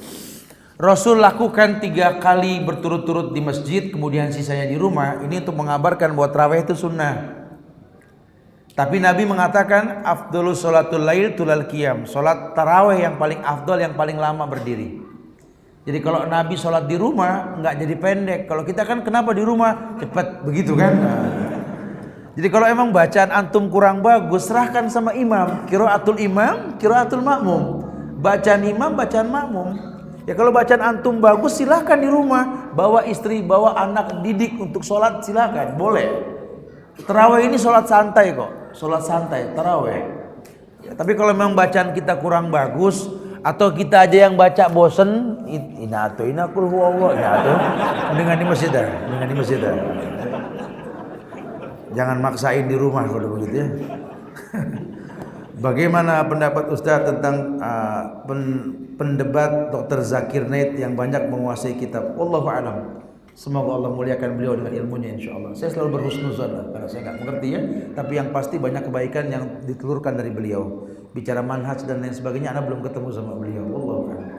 Rasul lakukan 3 kali berturut-turut di masjid, kemudian sisanya di rumah. Ini untuk mengabarkan bahwa tarawih itu sunnah. Tapi Nabi mengatakan afdalus sholatul lail tulal qiyam. Salat tarawih yang paling afdal, yang paling lama berdiri. Jadi kalau Nabi sholat di rumah nggak jadi pendek. Kalau kita kan kenapa di rumah cepat begitu kan? Jadi kalau emang bacaan antum kurang bagus, serahkan sama imam. Imam, qiraatul makmum. Bacaan imam, bacaan makmum. Ya kalau bacaan antum bagus, silahkan di rumah. Bawa istri, bawa anak didik untuk sholat, silahkan, boleh. Tarawih ini sholat santai kok, sholat santai, tarawih. Ya, tapi kalau memang bacaan kita kurang bagus, atau kita aja yang baca bosen, inakul huwallah, dengan di masjid dah, Jangan maksain di rumah kalau begitu ya. Bagaimana pendapat Ustaz tentang pendebat Dr. Zakir Naik yang banyak menguasai kitab? Wallahu a'lam. Semoga Allah muliakan beliau dengan ilmunya insyaallah. Saya selalu berhusnuzon karena saya nggak mengerti ya, tapi yang pasti banyak kebaikan yang ditelurkan dari beliau. Bicara manhaj dan lain sebagainya, Anda belum ketemu sama beliau. Wallahu a'lam.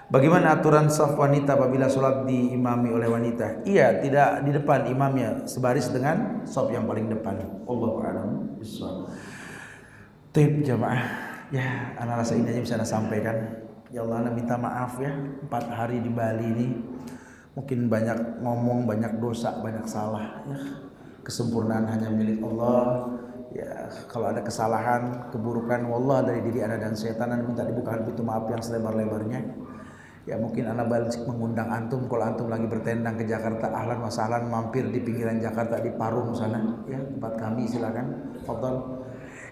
Bagaimana aturan saf wanita apabila sholat diimami oleh wanita? Iya, tidak di depan imamnya, sebaris dengan saf yang paling depan. Wallahu a'lam bishawab. Taib jamaah, ya, ana rasa ini aja bisa ana sampaikan. Ya Allah, Ana minta maaf ya, 4 hari di Bali ini mungkin banyak ngomong, banyak dosa, banyak salah ya. Kesempurnaan hanya milik Allah. Ya, kalau ada kesalahan, keburukan wallah dari diri Ana dan setan, Ana minta dibukakan pintu maaf yang selebar-lebarnya. Ya mungkin Ana balik mengundang antum, kalau antum lagi bertendang ke Jakarta, ahlan wa sahlan, mampir di pinggiran Jakarta di Parung sana ya, tempat kami, silakan. Fadhal.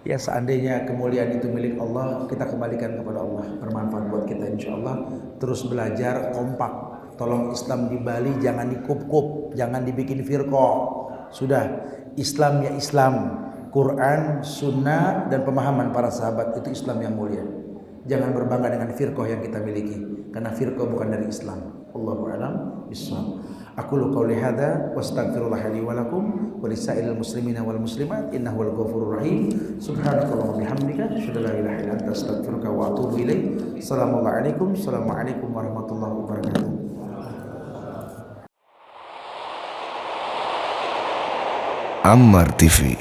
Ya seandainya kemuliaan itu milik Allah, kita kembalikan kepada Allah, bermanfaat buat kita insyaallah. Terus belajar kompak. Tolong Islam di Bali jangan dikup-kup, jangan dibikin firqah. Sudah, Islam ya Islam, Quran, Sunnah dan pemahaman para sahabat, itu Islam yang mulia. Jangan berbangga dengan firqah yang kita miliki, karena firqah bukan dari Islam. Allahu a'lam bishawab. Aqulu qouli hadza wastaghfirullah li wa lakum wa lisairil muslimina wal muslimat innahu wal ghafurur rahim. Subhanakallahumma bihamdika asyhadu an la ilaha illa anta astaghfiruka wa atubu ilaik. Assalamualaikum warahmatullahi wabarakatuh. Ammar TV.